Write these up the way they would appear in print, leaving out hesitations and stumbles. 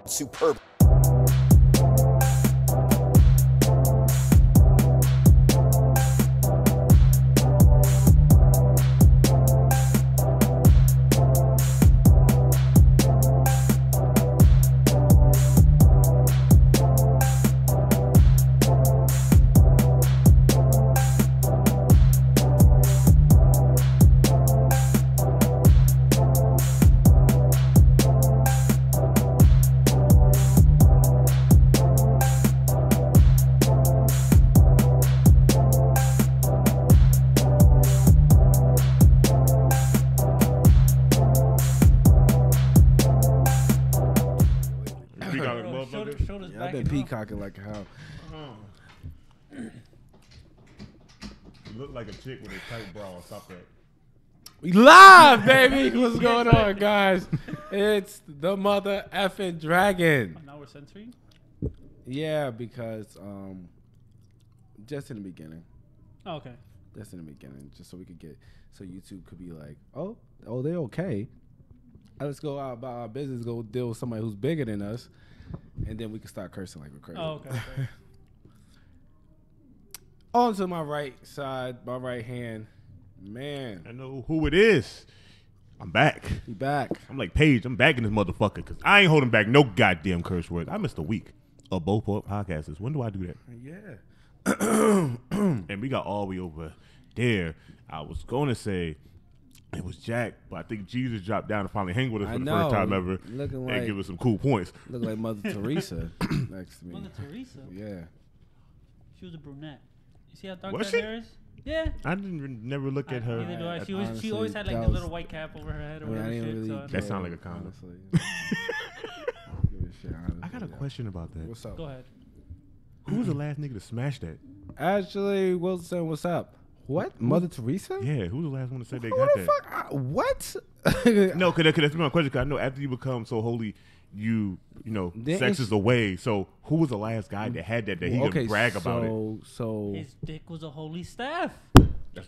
superb. I've been peacocking like how. You look like a chick with a tight bra. Stop that. We live, baby. What's going on, guys? It's the mother effing dragon. Now we're censoring? Yeah, because just in the beginning. Oh, okay. Just in the beginning, just so we could get, so YouTube could be like, oh, they're okay. Let's go out about our business, go deal with somebody who's bigger than us, and then we can start cursing like we're crazy. Oh, okay. On to my right side, my right hand, man. I know who it is. I'm back. He back. I'm like Paige. I'm back in this motherfucker because I ain't holding back no goddamn curse words. I missed a week of both podcasts. When do I do that? Yeah. And we got all the way over there. I was going to say it was Jack, but I think Jesus dropped down to finally hang with us for the first time ever and give us some cool points. Look like Mother Teresa next to me. Mother Teresa? Yeah. She was a brunette. You see how dark Was that she? hair is? Yeah. I didn't never look at her. Neither do I. She honestly, always had like that this was- little white cap over her head or whatever shit. really So That sound like a comment. honestly. Give a shit, honestly, I got a yeah. question about that. What's up? go ahead. Who was the last nigga to smash that? Ashley Wilson, what's up? What? Mother Teresa? Yeah, who's the last one to say they Who got the that? fuck? What? No, cause that's my question. Cause I know after you become so holy, you know, Then sex it's- is the way. So who was the last guy that had that he could brag about it? So His dick was a holy staff.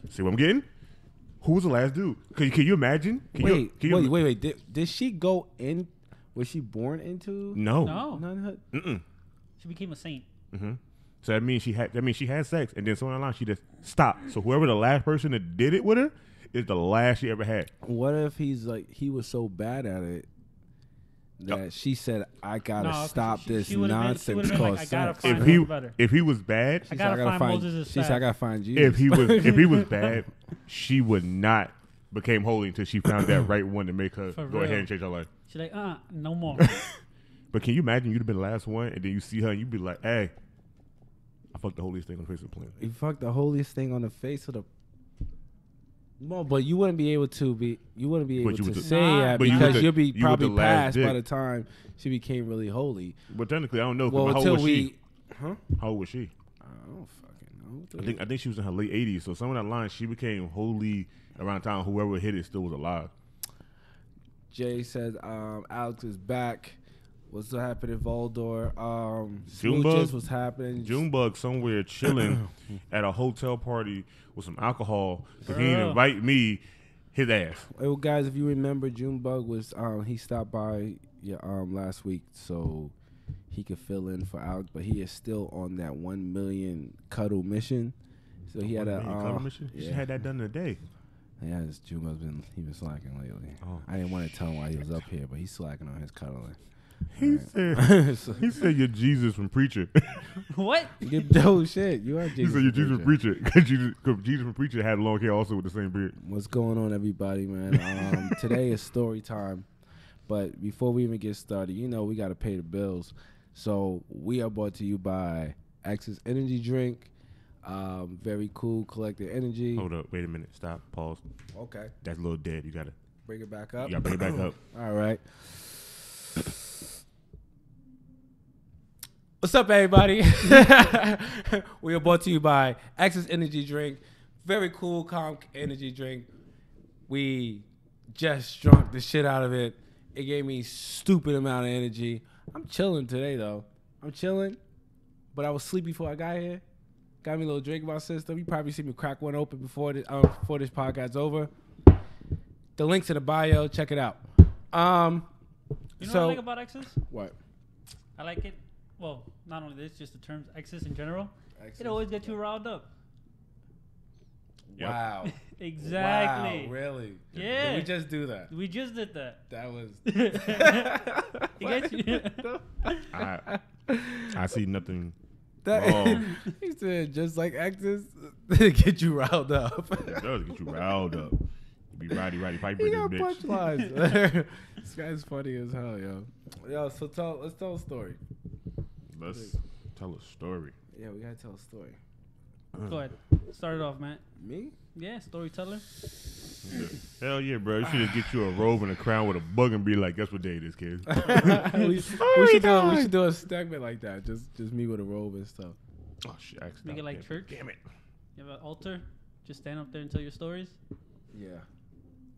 See what I'm getting? Who was the last dude? Can you imagine? Can you- wait. Did she go in? Was she born into? No. No. None Mm-mm. She became a saint. Mm-hmm. So that means she had sex, and then somewhere along she just stopped. So whoever the last person that did it with her is the last she ever had. What if he was so bad at it that she said, "I gotta stop this nonsense called I gotta sex." find better. If he was bad, I gotta find Moses' She said, "I staff. gotta find Jesus." if he was bad, she would not became holy until she found that right one to make her For go real. ahead and change her life. She's like, no more. But can you imagine you'd have been the last one, and then you see her, and you'd be like, "Hey, I fucked the holiest thing on the face of the planet." You fucked the holiest thing on the face of the. No, but you wouldn't be able to be. You wouldn't be able you to was say Nah. that But you because was you'll be you was probably the last passed by dick. the time she became really holy. But technically, I don't know. 'Cause Well, how old until was she? we, huh? How old was she? I don't fucking know. I think she was in her late 80s. So somewhere down the line, she became holy around the time whoever hit it still was alive. Jay says, Alex is back. What's happening, Voldor? Junebug? Smooches was happening. Junebug somewhere chilling at a hotel party with some alcohol. So he Girl. didn't invite me, his ass. Well, guys, if you remember, Junebug was he stopped by last week, so he could fill in for Alex, but he is still on that 1 million cuddle mission. So he had a cuddle mission? She had that done today. Yeah, this Junebug's been slacking lately. Oh, I didn't want to tell him why he was up here, but he's slacking on his cuddling. He Alright. said, he said you're Jesus from Preacher. What? You dope shit. You are He Jesus. said you're Jesus from from Preacher. Because Jesus from Preacher had long hair also with the same beard. What's going on, everybody, man? Today is story time. But before we even get started, we got to pay the bills. So we are brought to you by Access Energy Drink. Very cool, collected energy. Hold up. Wait a minute. Stop. Pause. Okay. That's a little dead. You got to Bring it back up. bring it back up. All right. What's up, everybody? We are brought to you by Access Energy Drink. Very cool, calm energy drink. We just drunk the shit out of it. It gave me stupid amount of energy. I'm chilling today, though. I'm chilling, but I was sleepy before I got here. Got me a little drink in my system. You probably see me crack one open before this podcast's over. The link's in the bio. Check it out. You know what I like about X's? What? I like it. Well, not only this, just the terms exes in general. Exes. It always gets you riled up. Yep. Wow. Exactly. Wow, really? Yeah. Did we just do that? We just did that. That was. It gets you. I see nothing That wrong. he said, just like exes, get you riled up. It does get you riled up. You be righty piper He this got bitch. punchlines. This guy's funny as hell, yo. Yo, so let's tell a story. Let's tell a story. Yeah, we gotta tell a story. Go ahead. Start it off, Matt. Me? Yeah, storyteller. Hell yeah, bro. You should get you a robe and a crown with a bug and be like, guess what day it is, kid? we should do a segment like that. Just me with a robe and stuff. Oh, shit. Make it like church. Damn it. You have an altar. Just stand up there and tell your stories. Yeah.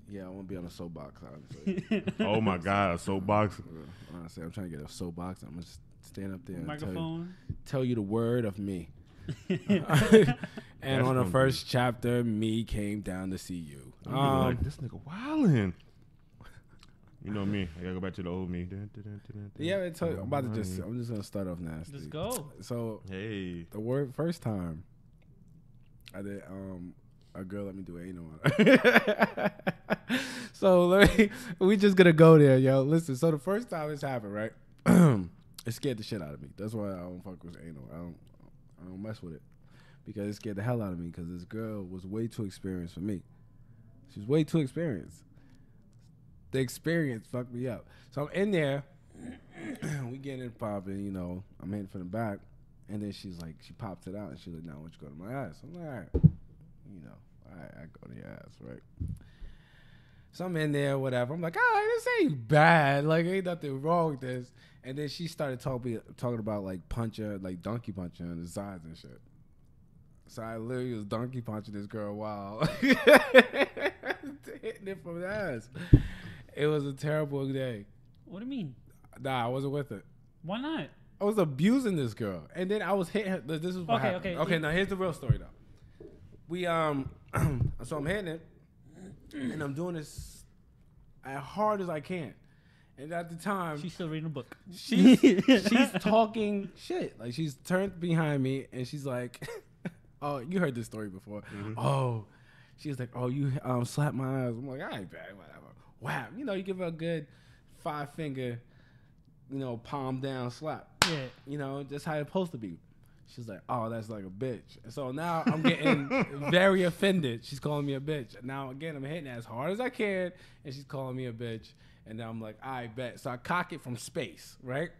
Yeah, I want to be on a soapbox, honestly. Oh, my God. A soapbox. Honestly, I'm trying to get a soapbox. I'm going to stand up there and Microphone. tell you the word of me. And on the That's first chapter, me came down to see you. Like, this nigga wildin'. You know me. I gotta go back to the old me. Yeah, I'm just gonna start off nasty. Just go. So Hey. the first time I did a girl let me do anal on her. So we just gonna go there, yo. Listen, so the first time it's happened, right? It scared the shit out of me. That's why I don't fuck with anal. I don't mess with it. Because it scared the hell out of me because this girl was way too experienced for me. She was way too experienced. The experience fucked me up. So I'm in there. We getting it popping, you know. I'm hitting from the back. And then she's like, she pops it out and she's like, now I want you to go to my ass. I'm like, all right. You know, all right, I go to your ass, right? So I'm in there, whatever. I'm like, this ain't bad. Like, ain't nothing wrong with this. And then she started talking about like donkey puncher on the sides and shit. So I literally was donkey punching this girl while hitting it from the ass. It was a terrible day. What do you mean? Nah, I wasn't with it. Why not? I was abusing this girl, and then I was hitting her. This is what happened. Okay. Now here's the real story though. We so I'm hitting it, and I'm doing this as hard as I can. And at the time, She's still reading a book. she's talking shit. Like she's turned behind me, and she's like. Oh, you heard this story before. Mm-hmm. Oh, she was like, oh, you slapped my ass. I'm like, all right, bad, whatever. Wow. You know, you give her a good 5-finger, you know, palm down slap. Yeah. You know, that's how it's supposed to be. She's like, oh, that's like a bitch. And so now I'm getting very offended. She's calling me a bitch. Now, again, I'm hitting as hard as I can, and she's calling me a bitch. And now I'm like, I bet. So I cock it from space, right?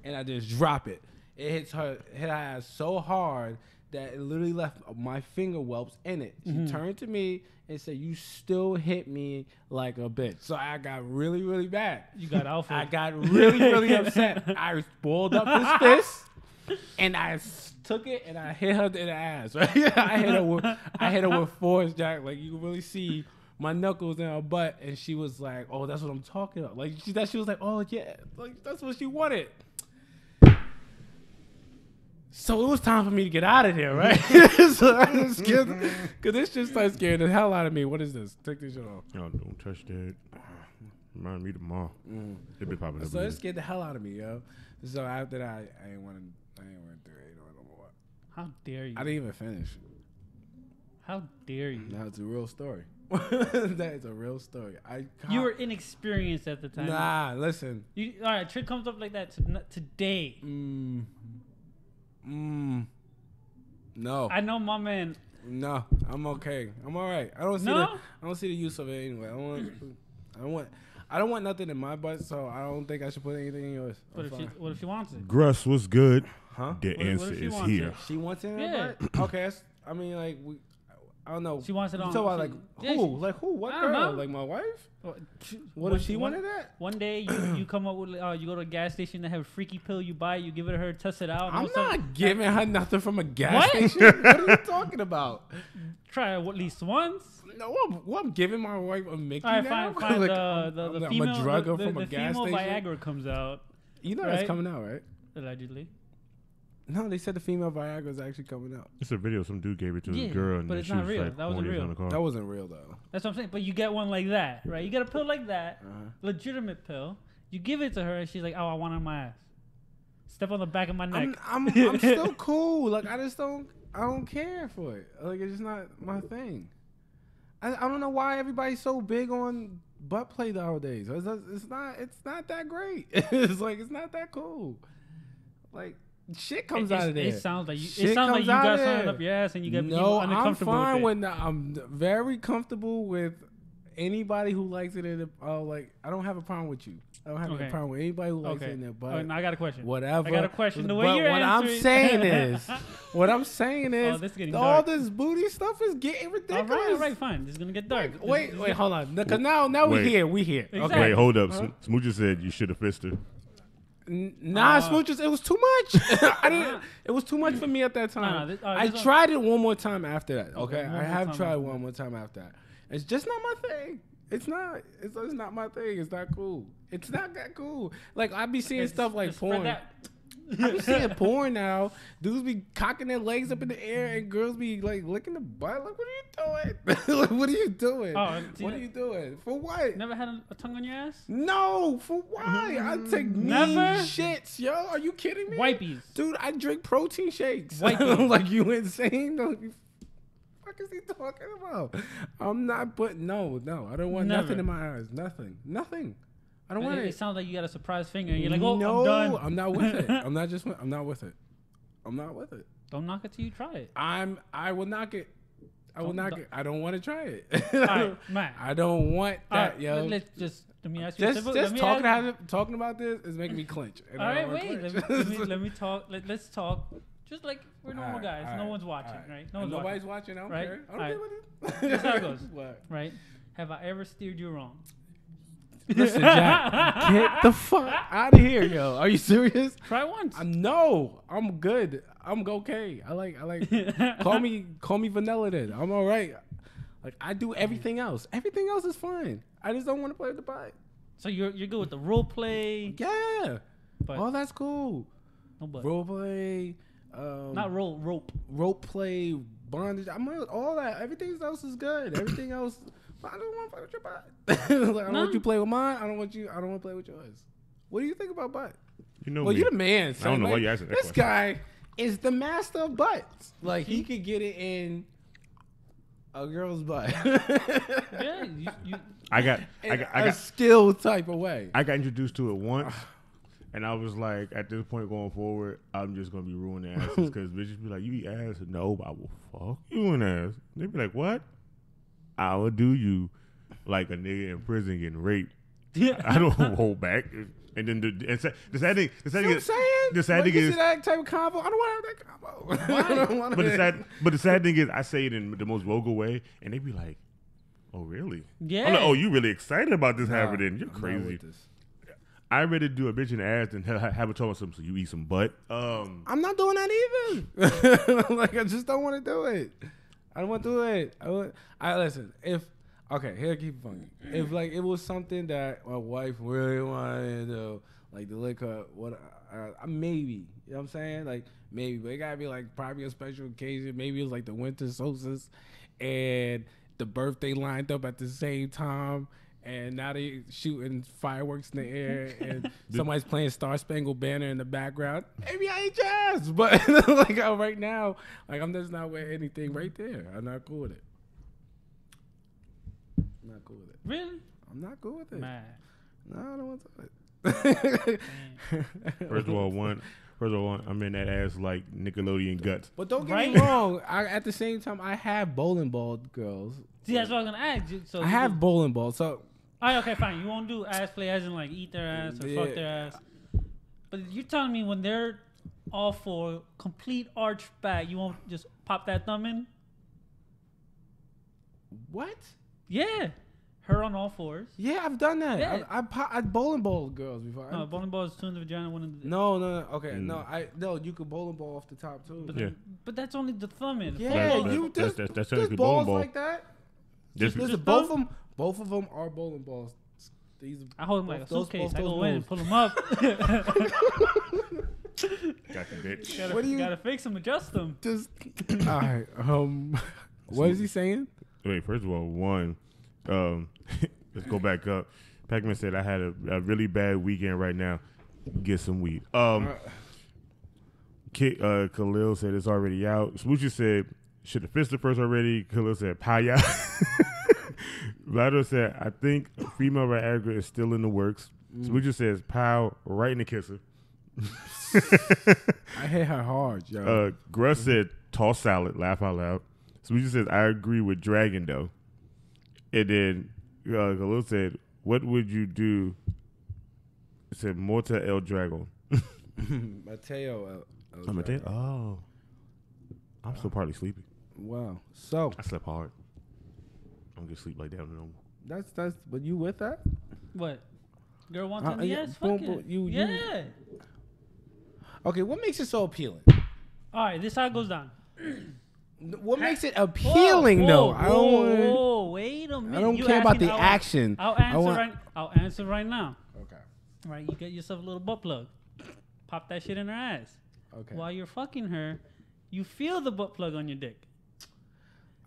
And I just drop it. It hit her ass so hard that it literally left my finger whelps in it. She turned to me and said, you still hit me like a bitch. So I got really, really bad. You got alpha. I got really, really upset. I balled up this fist and I took it and I hit her in the ass. Right? I hit her with force, Jack. Like you can really see my knuckles in her butt. And she was like, oh, that's what I'm talking about. Like she was like, oh yeah, like that's what she wanted. So it was time for me to get out of there, right? So I was scared, because this shit started scaring the hell out of me. What is this? Take this shit off. Yo, don't touch that. Remind me tomorrow. It be popping up. So it scared the hell out of me, yo. So after that, I ain't want to do it no more. How dare you? I didn't even finish. How dare you? That's a real story. That is a real story. You were inexperienced at the time. Nah, listen. All right, trick comes up like that today. No. I know my man. No, I'm okay. I'm all right. I don't see the use of it anyway. I don't want nothing in my butt, so I don't think I should put anything in yours. What if she wants it? Gruss, what's good? Huh? The answer is here. She wants it in her butt? Okay. I mean, like, I don't know. She wants it on. So like, who? Like who? What girl? Know. Like my wife? What if she wanted that? One day you come up with you go to a gas station that have a freaky pill, you buy it, you give it to her, test it out. I'm not giving her nothing from a gas station. What are you talking about? Try it at least once. No, I'm giving my wife a Mickey now. All right, fine. Like, the female, I'm a drugger from a gas female station. Viagra comes out. You know that's coming out, right? Allegedly. No, they said the female Viagra is actually coming out. It's a video. Some dude gave it to his girl, and but it's not real. Like, that wasn't real. That wasn't real though. That's what I'm saying. But you get one like that, right? You get a pill like that, legitimate pill. You give it to her, and she's like, "Oh, I want it on my ass." Step on the back of my neck. I'm still cool. Like I don't care for it. Like it's just not my thing. I don't know why everybody's so big on butt play nowadays. It's not that great. It's like it's not that cool. Like shit comes out of there. It sounds like you got something up your ass and you get uncomfortable. I'm fine with it. I'm very comfortable with anybody who likes it in the I don't have a problem with you. I don't have a problem with anybody who likes it in their butt. I got a question. Whatever. I got a question. The way you're what answering. What I'm saying is, all this booty stuff is getting ridiculous. All right, fine. This is gonna get dark. Wait, hold on. Because now we here. Exactly. Okay. Wait, hold up. Smoocher said you should have fisted her. Nah, Smoochers, it was too much. It was too much for me at that time. I tried it one more time after that. Okay, I have tried one more time after that. It's just not my thing. It's not. It's not my thing. It's not cool. It's not that cool. Like I be seeing stuff like porn. I be seeing porn now. Dudes be cocking their legs up in the air, and girls be like licking the butt. Like, what are you doing? Like, what are you doing? What are you doing? For what? Never had a tongue on your ass? No. For why? I take mean shits, yo. Are you kidding me? Wipies, dude. I drink protein shakes. Wipies. Like you insane? What is he talking about? I'm not putting no. I don't want nothing in my eyes. Nothing. I don't want it. It sounds like you got a surprise finger. And you're like, oh, no, I'm done. I'm not with it. I'm not with it. I'm not with it. Don't knock it till you try it. I will knock it. I don't want to try it. All right, Matt. I don't want that, yo. Let me ask you. Just talking about this is making me clench. All right, wait. Let me talk. Let's talk. Just like we're normal guys. No one's watching, right? Nobody's watching. I don't care. I don't care what it is. That's how it goes. What? Right? Have I ever steered you wrong? Listen, Jack, get the fuck out of here, yo. Are you serious? Try once. No, I'm good. I'm okay. I like. call me vanilla then. I'm all right. Like I do everything else. Everything else is fine. I just don't want to play with the butt. So you're good with the role play. Yeah. But oh, that's cool. No butt. Role play. Not rope. Rope play, bondage. I'm all that. Everything else is good. Everything else. I don't want to play with your butt. Like, I don't want you to play with mine. I don't want to play with yours. What do you think about butt? You know, well, you're the man. Son. I don't know why you asking that question. This guy is the master of butts. Like he could get it in a girl's butt. Yeah, I got a skill type of way. I got introduced to it once. And I was like, at this point going forward, I'm just going to be ruining asses because bitches be like, you eat ass? No, I will fuck you in ass. They be like, what? I will do you like a nigga in prison getting raped. Yeah. I don't hold back. And then the sad thing is, that type of combo. I don't want to have that combo. But the sad thing is, I say it in the most vulgar way, and they be like, oh, really? Yeah. I'm like, oh, you really excited about this happening? You're crazy. I'd rather do a bitch in the ass than have a talk something so you eat some butt. I'm not doing that either. Like, I just don't want to do it. I don't want to do it. Listen, here, keep it funny. If, like, it was something that my wife really wanted to do, like, to lick her, maybe. You know what I'm saying? Like, maybe. But it got to be, like, probably a special occasion. Maybe it was, like, the winter solstice and the birthday lined up at the same time. And now they shooting fireworks in the air, and somebody's playing Star Spangled Banner in the background. Maybe I ain't jazz, but like right now, like I'm just not with anything right there. I'm not cool with it. I'm not cool with it. Really? I'm not cool with it. Man. No, I don't want to do it. First of all, I'm in that ass like Nickelodeon guts. But don't get me wrong. At the same time, I have bowling ball girls. See, that's what I was gonna ask you. So I have bowling balls. So. Okay, fine. You won't do ass play as in like eat their ass or fuck their ass. But you're telling me when they're all for complete arch back, you won't just pop that thumb in? What? Yeah. Her on all fours. Yeah, I've done that. Yeah. I bowling ball girls before. No, bowling ball is two in the vagina, one in the... No. Okay, no, you could bowling ball off the top too. But that's only the thumb in. Yeah, that's there's balls like that. Just both of them are bowling balls. I hold them like a suitcase. I go in, pull them up. Got the bitch. Gotta fix them, adjust them. Just all right. What is he saying? Wait, first of all, let's go back up. Pac-Man said I had a really bad weekend right now. Get some weed. Khalil said it's already out. Smoochie said, should have fisted first already. Khalil said, paya. Vlado said, I think female Viagra is still in the works. Smoochie says, pow, right in the kisser. I hit her hard, yo. Gruss said, toss salad, laugh out loud. Smoochie says, I agree with Dragon, though. And then Khalil said, what would you do? He said, Morta El Dragon. Mateo. Mateo? Oh. I'm still partly sleepy. Wow. So. I slept hard. I don't get sleep like that no more. That's, but you with that? What? Girl wants in the yeah, ass? boom, Fuck boom, it. you- Yeah. Okay, what makes it so appealing? All right, this how it goes down. What makes it appealing, though? I don't want. Whoa, wait a minute. I don't You care about asking- the action. I'll answer right now. Okay. All right, you get yourself a little butt plug. Pop that shit in her ass. Okay. While you're fucking her, you feel the butt plug on your dick.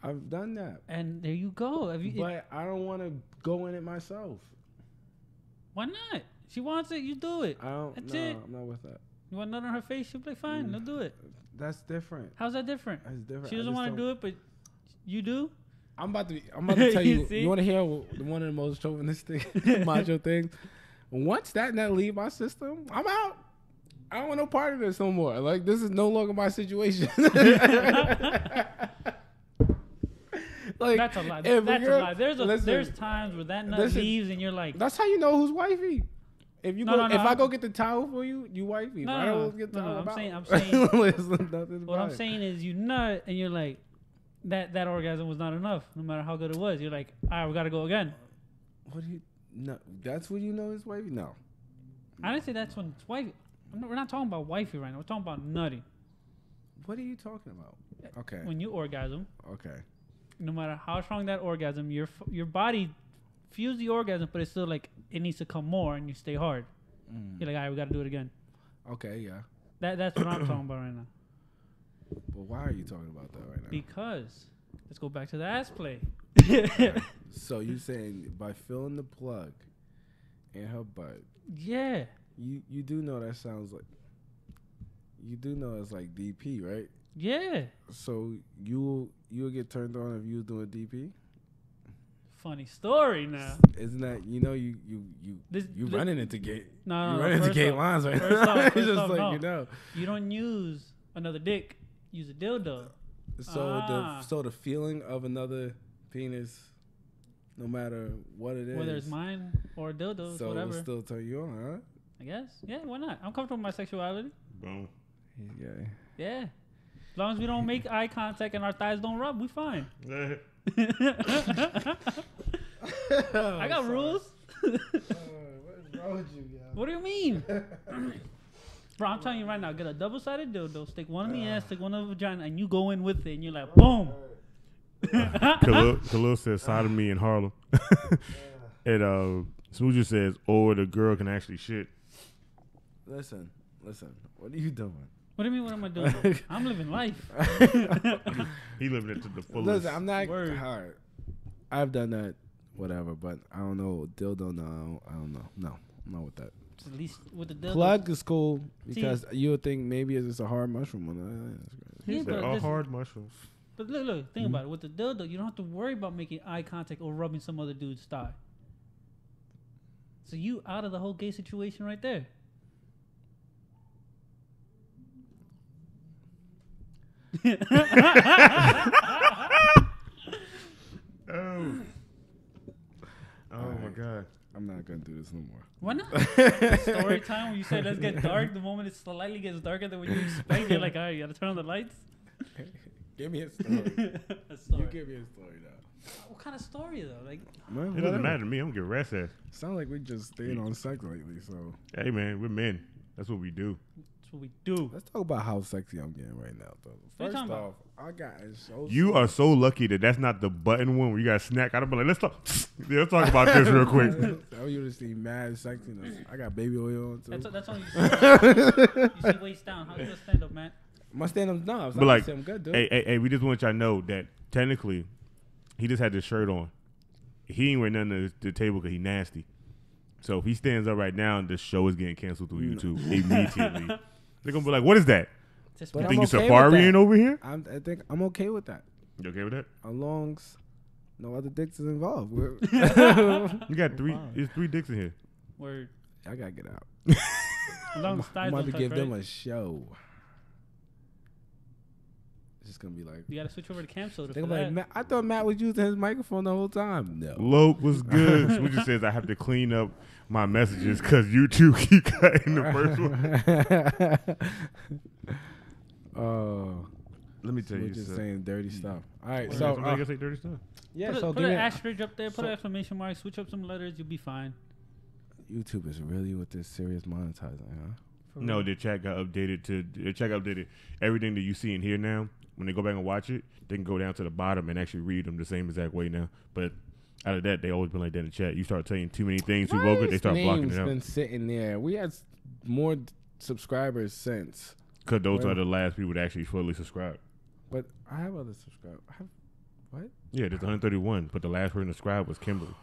I've done that, And there you go. but I don't want to go in it myself. Why not? She wants it, you do it. I don't. That's no, it. I'm not with that. You want nut on her face? She'll be like, fine, no, do it. That's different. How's that different? That's different. She doesn't want to do it, but you do? I'm about to tell you. see? You want to hear one of the most chauvinistic macho things? Once that nut leave my system, I'm out. I don't want no part of this no more. Like, this is no longer my situation. Like, That's a lie. if That's you're- a lie. listen, There's times where that nut listen, leaves and you're like, that's how you know who's wifey. If you No, go, no, if I I'm- go get the towel for you, you wifey. No, But I no, don't get the no, towel I'm about. saying- Listen, nothing what about I'm it. saying is you nut and you're like, that orgasm was not enough, no matter how good it was. You're like, all right, we got to go again. What do you? No, that's when you know it's wifey. No. I didn't say that's when it's wifey. We're not talking about wifey right now. We're talking about nutty. What are you talking about? Okay. When you orgasm, Okay. no matter how strong that orgasm, your body feels the orgasm, but it's still like it needs to come more, and you stay hard. You're like, all right, we got to do it again. Okay. Yeah. That's what I'm talking about right now. But why are you talking about that right now? Because let's go back to the ass play. So you saying by filling the plug in her butt, Yeah. you do know that sounds like, you do know it's like DP, right? Yeah. So you'll get turned on if you was doing DP? Funny story now. Isn't that, This- you this- running into gay, No, you no, running into first gay off- lines right first now. off- It's first just off, like, no. you know. You don't use another dick. Use a dildo. So the feeling of another penis, no matter what it is, Whether it's mine or a dildo, so whatever. it'll still turn you on, I guess. Yeah, why not? I'm comfortable with my sexuality. Boom. huh? Yeah. Yeah. As long as we don't make eye contact and our thighs don't rub, we fine. I got rules. What is wrong with you, What do you mean? Bro, I'm telling you right now, get a double-sided dildo, stick one in the ass, stick one in the vagina, and you go in with it, and you're like, boom. Khalil says sodomy in Harlem. And Smoocher says, or the girl can actually shit. Listen. What are you doing? What do you mean, what am I doing? I'm living life. He living it to the fullest. Listen, I'm not Word. hard. I've done that, whatever, but I don't know. Dildo, no, I don't know. No, I'm not with that. At least with the dildo. Plug is cool because you would think maybe it's just a hard mushroom. He Yeah, said, but all listen. hard mushrooms. But look, think about it. With the dildo, you don't have to worry about making eye contact or rubbing some other dude's thigh. So you out of the whole gay situation right there. Oh my God. I'm not gonna do this no more. Why not? Story time when you said let's get dark, the moment it slightly gets darker than what you expect, you're like, all right, you gotta turn on the lights. Give me a story. A story. You give me a story now. What kind of story though? Like, It doesn't matter to me. I'm getting rest ass. Sound like we just staying on sex lately. So Hey man, we're men. That's what we do. that's what we do. let's talk about how sexy I'm getting right now. Though What you first talking off, about? I got so You are so lucky that that's not the button one where you got to snack. I'd be like, let's talk. Yeah, let's talk about this real quick. I want you to see mad sexiness. I got baby oil on too. That's all you see. You see waist down. How you gonna stand up, man? My stand up knobs. But like, I'm good, dude. hey, we just want y'all to know that technically, he just had this shirt on. He ain't wearing nothing to the table because he nasty. So if he stands up right now, the show is getting canceled through YouTube immediately. They're gonna be like, "What is that?" Just But You I'm think you're okay with safariing that. over here? I think I'm okay with that. You okay with that? As long as no other dicks is involved. You got three. Wow. There's 3 dicks in here. word. I gotta get out. As long as I'm thighs about don't to touch, give right? them a show. It's just gonna be like. You gotta switch over to cam soda. Think For about that. Matt, I thought Matt was using his microphone the whole time. No. Loke was good. Switcher says I have to clean up my messages because you two keep cutting the first one. Oh, Let me tell we're you just something. saying dirty stuff. All right, So so somebody gotta say dirty stuff. yeah, Put, so put give an me asterisk up there. Put an so- exclamation mark. Switch up some letters. You'll be fine. YouTube is really with this serious monetizing, huh? For No, real. the chat got updated to everything that you see in here now. When they go back and watch it, they can go down to the bottom and actually read them the same exact way now. But out of that, they always been like that in the chat. You start saying too many things too vulgar, they start blocking it Name's out. been sitting there. We had more subscribers since, Because those Wait. are the last people that actually fully subscribe. but I have other subscribers. What? Yeah, there's 131, but the last person to subscribe was Kimberly.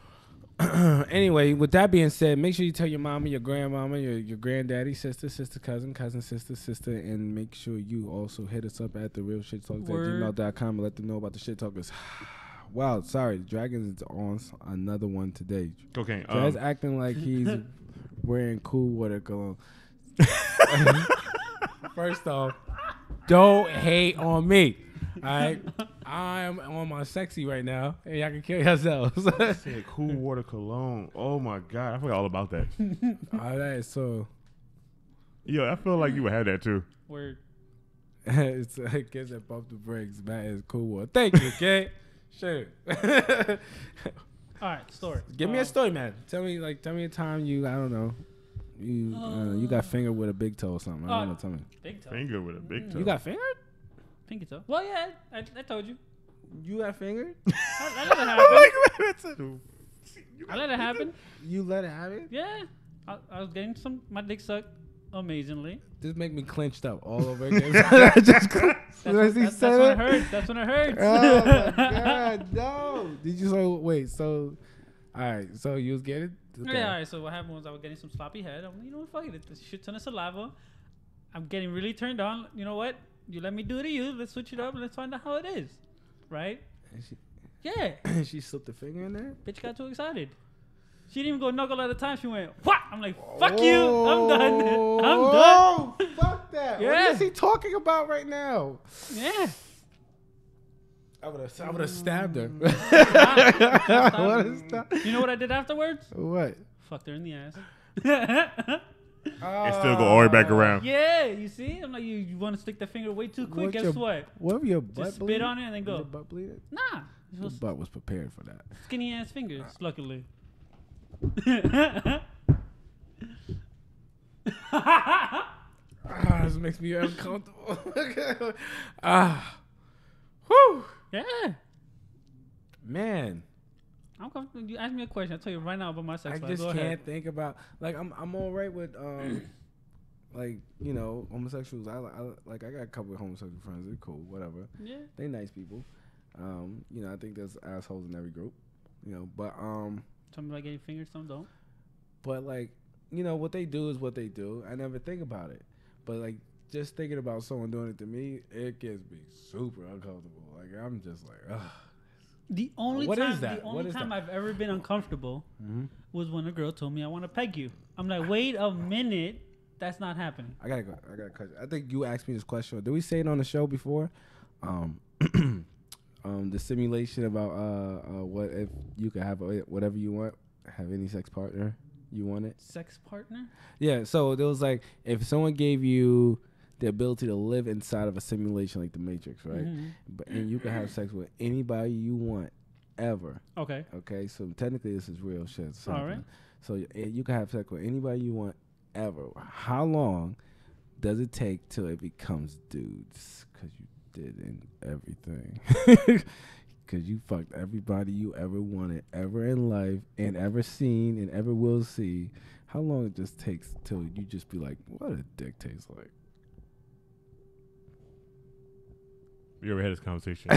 Anyway, with that being said, make sure you tell your mama, your grandmama, your granddaddy, sister, cousin, sister, and make sure you also hit us up at therealshittalkers@gmail.com and let them know about the shit talkers. Wow, sorry, Dragon's on another one today. Okay. Jazz acting like he's wearing cool water cologne. First off, don't hate on me. All right, I'm on my sexy right now, and y'all can kill yourselves. said cool water cologne. Oh my god, I forgot all about that. All right, so Yo, I feel like you would have that too. Word. it's I guess that bump the brakes. Matt is cool water. Thank you, okay? Sure. All right, story. Give me a story, man. Tell me a time you, I don't know, you got fingered with a big toe or something. I don't know. Tell me. Big toe. Finger with a big toe. You got fingered? Pinky toe. Well, yeah, I told you. You got fingered? I let it happen. I let it happen. You let it happen? Yeah. I was getting my dick sucked amazingly. This make me clenched up all over again. Just That's, when when, he that's said when it. it hurts. That's when it hurts. Oh my god, no! Did you say wait? So, all right. So you was getting? Okay. Yeah, all right. So what happened was I was getting some sloppy head. I'm like, you know what? Fuck it. It's a shit ton of saliva. I'm getting really turned on. You know what? You let me do it to you. Let's switch it up and let's find out how it is. Right? And Yeah. she slipped a finger in there. Bitch got too excited. She didn't even go knuckle at a time. She went, what? I'm like, fuck you. I'm done. I'm done. Oh, fuck that. Yeah. What is he talking about right now? Yeah. I would have stabbed her. Stop. What is that? You know what I did afterwards? What? Fucked her in the ass. It still go all the way back around. Yeah, you see? I'm like, you want to stick the finger way too quick. Guess what? What if your butt Just bleeding? spit on it and then Was go. your butt bleeding? Nah. Your butt was prepared for that. Skinny ass fingers, luckily. This makes me uncomfortable. Whew. Yeah. Man, I'm comfortable. You ask me a question. I'll tell you right now about my sex I life. just Go can't ahead. think about I'm all right with like homosexuals. I got a couple of homosexual friends. They're cool, whatever. Yeah. They nice people. I think there's assholes in every group. But Some like getting fingers, some don't. but like what they do is what they do. I never think about it, but like just thinking about someone doing it to me, it gets me super uncomfortable. Like I'm just like, ugh. The only What time, is that? The only What is time that? I've ever been uncomfortable Mhm. was when a girl told me I want to peg you. I'm like, wait a minute, that's not happening. I got a question. I think you asked me this question. Did we say it on the show before? The simulation about what if you could have whatever you want, have any sex partner you wanted. Sex partner? Yeah. So there was like if someone gave you the ability to live inside of a simulation like the Matrix, right? Mhm. And you can have sex with anybody you want ever. Okay. Okay. So technically this is real shit. It's All right. something. So you can have sex with anybody you want ever. How long does it take till it becomes dudes? Because you did in everything. Because you fucked everybody you ever wanted, ever in life, and ever seen, and ever will see. How long it just takes till you just be like, what a dick tastes like? We already had this conversation.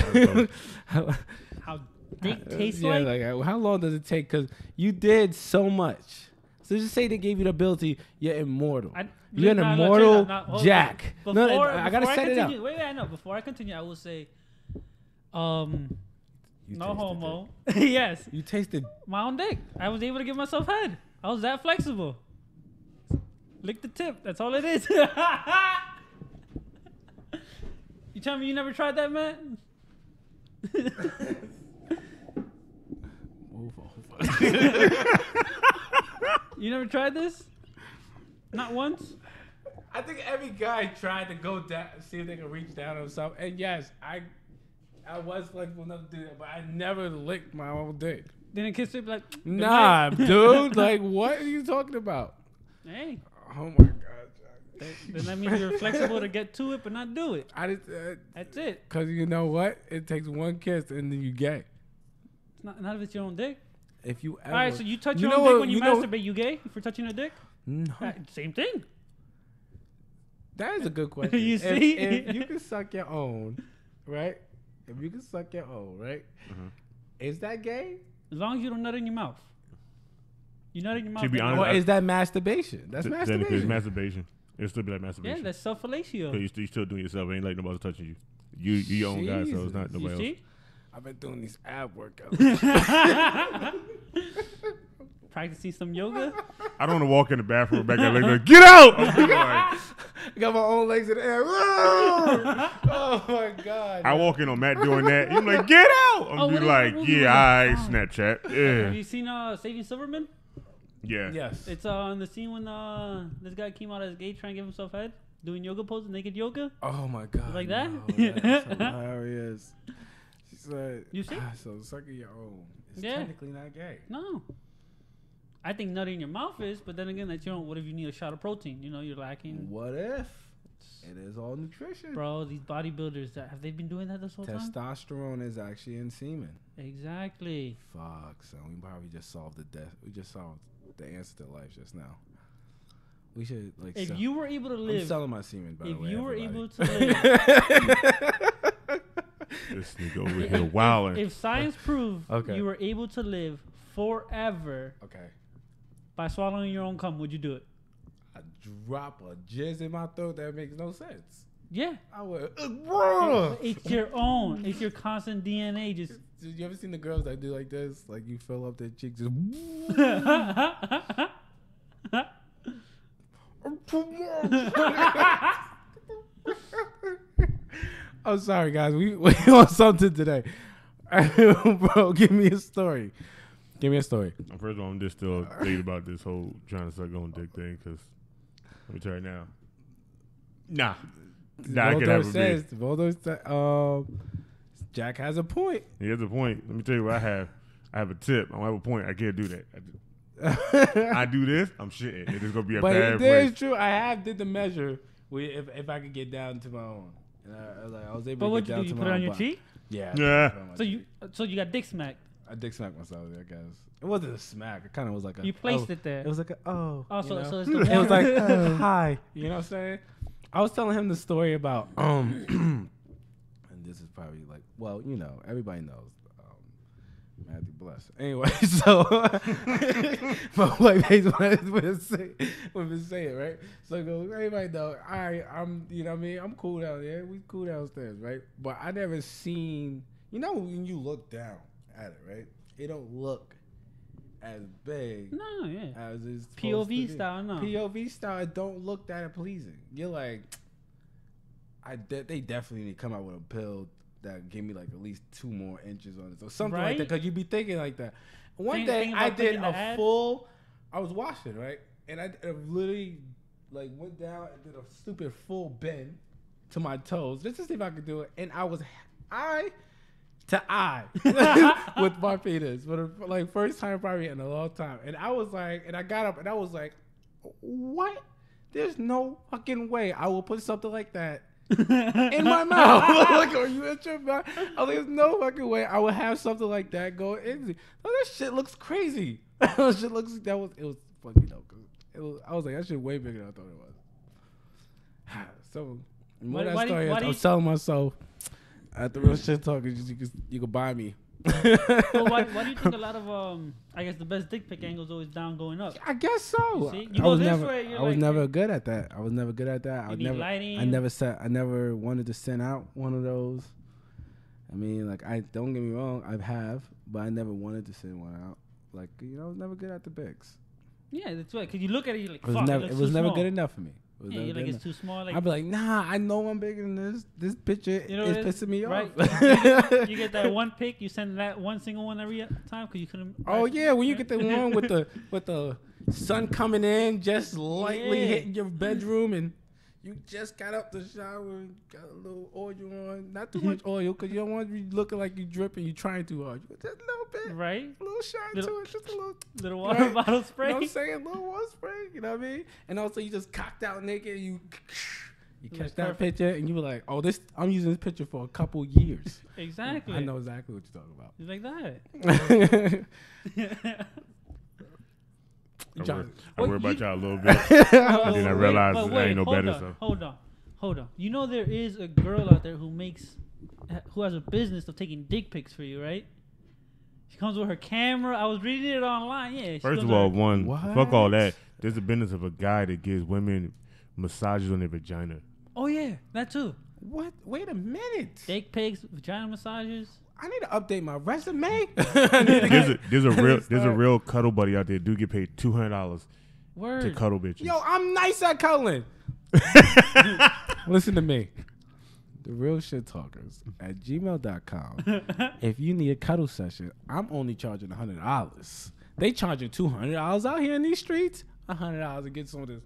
How dick tastes yeah, like? how long does it take? Because you did so much. So just say they gave you the ability, you're immortal. I- You're an no, no, immortal hold on. Jack. Before, I gotta set it up. Wait, I know. Before I continue, I will say, You no tasted homo. Yes, it. You tasted. my own dick. I was able to give myself head. I was that flexible. Lick the tip. That's all it is. You tell me you never tried that, man? Move over. You never tried this? Not once? I think every guy tried to go down, see if they could reach down on something. And yes, I was flexible enough to do that, but I never licked my own dick. Didn't kiss it like, good Nah, night. dude. Like, what are you talking about? Hey, Oh my god, Jack. then that means you're flexible to get to it, but not do it. I just, That's it. cause you know what? It takes one kiss and then you gay. It's not if it's your own dick. If you ever, All right, so you touch You your know own dick what- when you you know- masturbate, you gay for touching a dick? no, Same thing. that is a good question. You see? if you can suck your own, right? If you can suck your own, right? Is that gay? As long as you don't nut in your mouth. You nut in your mouth. To be then- honest, Or is that masturbation? That's Then if it's masturbation. masturbation, it'll still be like masturbation. yeah, that's self-fellatio. Cause you still doing it yourself. It ain't like nobody touching you. You your own guy, so it's not Jesus. nobody You else. see? I've been doing these ab workouts. Practicing some yoga. I don't want to walk in the bathroom back there like, get out! I'm like, I got my own legs in the air. Oh my god! I walk in on Matt doing that. He's like, get out! I'm Oh, be what is like, that movie yeah, with I him? Snapchat. Have Yeah. you seen Saving Silverman? Yeah. Yes. It's in the scene when this guy came out as gay trying to give himself head, doing yoga poses, naked yoga. Oh my god! Like that? No, that's hilarious. She said, You see? So sucking your own is Yeah. technically not gay. No. I think nutting in your mouth is, but then again, that's your own. What if you need a shot of protein? You know, you're lacking. What if it is all nutrition? Bro, these bodybuilders, have they been doing that this whole time? Testosterone is actually in semen. Exactly. Fuck, son. We probably just solved the death. We just solved the answer to life just now. We should like. If sell- you were able to I'm live, selling my semen. By the if way, you were everybody. able to live, This nigga over here wilding. if science proved Okay. you were able to live forever Okay. by swallowing your own cum, would you do it? I drop a jizz in my throat. That makes no sense. Yeah. I would. Bro. It's your own. It's your constant DNA. Just. You ever seen the girls that do like this? Like you fill up their cheeks. Just. I'm sorry, guys. We on something today. Bro, give me a story. Give me a story. First of all, I'm just still thinking about this whole trying to suck on dick thing, because let me tell you now. Nah, I could have a beer. Jack has a point. He has a point. Let me tell you what I have. I have a tip. I don't have a point. I can't do that. I do this, I'm shitting. It is gonna be a But bad it place. is true. I have did the measure if I could get down to my own. And I was able But to what get you down do? to You my put it own on your butt. cheek? Yeah. Yeah. So you got dick smacked. I dick smacked myself, I guess. It wasn't a smack. It kind of was like a. You placed it there. It was like a Oh, you so know? it's the It was one- like hi. You know what I'm saying? I was telling him the story about and this is probably like, well, you know, everybody knows Matthew Bless. Anyway, so my white face would say it, right? So I go, everybody know, I'm you know what I mean? I'm cool down there. We cool downstairs, right? But I never seen, you know, when you look down at it, right? It don't look as big No, yeah. as it's supposed to POV be. style, no. POV style, it don't look that pleasing. You're like, they definitely need to come out with a pill that give me like at least 2 more inches on it or something like that, Right? because you be thinking like that. One Think day about I did clicking the a ad? full, I was washing, right? And I literally like went down and did a stupid full bend to my toes just to see if I could do it. And I was eye to eye with my penis for the like first time probably in a long time. And I was like, and I got up and I was like, what? There's no fucking way I will put something like that in my mouth. Like, are you at your mouth? I was like, there's no fucking way I would have something like that go in. Oh, that shit looks crazy. That shit looks, it was fucking dope. I was like, that shit way bigger than I thought it was. So, more Why that do you- story why is, do I'm you- telling myself at the real shit talkers, you can buy me So why do you think a lot of I guess the best dick pic angle is always down going up? I guess so. You see? You go this way, you're I was like, never good at that. I was never good at that. You need lighting. I never wanted to send out one of those. I mean, like, I don't get me wrong, I have, but I never wanted to send one out. Like, I was never good at the bigs. Yeah, that's right. Cause you look at it, you're like, It was fuck, never, it was looks never too good small. enough for me. Yeah, you're like, it's too small. Like, I'd be like, nah, I know I'm bigger than this. This picture is pissing me right? off. You get that one pic, you send that one single one every time because you couldn't. Oh yeah, when you get the one with the sun coming in, just lightly hitting your bedroom, and you just got up the shower and got a little oil on. Not too much oil, because you don't want to be looking like you dripping. You trying too hard. Just a little bit, right? A little shine to it, just a little water bottle spray. You know what I'm saying? A little water spray. You know what I mean? And also, you just cocked out naked. You catch that picture, and you were like, "Oh, I'm using this picture for a couple years." Exactly. I know exactly what you're talking about. It's like that. I worry about y'all a little bit. And then I realized I ain't no better. So Hold on. You know there is a girl out there who has a business of taking dick pics for you, right? She comes with her camera. I was reading it online. Yeah. First of all, fuck all that. There's a business of a guy that gives women massages on their vagina. Oh yeah, that too. What? Wait a minute. Dick pics, vagina massages. I need to update my resume. There's a real cuddle buddy out there. Dude get paid $200 to cuddle bitches. Yo, I'm nice at cuddling. Listen to me. therealshittalkers at gmail.com. If you need a cuddle session, I'm only charging $100. They charging $200 out here in these streets. $100 to get some of this.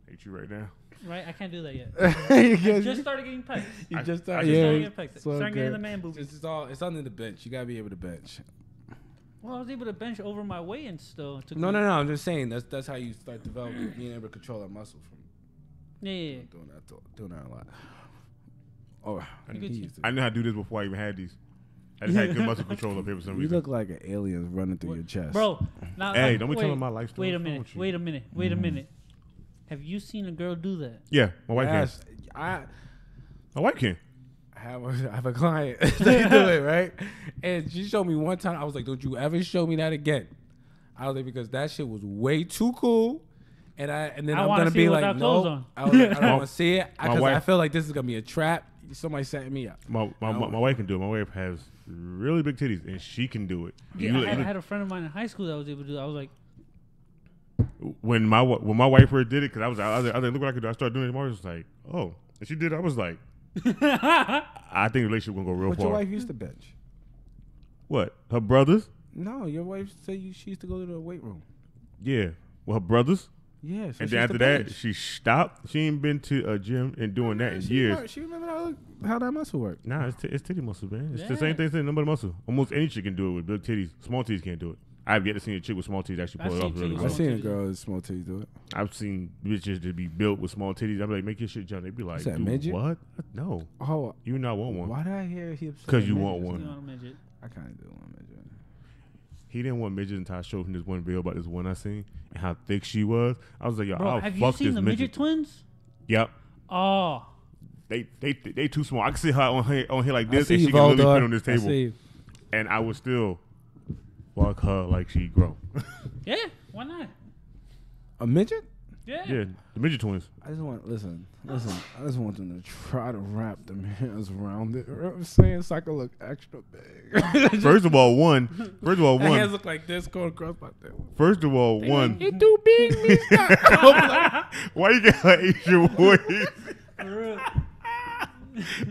Hate you right now. Right, I can't do that yet. I just started getting pecs. You just started getting pecs. Starting getting the man boobies. It's under the bench. You gotta be able to bench. Well, I was able to bench over my weigh-in still. No. I'm just saying that's how you start developing being able to control that muscle from. Yeah. Doing that a lot. Oh, I knew how to do this before I even had these. I just had good muscle control up here for some reason. You look like an alien running through your chest, bro. Now, hey, don't be telling my life story. Wait a minute. Have you seen a girl do that? Yeah, my wife can. My wife can. I have a client that do it, right? And she showed me one time. I was like, don't you ever show me that again. I was like, because that shit was way too cool. And then I'm gonna be like, no, I don't want to see it because I feel like this is gonna be a trap. Somebody setting me up. My wife can do it. My wife has really big titties, and she can do it. Yeah, I had a friend of mine in high school that was able to do it. I was like, when my wife first did it, because I was like, look what I could do. I started doing it. Tomorrow, was like, oh, and she did it. I was like, I think the relationship gonna go real far. But your wife used to bench. What? Her brothers? No, your wife said she used to go to the weight room. Yeah, well, her brothers. Yeah, so and then after that, she stopped. She ain't been to a gym and doing that in years. She remember how that muscle worked. Nah, it's titty muscle, man. It's the same thing as nobody muscle. Almost any chick can do it with big titties. Small titties can't do it. I've yet to see a chick with small titties actually pull it off really well. I've seen a girl with small titties do it. I've seen bitches that be built with small titties. I'm like, make your shit jump. They be like, dude, midget? What? No. Oh, you not want one. Why did I hear he upset? Because you want one. I kind of do want a midget. He didn't want midgets until I showed him this one video about this one I seen and how thick she was. I was like, yo, I'll have fuck you seen this the midget twins? Yep. Oh. They too small. I can see her on here like this, and she can literally fit on this table. And I would still fuck her like she grown. Yeah, why not? A midget? Yeah. Yeah, the midget twins. I just want I just want them to try to wrap them hands around it. You know what I'm saying? So I can look extra big. First of all, one. hands look like this going across my table. First of all, one. It's too big, Why you got an Asian voice?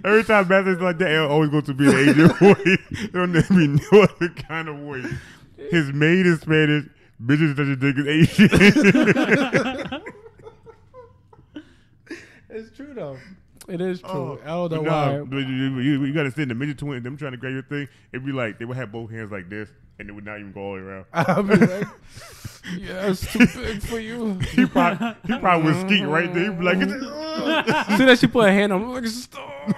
Every time Matthew's like that, it'll always go to be an Asian voice. Don't let me know no other kind of voice. His maid is Spanish. Bitches that you think is Asian. It's true though. It is true. I don't know why. You gotta see the midget twins. Them trying to grab your thing. It'd be like they would have both hands like this, and it would not even go all the way around. I'll be like, yeah, it's too big for you. He probably would skeet right there. He'd be like, see that she put a hand on him. Like, stop.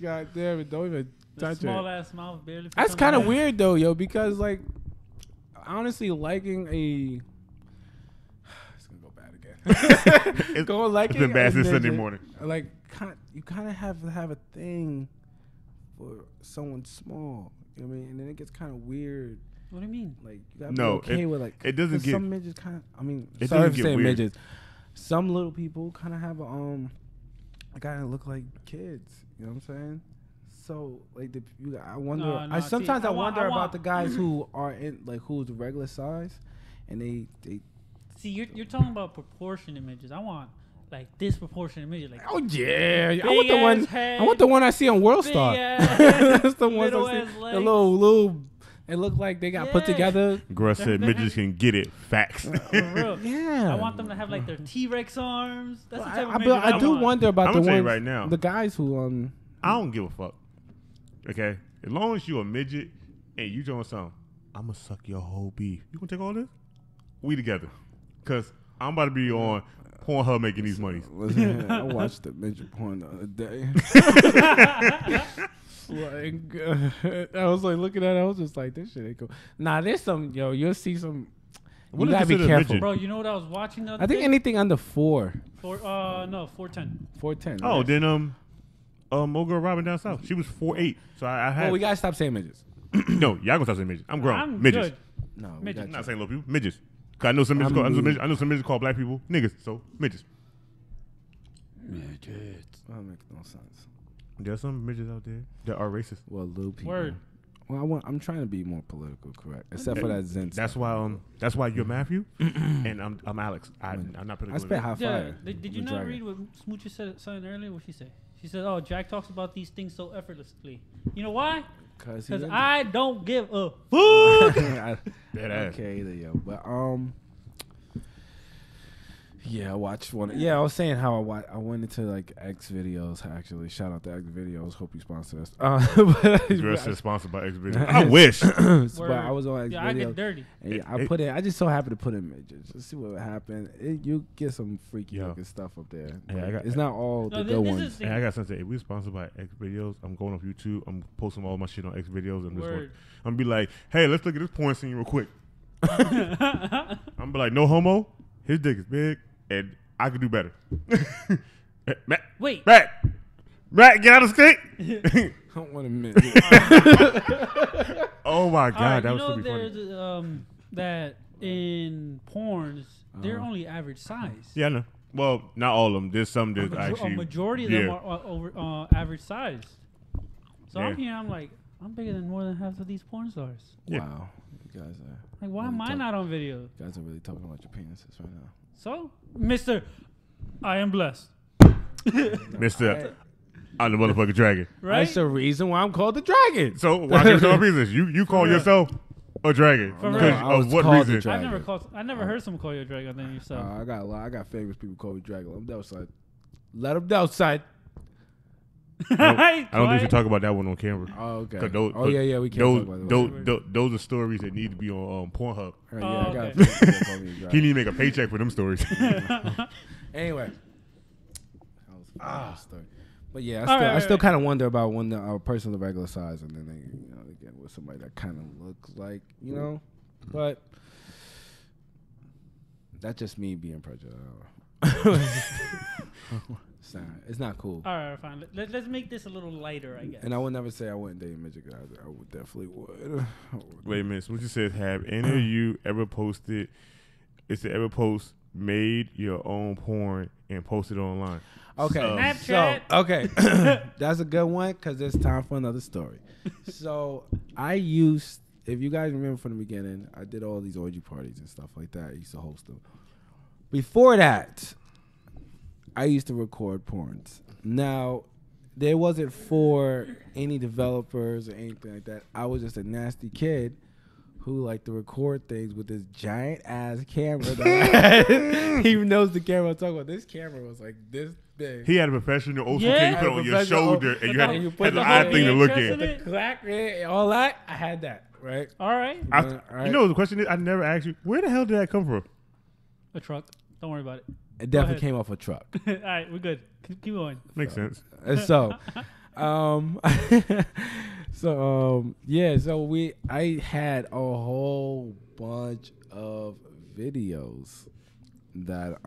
God damn it! Don't even touch it. Small ass mouth barely. That's kind of weird though, yo. Because like, honestly, liking It's Go like it's been bad a since Sunday midget. morning. Like, you kind of have to have a thing for someone small. You know what I mean? And then it gets kind of weird. What do you mean? Like, you gotta No, be okay with like. it doesn't 'cause get- some midgets kind of. I mean, It sorry doesn't for get saying weird. midgets. Some little people kind of have kind of look like kids. You know what I'm saying? So like, I wonder. No, see, Sometimes I want- wonder I about want- the guys who are in like who's the regular size, and they. See, you're talking about proportionate midgets. I want like disproportionate midget. Like Oh yeah, I Big want the one. ass head, I want the one I see on World big Star. ass, That's the ones little I ass see. legs. The little. It look like they got put Yeah. together. Gruss said midgets can get it. Facts. for real. Yeah. I want them to have like their T-Rex arms. That's the type of I midget do want. wonder about I'm the gonna tell you ones right now. the guys who I don't give a fuck. Okay? As long as you a midget and you doing something, I'm going to suck your whole beef. You going to take all this? We together. Because I'm about to be on Pornhub making these monies. Listen, I watched the midget porn the other day. Like, I was like looking at it. I was just like, this shit ain't cool. Nah, there's some, you'll see some. What You is gotta be considered a careful. midget? Bro, you know what I was watching the other I think day? anything under 4, 410. 410. Oh, right? then old girl Robin down south. She was 4'8". So I had Well, we gotta stop saying midgets. no, y'all gonna stop saying midgets. I'm grown. I'm midgets. good. No, we Midget. got I'm to. not saying little people. Midgets. 'Cause I know some midgets. I know some midgets call black people niggas. So midgets. Midgets. That makes no sense. There's some midgets out there that are racist. Well, little people. Word. Well, I'm trying to be more political correct, except for that Zen. That's why you're Matthew and I'm Alex. I'm not political. I spit high Yeah, fire. did you with not Dragon. read what Smoochie said something earlier? What she say? She said, "Oh, Jack talks about these things so effortlessly. You know why? Because Because I don't give a fuck." Dead ass. Okay, there you go. But yeah, I watched one. Yeah, I was saying how I went into like X videos. Actually, shout out to X videos. Hope you sponsor us. But Dress is sponsored by X videos. I wish. but I was on X Yeah, I get videos. dirty. And I put it. I just so happened to put in midgets. Let's see what would happen. You get some freaky Yo. looking stuff up there. Yeah, I Like, got- it's not all No, the this good is ones. the- And I got something. If we sponsored by X videos, I'm going off YouTube. I'm posting all my shit on X videos. I'm Word. gonna be like, hey, let's look at this porn scene real quick. I'm be like, no homo. His dick is big, and I could do better. Matt, Wait. Matt, get out of the state. I don't want a midget. Oh my All god, right, that you was know gonna be funny. there's that in porns they're Uh-huh. only average size. Yeah, I know. Well, not all of them. There's some that A actually. majority of them are over average size. So I'm here. I'm like, I'm bigger than more than half of these porn stars. Yeah. Wow, you guys are. Like, why Really am I tough. not on video? You guys are really talking about your penises right now. So, Mister, I am blessed. Mr. I'm the motherfucking dragon. Right? That's the reason why I'm called the dragon. So why can't some reasons? You call real. yourself a dragon For because real. I was of what called the reason? dragon. I never heard someone call you a drag other than yourself. I got a lot. I got famous people call me dragon. Let them outside. Let them outside. I don't think we should talk about that one on camera. Oh, okay. 'Cause those- Oh, yeah, we can't talk about that. Those are stories that need to be on Pornhub. Yeah, Oh, I got okay. famous people that call me a He dragon. need to make a paycheck for them stories. Anyway. That was a funny story. But yeah, All right, I still right. kind of wonder about when a person of the regular size and then they get with somebody that kind of looks like, but that's just me being prejudiced. It's not cool. All right, fine. Let's make this a little lighter, I guess. And I would never say I wouldn't date a midget. I would definitely would. Wait a minute. What you said? Have any of you ever posted? Is it ever post made your own porn and posted online? Okay. Snapchat. So, okay. That's a good one because it's time for another story. So if you guys remember from the beginning, I did all these orgy parties and stuff like that. I used to host them. Before that, I used to record porns. Now, there wasn't for any developers or anything like that. I was just a nasty kid who liked to record things with this giant ass camera. That he knows the camera I'm talking about. This camera was like this big. He had a professional old Yeah. you put on your Professional shoulder and you had and you had put an the eye whole thing to look VHS at. in it. Clack, all that. I had that, right? All right. All right. You know the question is, I never asked you, where the hell did that come from? A truck. Don't worry about it. It definitely ahead. came off a truck. All right, we're good. Keep going. Makes sense. And so, I had a whole bunch of videos that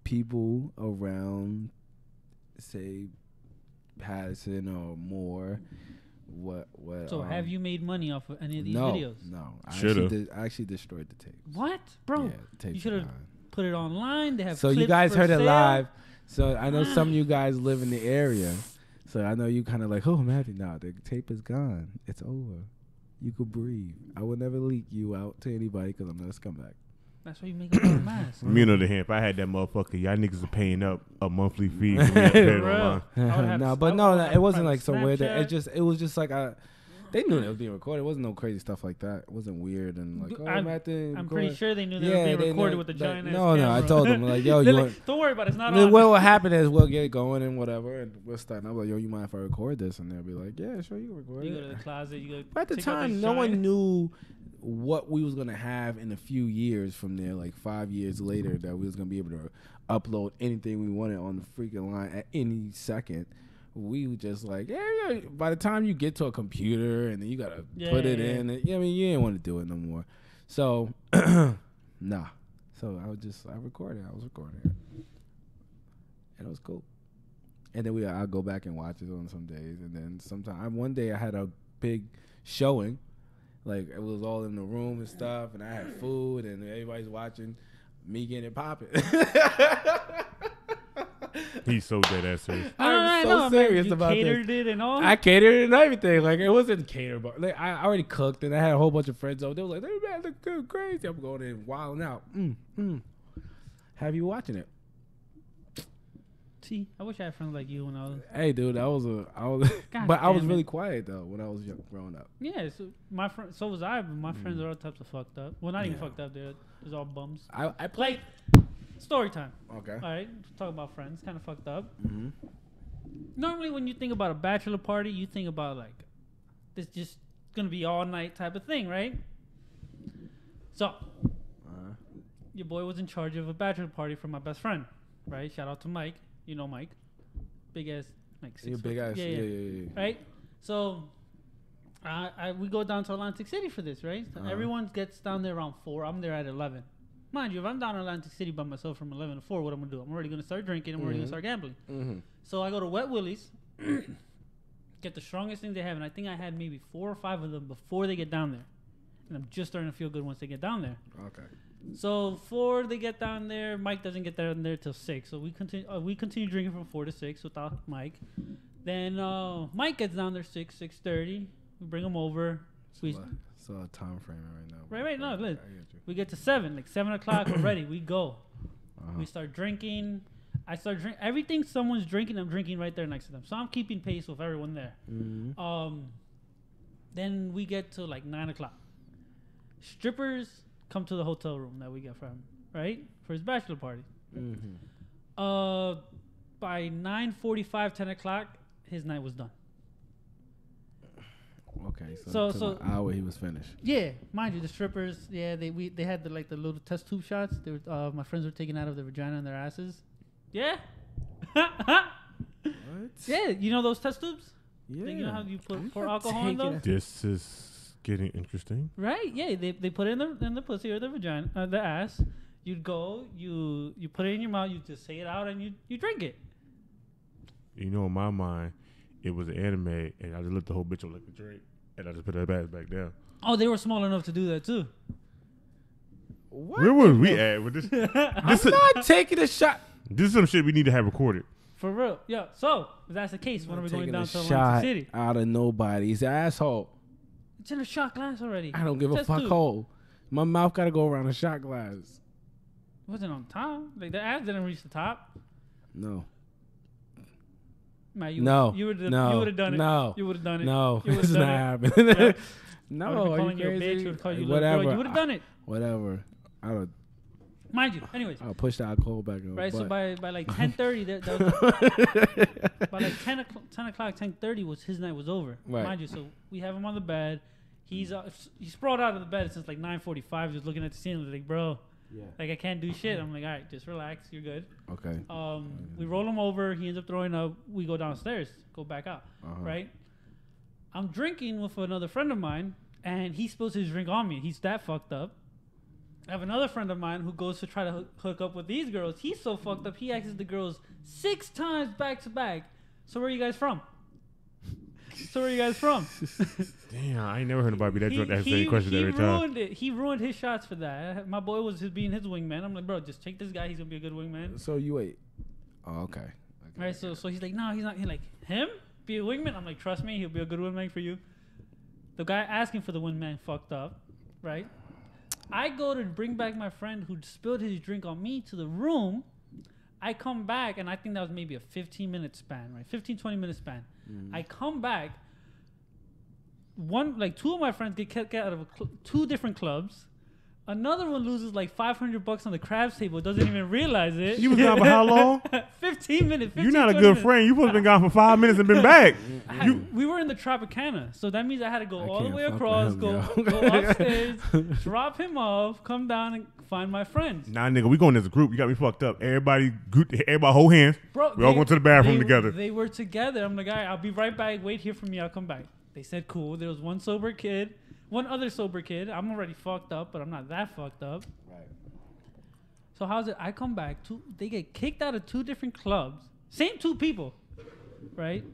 people around, say, Patterson or more. What? So have you made money off of any of these no, videos? No, I actually destroyed the tape. What, bro? Yeah, the tapes You should have are gone. put it online. They have. So you clips guys for heard it sale. live. So I know some of you guys live in the area. So I know you kind of like, oh, Matthew, no, the tape is gone. It's over. You could breathe. I will never leak you out to anybody because I'm not a scumbag. That's why you make a lot of masks. Me on the other hand, if I had that motherfucker, y'all niggas are paying up a monthly fee. For me to pay it online. It wasn't like so weird. Snapchat. It was just like they knew it was being recorded. It wasn't no crazy stuff like that. It wasn't weird and like, I'm pretty sure they knew they were being recorded with a giant ass No, camera. I told them like, yo, you want, don't worry about it. It's not on. what will happen is we'll get it going and whatever, and we'll start. And I'm like, yo, you mind if I record this? And they'll be like, yeah, sure, you can record it. You go to the closet. You go. But at the take out time, this no one giant- knew what we was gonna have in a few years from there, like 5 years later, that we was gonna be able to upload anything we wanted on the freaking line at any second. We were just like, yeah. By the time you get to a computer and then you gotta put it in, and, I mean, you didn't want to do it no more. So, nah. So I recorded. I was recording it, and it was cool. And then I'll go back and watch it on some days, and then one day I had a big showing. Like, it was all in the room and stuff, and I had food, and everybody's watching me getting it popping. He's so dead ass serious. I'm so serious about this. You catered it and all. I catered it and everything. Like, it wasn't catered, but like, I already cooked, and I had a whole bunch of friends over. They were like, "Hey man, look good, crazy." I'm going in wilding out. Have you watching it? See, I wish I had friends like you when I was. Hey, dude, I was, God but I was damn really it. quiet though when I was growing up. Yeah, so my friend, so was I. But my friends are all types of fucked up. Well, not even fucked up. They're all bums. I played. Story time. Okay. All right, let's talk about friends. Kind of fucked up. Mm-hmm. Normally, when you think about a bachelor party, you think about like this just gonna be all night type of thing, right? So, your boy was in charge of a bachelor party for my best friend, right? Shout out to Mike. You know Mike, big ass, like 6 You're foot. big ass. Yeah. Right. So, we go down to Atlantic City for this, right? So everyone gets down there around 4. I'm there at 11. Mind you, if I'm down in Atlantic City by myself from 11 to 4, what I'm gonna do? I'm already gonna start drinking. I'm already gonna start gambling. Mm-hmm. So I go to Wet Willie's, get the strongest thing they have, and I think I had maybe 4 or 5 of them before they get down there, and I'm just starting to feel good once they get down there. Okay. So 4 they get down there. Mike doesn't get down there till 6. So we continue drinking from 4 to 6 without Mike. Then Mike gets down there 6:30. We bring him over. So a time frame right now. Right. No, I listen. get you. We get to 7, like 7 o'clock. We're ready. We go. We start drinking. I start drinking. Everything someone's drinking, I'm drinking right there next to them. So I'm keeping pace with everyone there. Mm-hmm. Then we get to like 9 o'clock. Strippers come to the hotel room that we get from him, right? For his bachelor party. Mm-hmm. By 9:45, 10 o'clock, his night was done. Okay, So- so an hour he was finished. Yeah, mind you, the strippers, yeah, they had the little test tube shots. They were, my friends were taking out of their vagina and their asses. Yeah. What? Yeah, you know those test tubes? Yeah. You know how you I'm pour not alcohol in taking those? This is getting interesting. Right? Yeah, they put it in the pussy or the vagina, the ass. You'd go, you put it in your mouth, you just say it out, and you drink it. You know, in my mind, it was an anime, and I just lit the whole bitch up like a drink, and I just put that ass back down. Oh, they were small enough to do that too. What? Where were we at with this? I'm not taking a shot. This is some shit we need to have recorded. For real. Yeah. So, if that's the case, when are we going Taking down a to shot Atlantic City? out of nobody's asshole. It's in a shot glass already. I don't give a Test fuck tube. hole. My mouth gotta go around a shot glass. It wasn't on top. Like the ass didn't reach the top. No. Man, No. You would have No. done it. No. You would have done it. No. You This would've is not done it. happening. Yep. No. I would have Are been calling you you a crazy? bitch. Would have called you a Whatever. little girl. You would have done it. Whatever. Mind you. Anyways. I'll push the alcohol back on. Right. So by like 10:30, by like 10 o'clock, 10:30 was his night was over. Right. Mind you. So we have him on the bed. He's sprawled out of the bed since like 9:45, just looking at the ceiling like, bro, Yeah. like I can't do shit. I'm like, all right, just relax. You're good. Okay. We roll him over. He ends up throwing up. We go downstairs, go back out. Right. I'm drinking with another friend of mine, and he spills his drink on me. He's that fucked up. I have another friend of mine who goes to try to hook up with these girls. He's so fucked up, he asks the girls 6 times back to back. So where are you guys from? Damn, I ain't never heard nobody be that drunk to ask the same question every time. Ruined it. He ruined his shots for that. My boy was being his wingman. I'm like, bro, just take this guy. He's gonna be a good wingman. So you wait. Oh, okay. Right. So he's like, no, he's not. He's like, him be a wingman. I'm like, trust me, he'll be a good wingman for you. The guy asking for the wingman fucked up, right? I go to bring back my friend who spilled his drink on me to the room. I come back, and I think that was maybe a 15-minute span, right? 15, 20-minute span. I come back. Two of my friends get kicked out of 2 different clubs. Another one loses like $500 on the craps table. Doesn't even realize it. You was gone for how long? 15 minutes. 15, You're not a good minutes. friend. You supposed to been gone for 5 minutes and been back. We were in the Tropicana, so that means I had to go all the can't way fuck with across, him, go upstairs, drop him off, come down and find my friends. Nah, nigga, we going as a group. You got me fucked up. Everybody hold hands. Bro, We all going to the bathroom together. They were together. I'm like, all right, I'll be right back. Wait here for me. I'll come back. They said, cool. There was one other sober kid. I'm already fucked up, but I'm not that fucked up. Right. So how's it? I come back. They get kicked out of 2 different clubs. Same 2 people, right?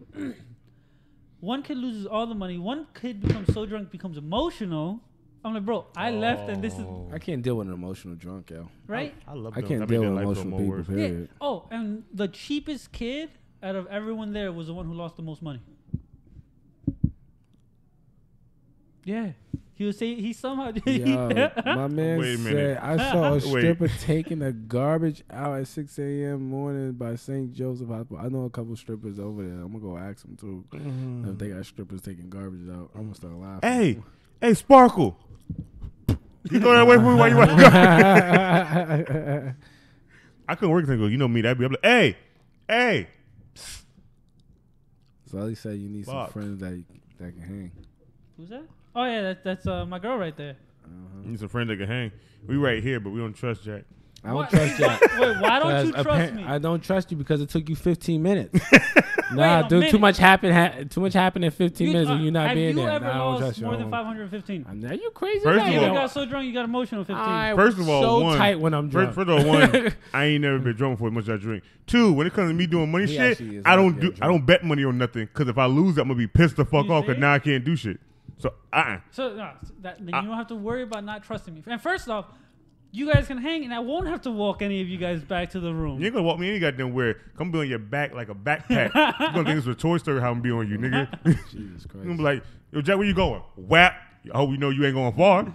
One kid loses all the money. One kid becomes so drunk, becomes emotional. I'm like, bro, I left, and this is I can't deal with an emotional drunk, yo. right. I love I them. can't That deal made with their life emotional feel more people, worse. Yeah. period. Oh, and the cheapest kid out of everyone there was the one who lost the most money. Yeah. He somehow Yo, my man Wait a said, minute. I saw a Wait. stripper taking the garbage out at 6 a.m. morning by St. Joseph Hospital. I know a couple strippers over there. I'm going to go ask them, too. If they got strippers taking garbage out, I'm going to start laughing. Hey, Sparkle. You throw that away from me while you were I couldn't work until you know me. That'd be I'm like, hey. So at least say you need some Fuck. friends that can hang. Who's that? Oh yeah, that's my girl right there. You need some friends that can hang. We right here, but we don't trust Jack. I don't What? trust you. Wait, why don't you trust me? I don't trust you because it took you 15 minutes. Wait Nah, a dude, minute. too much happened in 15 minutes when you're not being there. Have you ever Nah, I don't lost trust you. more I than don't- 515? Are you crazy? First man? of You all- got so drunk you got emotional 15. I First was of all, so one, tight when I'm drunk. First of all, one, I ain't never been drunk before as much as I drink. 2, when it comes to me doing money He shit, actually is I like don't that drunk. bet money on nothing because if I lose, I'm gonna be pissed the fuck You off because see? now I can't do shit. So So then you don't have to worry about not trusting me. And first off, you guys can hang, and I won't have to walk any of you guys back to the room. you ain't gonna walk me any goddamn where. Come be on your back like a backpack. You gonna think it's a Toy Story how I'm be on you, nigga. Jesus You gonna Christ. be like, yo, Jack, where you going? Whap. I hope you know you ain't going far.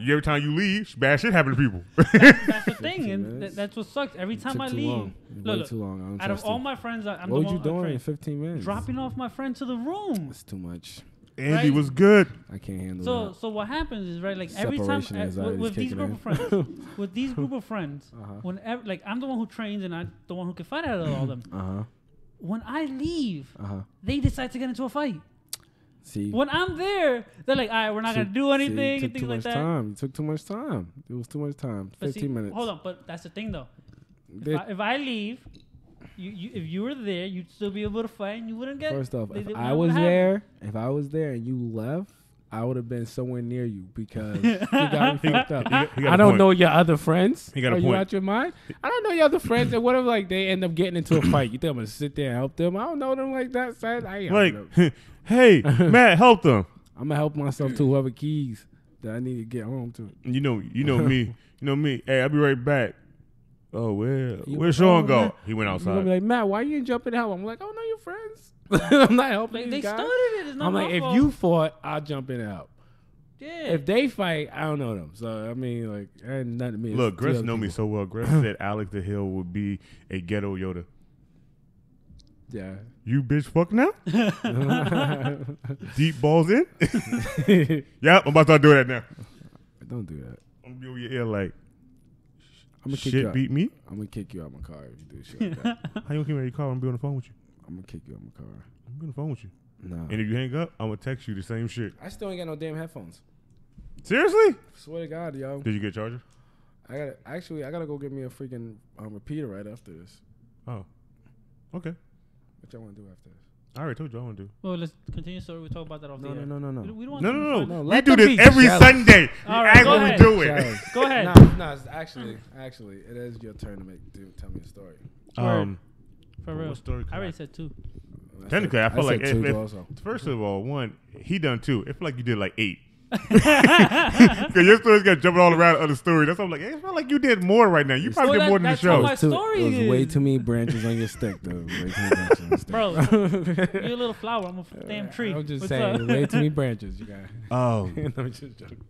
Every time you leave, bad shit happen to people. That's the thing, 15 and minutes. that's what sucks. Every time Took I too leave, long. Way too long. I don't out of trust all you. my friends, I'm What the was you one doing in trained. 15 minutes? Dropping off my friend to the room. It's too much. Andy Right. was good. I can't handle So that. so what happens is right, like every time Separation anxiety is with these kicking group in. of friends, with these group of friends, Uh-huh. whenever like I'm the one who trains and I'm the one who can fight out of all of them. Uh-huh. When I leave, Uh-huh. they decide to get into a fight. See? When I'm there, they're like, all right, we're not gonna do anything See, and took things too like much that. time. It took too much time. It was too much time. But 15 see, minutes. Hold on, but that's the thing though. They- If I leave, if you were there, you'd still be able to fight and you wouldn't get. First off, they- if they I wouldn't was have it. there and you left, I would have been somewhere near you because you got me fucked up. He got I a don't point. know your other friends. He got a Are you point. out your mind? I don't know your other friends, and what if like they end up getting into a fight? You think I'm gonna sit there and help them? I don't know them like that, son. I ain't helping them. Like, hey, Matt, help them. I'm gonna help myself to whoever keys that I need to get home to. You know me. You know me. Hey, I'll be right back. Oh, where'd You- Sean oh, go? man. He went You're gonna be outside. like, Matt, why you ain't jumping to help? I'm like, oh no, your friends. I'm not helping Like, these they guys. started it. It's not I'm my like, if fault. you fought, I'll jump in and help. Yeah. If they fight, I don't know them. So I mean, like, ain't nothing to me. Look, It's two Gress other know me people. so well. Gress said Alex the Hill would be a ghetto Yoda. Yeah. You bitch fuck now? Deep balls in? Yep, I'm about to start doing that now. Don't do that. I'm gonna be over your ear like, I'm gonna kick you shit out. beat me? I'm gonna kick you out my car if you do shit like that. How you gonna keep me in your car? I'm gonna be on the phone with you. I'm gonna kick you out my car. I'm gonna be on the phone with you. No. And if you hang up, I'm gonna text you the same shit. I still ain't got no damn headphones. Seriously? Swear to God, yo. Did you get a charger? I gotta go get me a freaking repeater right after this. Oh. Okay. What y'all wanna do after this? I already told you I want to do. Well, let's continue. So we talk about that off the air. No. We don't want No. No, We let do them this be every jealous. Sunday. All right, Act go what we ahead. do it. Jealous. Go ahead. No, it's actually, it is your turn to tell me a story. For real. What story? I already said 2. Technically, I feel like if, also. first of all, one, he done 2. It feel like you did like 8. Because your story's got jumping all around other stories. That's why I'm like, it felt like you did more right now. You probably did more than the that's show. how my story It was way is. too many branches on your stick, though. Way too many branches on your stick. Bro, you're a little flower. I'm a damn tree. I'm just What's saying, up? way too many branches. You got. I'm just joking.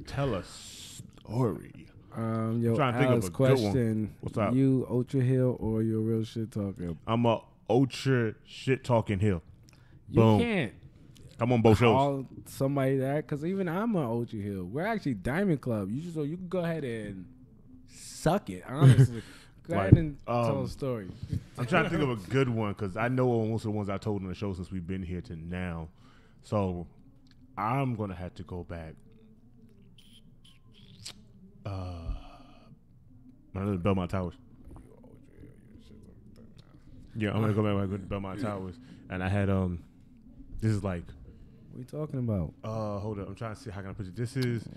Tell a story. Yo, trying to think of Alex, a good one. question. What's up? You Ultra Hill or you a real shit talker? I'm a ultra shit talking hill. You Boom. can't I'm on both shows. call somebody that because even I'm an Ultra Hill. We're actually Diamond Club. So you can go ahead and suck it. Honestly, go ahead and tell a story. I'm trying to think of a good one because I know most of the ones I told on the show since we've been here to now. So I'm gonna have to go back. Belmont Towers. Yeah, I'm gonna go back to Belmont Towers, and I had this is like, What are you talking about? hold up, I'm trying to see how can I put it. This is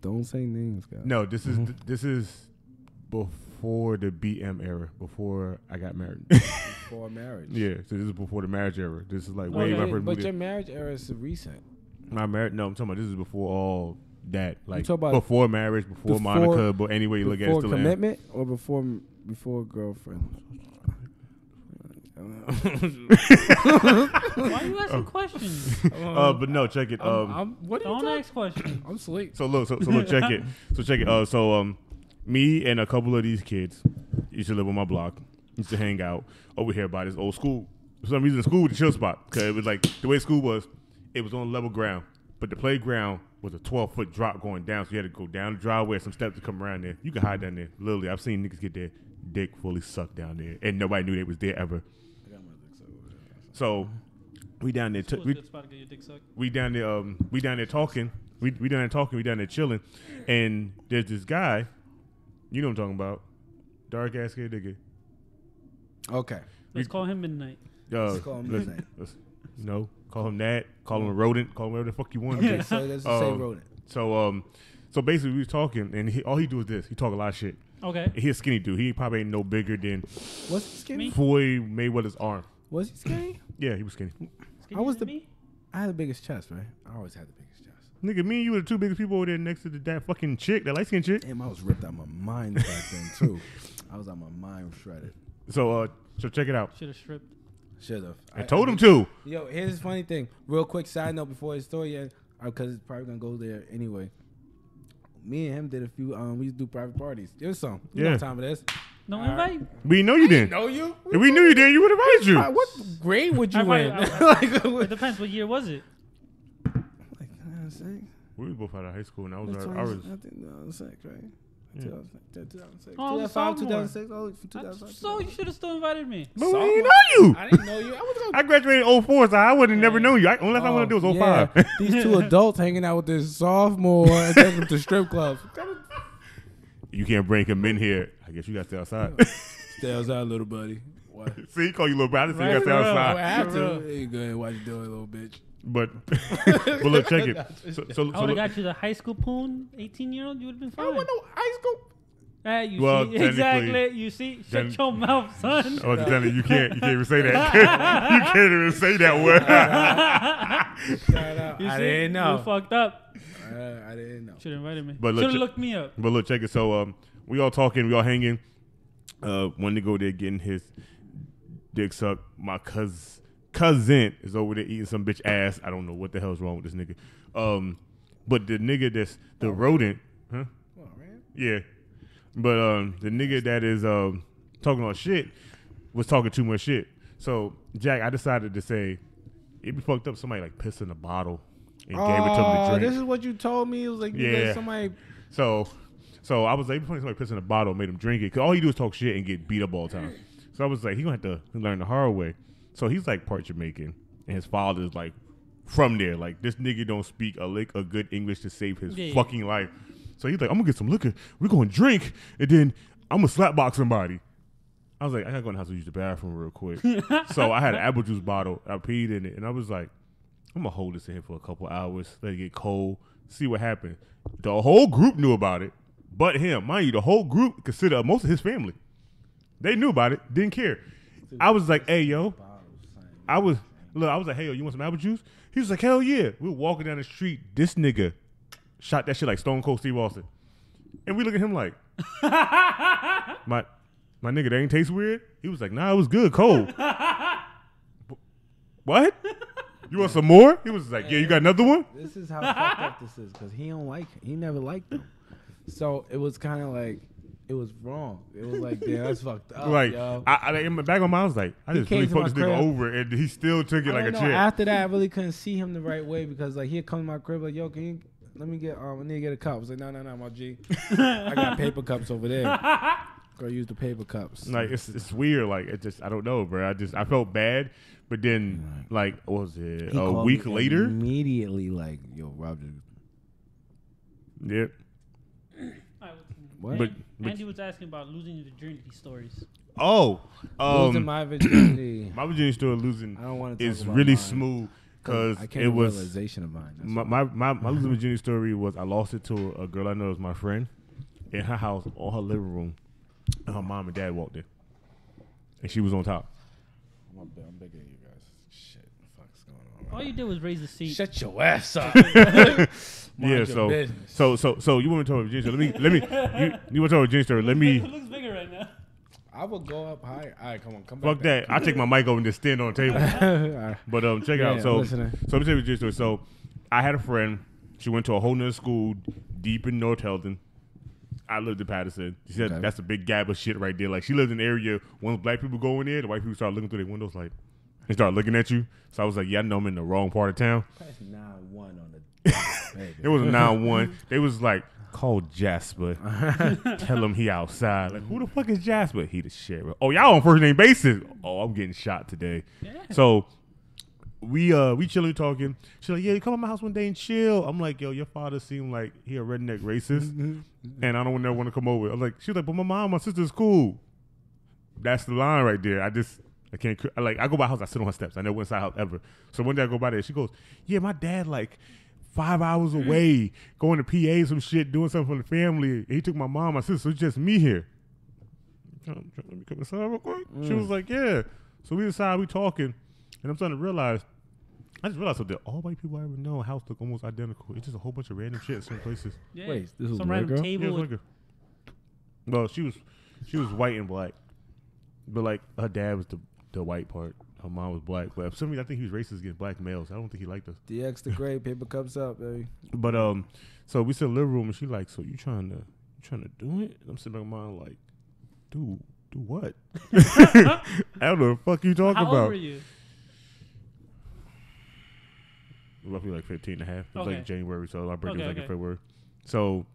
Don't say names, guys. no, this is before the BM era, before I got married. Before marriage. Yeah, so this is before the marriage era. This is like way Okay, my first but movie. your marriage era is recent. My marriage? No, I'm talking about this is before all that. Like talking about before marriage, before Monica, but anyway you look at it, Before still commitment or before girlfriend? Why are you asking questions? but no, check it. What are you Don't talking? ask questions. I'm sleep. So look, check it. So check it. So me and a couple of these kids used to live on my block. Used to hang out over here by this old school. For some reason, the school was a chill spot because it was like the way school was. It was on level ground, but the playground was a 12-foot drop going down, so you had to go down the driveway, some steps to come around there. You can hide down there. Literally, I've seen niggas get their dick fully sucked down there, and nobody knew they was there ever. So we down there. School's a good spot to get your dick sucked. We down there. We down there talking. We down there talking. We down there chilling, and there's this guy. You know what I'm talking about? Dark ass kid nigga. Okay. Let's call him Midnight. Let's call him Midnight. No, call him that. Call him a rodent. Call him whatever the fuck you want. Okay, so let's just say rodent. So basically we was talking, and all he do is this. He talk a lot of shit. Okay. He a skinny dude. He probably ain't no bigger than Was he skinny? Floyd Mayweather's arm. Was he skinny? Yeah, he was skinny. I was me? I had the biggest chest, right? I always had the biggest chest. Nigga, me and you were the two biggest people over there next to that fucking chick, that light skinned chick. Damn, I was ripped out my mind back then too. I was out my mind shredded. So check it out. Should have stripped. Should have. I told him to. Yo, here's the funny thing. Real quick side note before his story ends, because it's probably gonna go there anyway. Me and him did a few. We used to do private parties. There's some. You know Yeah. what time it is. No invite? We know you didn't. Know you? If we knew you didn't, you would have invited you. What grade would you in? It depends. What year was it? Like 2006. We was both out of high school, and I was. I think 2006, right? Yeah. 2006. Oh, I was a 2005, sophomore. 2006. Oh, 2005. So you should have still invited me. But we Sophomore. didn't know you. I didn't know you. I was gonna. I graduated in 04, so I would have never known you. Only thing I want to do is 05. Yeah. These two adults hanging out with this sophomore and taking them to strip clubs. You can't bring him in here. I guess you got to stay outside. Stay outside, little buddy. What? See, he call you little brother, so you got to stay I outside. have to. Hey, go ahead, watch you do it, little bitch. But look, check it. So I would have look, got you the high school poon, 18-year-old. You would have been fine. I don't want no high school. You Well, see, technically- exactly. You see, shut your mouth, son. I was telling you, you can't even say that. You can't even say that word. Shout out. You I see? didn't know. You fucked up. I didn't know. Should have invited me. But look, Should have looked me up. But look, check it. So we all talking, we all hanging. One to go there getting his dick sucked. My cousin is over there eating some bitch ass. I don't know what the hell's wrong with this nigga. But the nigga that's the rodent, huh? Come on, man. Yeah. But the nigga that is talking all shit was talking too much shit. So Jack, I decided to say it'd be fucked up. Somebody like pissed in a bottle and gave it to him to drink. This is what you told me. It was like, you let somebody. So I was like, somebody pissed in a bottle, made him drink it. Cause all he do is talk shit and get beat up all the time. So I was like, he gonna have to learn the hard way. So he's like part Jamaican, and his father's like from there. Like this nigga don't speak a lick of good English to save his fucking life. So he's like, I'm gonna get some liquor. We're gonna drink, and then I'm gonna slapbox somebody. I was like, I gotta go in the house to use the bathroom real quick. So I had an apple juice bottle. I peed in it, and I was like, I'm gonna hold this in here for a couple hours, let it get cold, see what happens. The whole group knew about it, but him. Mind you, the whole group considered most of his family. They knew about it, didn't care. I was like, hey, yo. I was like, hey, yo, you want some apple juice? He was like, hell yeah. We were walking down the street. This nigga shot that shit like Stone Cold Steve Austin. And we look at him like, my nigga, that ain't taste weird? He was like, nah, it was good, cold. What? You want some more? He was like, yeah, you got another one? This is how fucked up this is because he don't like it. He never liked them. So it was kind of like, it was wrong. It was like, damn, that's fucked up, Like, yo. I in my back of my mind, I was like, I just really fucked this nigga over, and he still took it like a chick. After that, I really couldn't see him the right way because like he'd come to my crib like, yo, can you let me get I need to get a cup. I was like, no, my G. I got paper cups over there. Go use the paper cups. Like it's weird. Like it just I don't know, bro. I felt bad, but then like what was it a week later? Immediately like, yo, Roger. Yep. What? But Andy was asking about losing your virginity stories. Losing my virginity. My virginity story losing. I don't want to. It's really smooth because it was realization of mine. My losing virginity story was I lost it to a girl I know was my friend in her house on her living room, and her mom and dad walked in, and she was on top. I'm bigger than you guys. Shit, what the fuck's going on? All you did was raise the seat. Shut your ass up. Yeah, so you want me to tell a virginity story? Let me you want to tell a virginity story? Let me. It looks bigger right now. I would go up high. All right, come back. Fuck that. I take my mic over and just stand on the table. Right. But check it out. So listening. let me tell you a story. So I had a friend. She went to a whole nother school deep in North Heldon. I lived in Patterson. She said that's a big gap of shit right there. Like she lived in an area once black people go in there, the white people start looking through their windows like they start looking at you. So I was like, yeah, I know I'm in the wrong part of town. That's 9-1 on the. It was a 9-1. They was like, call Jasper. Tell him he outside. Like, who the fuck is Jasper? He the sheriff. Oh, y'all on first name basis. Oh, I'm getting shot today. Yeah. So we chilling talking. She's like, yeah, you come to my house one day and chill. I'm like, yo, your father seemed like he a redneck racist, and I don't never want to come over. I'm like, she's like, but my sister's cool. That's the line right there. I can't. I go by her house. I sit on her steps. I never went inside her house ever. So one day I go by there. She goes, yeah, my dad like 5 hours away, going to PA some shit, doing something for the family. He took my mom, my sister, so it's just me here. Let me come inside real quick. She was like, yeah. So we decide, we talking, and I'm starting to realize, I just realized that all white people I ever know, house look almost identical. It's just a whole bunch of random shit in certain places. Yeah. Wait, this was some a white random girl? table. Yeah, it was like well, she was white and black, but like her dad was the white part. Her mom was black, but for some reason I think he was racist against black males. I don't think he liked us. DX the great, paper cups up, baby. But so we sit in the living room and she like, so you trying to do it? And I'm sitting back in my mind like, do what? I don't know what the fuck you talking about. How old were you? Roughly like 15 and a half. It was Okay. like January, so my birthday was like Okay. in February. So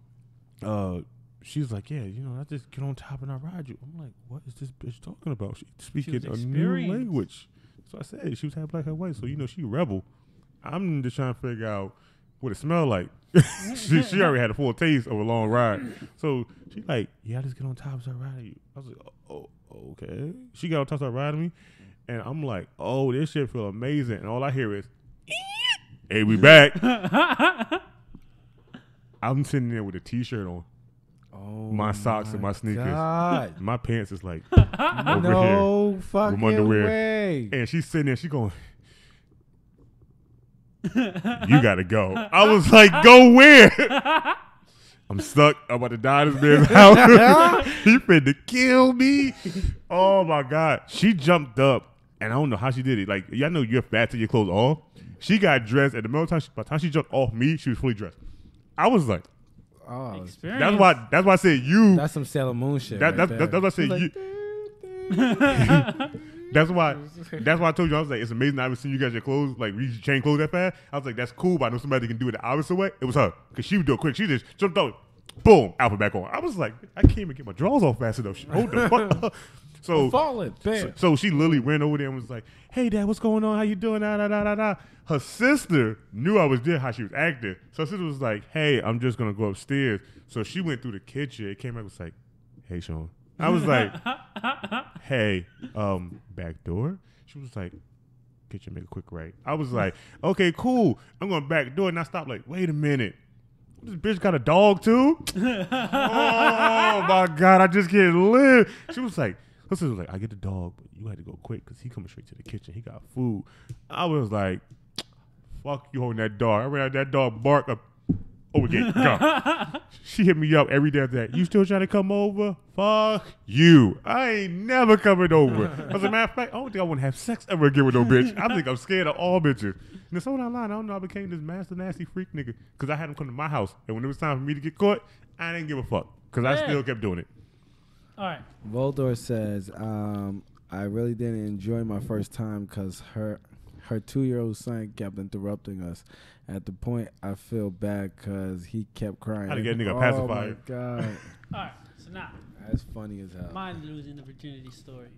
she's like, yeah, I just get on top and I ride you. I'm like, what is this bitch talking about? She's speaking a new experienced. language. So I said, she was half black, half white. So, she rebel. I'm just trying to figure out what it smelled like. she already had a full taste of a long ride. So she like, yeah, I just get on top and start riding you. I was like, oh, okay. She got on top and start riding me. And I'm like, oh, this shit feel amazing. And all I hear is, hey, we back. I'm sitting there with a T-shirt on. Oh, my socks and my sneakers. God. My pants is like over No here. fucking underwear. way. And she's sitting there, she going, you gotta go. I was like, go where? I'm stuck. I'm about to die in this man's house. He finna kill me. Oh my God. She jumped up and I don't know how she did it. Like, y'all know you're fat till your clothes off. She got dressed at the middle time. By the time she jumped off me, she was fully dressed. I was like, Oh, Experience. that's why I said you. that's some Sailor Moon shit. That's why I said you. That's why I told you I was like, it's amazing I haven't seen you guys your clothes like you change clothes that fast. I was like, that's cool, but I know somebody can do it the opposite way. It was her because she would do it quick. She just jumped out, boom, outfit back on. I was like, I can't even get my drawers off fast enough. Hold the fuck up. So falling. So she literally ran over there and was like, hey dad, what's going on? How you doing? Her sister knew I was there, how she was acting. So her sister was like, hey, I'm just gonna go upstairs. So she went through the kitchen. It came back and was like, hey Sean, I was like, hey, back door. She was like, kitchen, make a quick right. I was like, okay, cool. I'm going back door, and I stopped like, wait a minute. This bitch got a dog too? Oh my God, I just can't live. She was like, listen, was like, I get the dog, but you had to go quick because he coming straight to the kitchen. He got food. I was like, fuck you holding that dog. I ran out that dog bark up over gate. Go. She hit me up every day after that. You still trying to come over? Fuck you. I ain't never coming over. As a matter of fact, I don't think I want to have sex ever again with no bitch. I think I'm scared of all bitches. And so down the line, I don't know, I became this master nasty freak nigga because I had him come to my house. And when it was time for me to get caught, I didn't give a fuck because I still kept doing it. All right. Voldor says, I really didn't enjoy my first time because her 2-year-old son kept interrupting us. At the point, I feel bad because he kept crying. How to get a nigga pacified. Oh, my God. All right. So now. That's funny as hell. Mine losing the virginity story.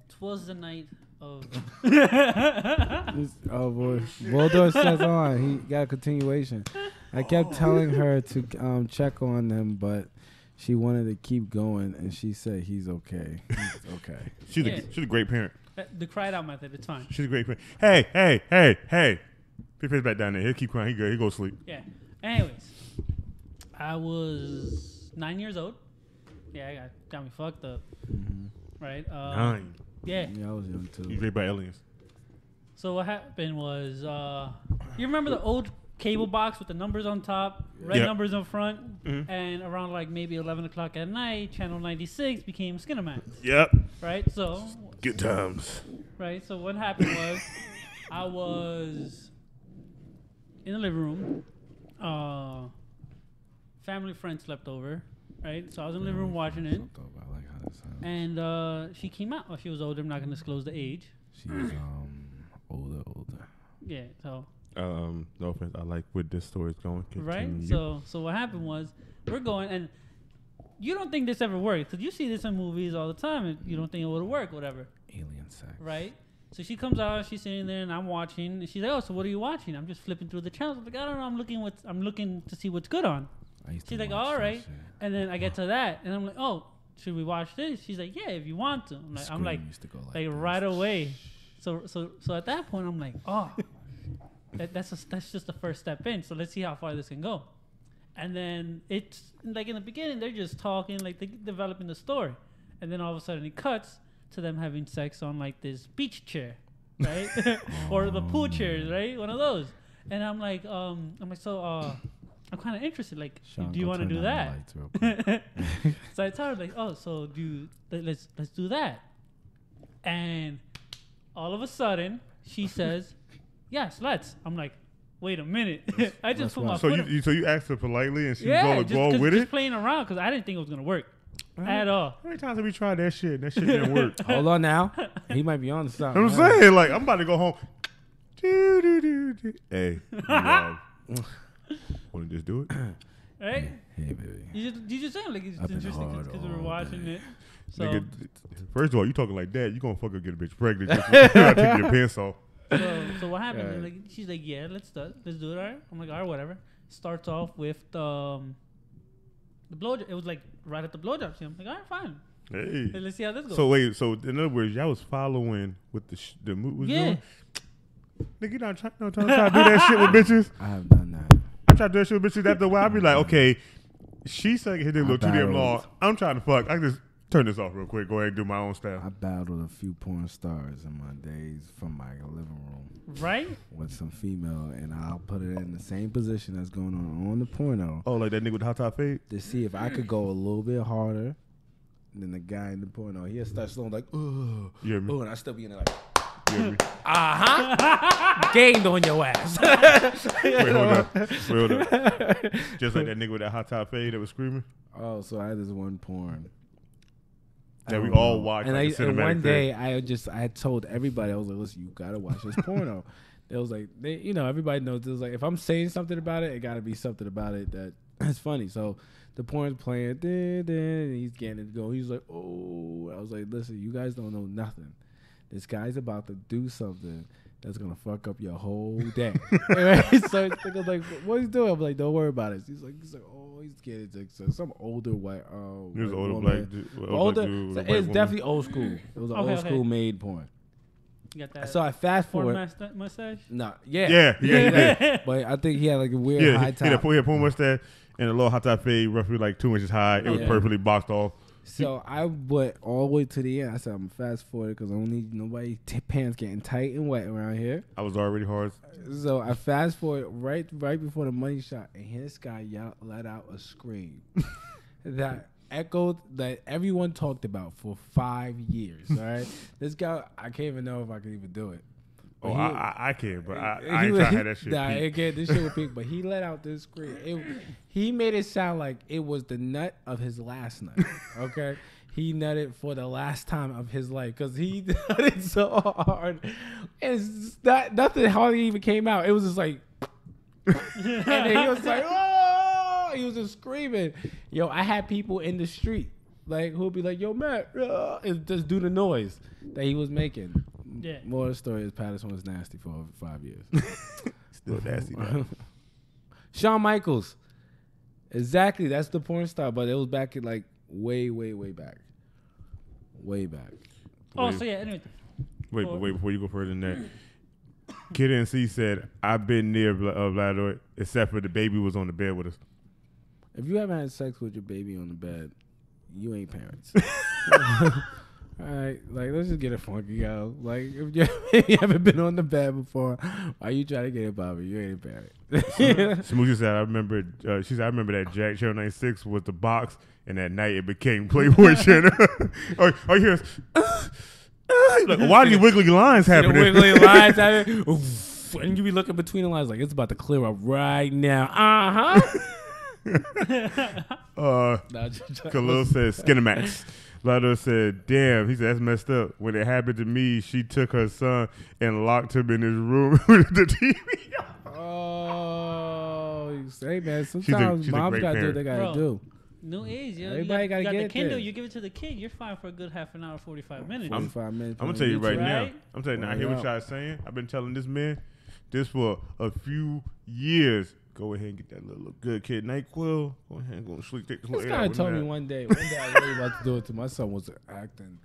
'Twas the night of... Oh, boy. Voldor says on. He got a continuation. I kept telling her to check on them, but she wanted to keep going, and she said he's okay. He's okay. She's a great parent. The cried out method, it's fine. She's a great parent. Hey. Put your face back down there. He'll keep crying. He good. He go sleep. Yeah. Anyways, I was 9 years old. Yeah, I got me fucked up. Mm-hmm. Right? 9. Yeah. Yeah, I was young, too. You raised by aliens. So what happened was, you remember the old cable box with the numbers on top, red numbers in front, and around like maybe 11 o'clock at night, channel 96 became Skinamax. Yep. Right? So... Good times. Right? So what happened was, I was in the living room. Family friend slept over. Right? So I was in the living room watching it. I like how that sounds. And she came out. Well, she was older. I'm not going to disclose the age. She was older. Yeah, so... No offense. I like where this story's going. Right? Continue. So what happened was, we're going, and you don't think this ever works, because you see this in movies all the time, and you don't think it would work, whatever. Alien sex. Right? So she comes out, she's sitting there, and I'm watching, and she's like, oh, so what are you watching? I'm just flipping through the channels. I'm like, I don't know, I'm looking to see what's good on. She's like, all right. And then I get to that, and I'm like, oh, should we watch this? She's like, yeah, if you want to. I'm like right away. So at that point, I'm like, oh, that's just the first step in. So let's see how far this can go. And then it's like in the beginning, they're just talking, like they're developing the story. And then all of a sudden it cuts to them having sex on like this beach chair, right? Or the pool chairs, right? One of those. And I'm like, I'm kind of interested. Like, Sean, do you want to do that? So I told her like, oh, so let's do that. And all of a sudden she says, yes, let's. I'm like, wait a minute. I just put my foot up. So you asked her politely and she was going to go with it? Just playing around because I didn't think it was going to work at all. How many times have we tried that shit? That shit didn't work. Hold on now. He might be on something. I'm saying, like, I'm about to go home. Hey, want to just do it? Right? Hey, baby. You just saying, like, it's interesting because we were watching it. So, nigga, first of all, you talking like that, you gonna fucking get a bitch pregnant. You gotta take your pants off. So what happened? Like, she's like, yeah, let's do it. All right. I'm like, all right, whatever. Starts off with the blowjob. It was like right at the blowjob scene. I'm like, all right, fine. Hey. Let's see how this goes. So wait, so in other words, y'all was following what the movie was doing? Nigga, you not trying to do that shit with bitches? I have done that. I'm trying to do that shit with bitches after a while. I'll be like, okay, she's saying his dick a little too damn long. I'm trying to fuck. I can just turn this off real quick. Go ahead and do my own style. I battled a few porn stars in my days from my living room. Right? With some female, and I'll put it in the same position that's going on the porno. Oh, like that nigga with the hot top fade? To see if I could go a little bit harder than the guy in the porno. He'll start slowing like, oh, and I still be in there like, gained on your ass. Wait, hold up. Just like that nigga with that hot top fade that was screaming. Oh, so I had this one porn that we all watched. And, like and one day I told everybody, I was like, listen, you gotta watch this porno. It was like, everybody knows this. Like, if I'm saying something about it, it gotta be something about it that's funny. So the porn's playing, and he's getting it going. He's like, oh, I was like, listen, you guys don't know nothing. This guy's about to do something that's gonna fuck up your whole day. Right? So I was like, what he's doing? I'm like, don't worry about it. He's like, oh, he's getting like, so some older white. He was white older woman. black dude. Older. Black dude with So a white it's woman. definitely old school. It was an old school made porn. You got that So I fast porn forward. mustache? No, Yeah. But I think he had like a weird high top. He had a porn mustache and a little hot top fade, roughly like 2 inches high. It was perfectly boxed off. So I went all the way to the end. I said, I'm fast forward because I don't need nobody pants getting tight and wet around here. I was already hard. So I fast forward right before the money shot, and this guy let out a scream that echoed that everyone talked about for 5 years. All right, this guy, I can't even know if I can even do it. Oh, I can, but I ain't trying to have that shit. Nah, this shit was peak, but he let out this scream. He made it sound like it was the nut of his last nut. Okay, he nutted for the last time of his life because he nutted so hard. It's nothing hardly even came out. It was just like, and then he was like, oh, he was just screaming. Yo, I had people in the street like who'd be like, yo, Matt, and just do the noise that he was making. Yeah. More of the story is Patterson was nasty for over 5 years. Still nasty now. Shawn Michaels. Exactly. That's the porn star, but it was back in like way back. Way back. Oh, so yeah, anyway. Wait, before you go further than that. Kid NC said, I've been near Vlador, except for the baby was on the bed with us. If you haven't had sex with your baby on the bed, you ain't parents. All right, like let's just get it funky, yo. Like if you haven't been on the bed before, why you trying to get it, Bobby? You ain't a parent. Smoothie said, I remember. She said, I remember that Jack Channel 96 was the box, and that night it became Playboy Channel. oh, you hear us? Like, why are these wiggly lines happening? The wiggly lines happening, and you be looking between the lines like it's about to clear up right now. Khalil said, Skinemax. Lado said, damn, he said, that's messed up. When it happened to me, she took her son and locked him in his room with the TV. Oh, you say, man, sometimes moms got to do what they got to do. New age, yo. Everybody got to get the it Kindle, there. you give it to the kid, you're fine for a good half an hour, 45 minutes. 45 minutes. I'm going to tell you right now. Right? I'm telling you now, I hear what y'all saying. I've been telling this man this for a few years. Go ahead and get that little good kid NyQuil. Go ahead and go and sleep. This guy told me one day I was really about to do it to my son was acting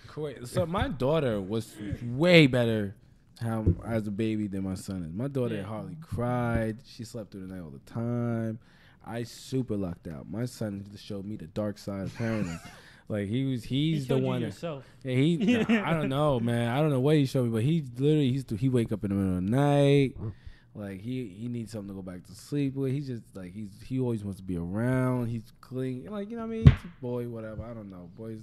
crazy. So my daughter was way better as a baby than my son is. My daughter hardly cried. She slept through the night all the time. I super lucked out. My son just showed me the dark side of parenting. Like he's the one. Yeah, I don't know, man. I don't know what he showed me, but he literally he wake up in the middle of the night. Like he needs something to go back to sleep with. He's just like he always wants to be around. He's clean, like you know what I mean. He's a boy, whatever. I don't know. Boys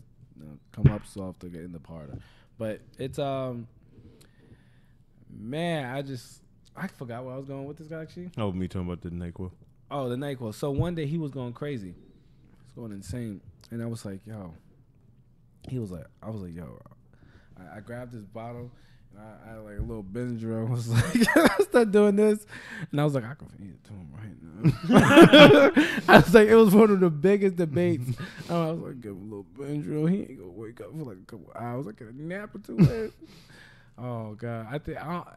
come up soft to get in the parlor, but it's man. I forgot where I was going with this guy actually. Oh, me talking about the NyQuil. Oh, the NyQuil. So one day he was going crazy. He was going insane, and I was like, yo. I was like, yo. I grabbed this bottle. I had like a little Benadryl. I was like, I started doing this. And I was like, I can feed it to him right now. I was like, it was one of the biggest debates. I was like, give him a little Benadryl. He ain't going to wake up for like a couple hours. I get a nap or two. Man. Oh, God.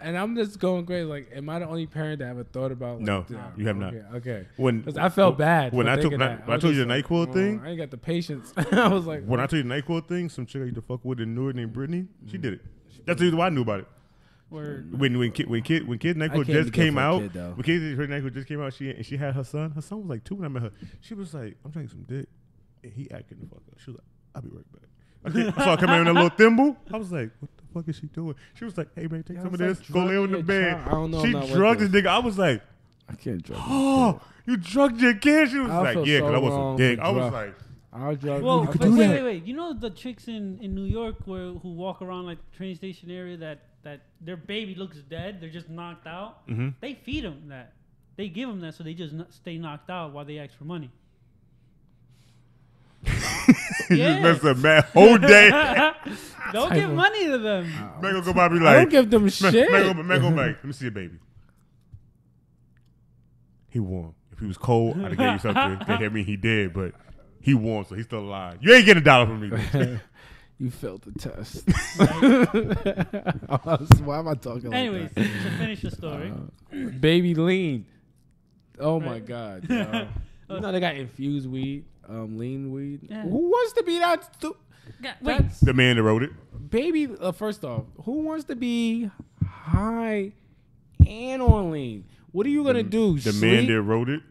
And I'm just going crazy. Like, am I the only parent that ever thought about? Like, no, you have not. Okay. When I felt bad. When I told you the NyQuil thing. I ain't got the patience. I was like. When I told you the NyQuil thing, some chick I used to fuck with in Newark named Brittany, she did it. That's the reason why I knew about it. Word. When Kid NyQuil just came out, when Kid NyQuil just came out, she had her son. Her son was like 2 when I met her. She was like, "I'm drinking some dick," and he acting the fuck up. She was like, "I'll be right back." I saw her come in with a little thimble. I was like, "What the fuck is she doing?" She was like, "Hey man, take some of this. Go lay on the bed." I don't know. She drugged this nigga. I was like, I can't drug. "Oh, you drugged your kid?" She was like, "Yeah, because I want some dick." I was like. Well, wait. You know the chicks in New York who walk around like the train station area that their baby looks dead, they're just knocked out. Mm-hmm. They feed them that. They give them that so they just stay knocked out while they ask for money. You just messed up man whole day. Don't give money to them. Man gonna go by me like, I don't give them shit. Man go like, let me see your baby. He warm. If he was cold, I'd have gave you something. That mean he dead, but he warm, so he's still alive. You ain't getting $1 from me. You failed the test. Right? Why am I talking Anyways, like to finish the story. that? Baby lean. Oh my Right. God. Yo. You know they got infused weed, lean weed. Yeah. Who wants to be that? Wait. That's The man that wrote it. baby. First off, who wants to be high and on lean? What are you gonna do? The sleep? man that wrote it.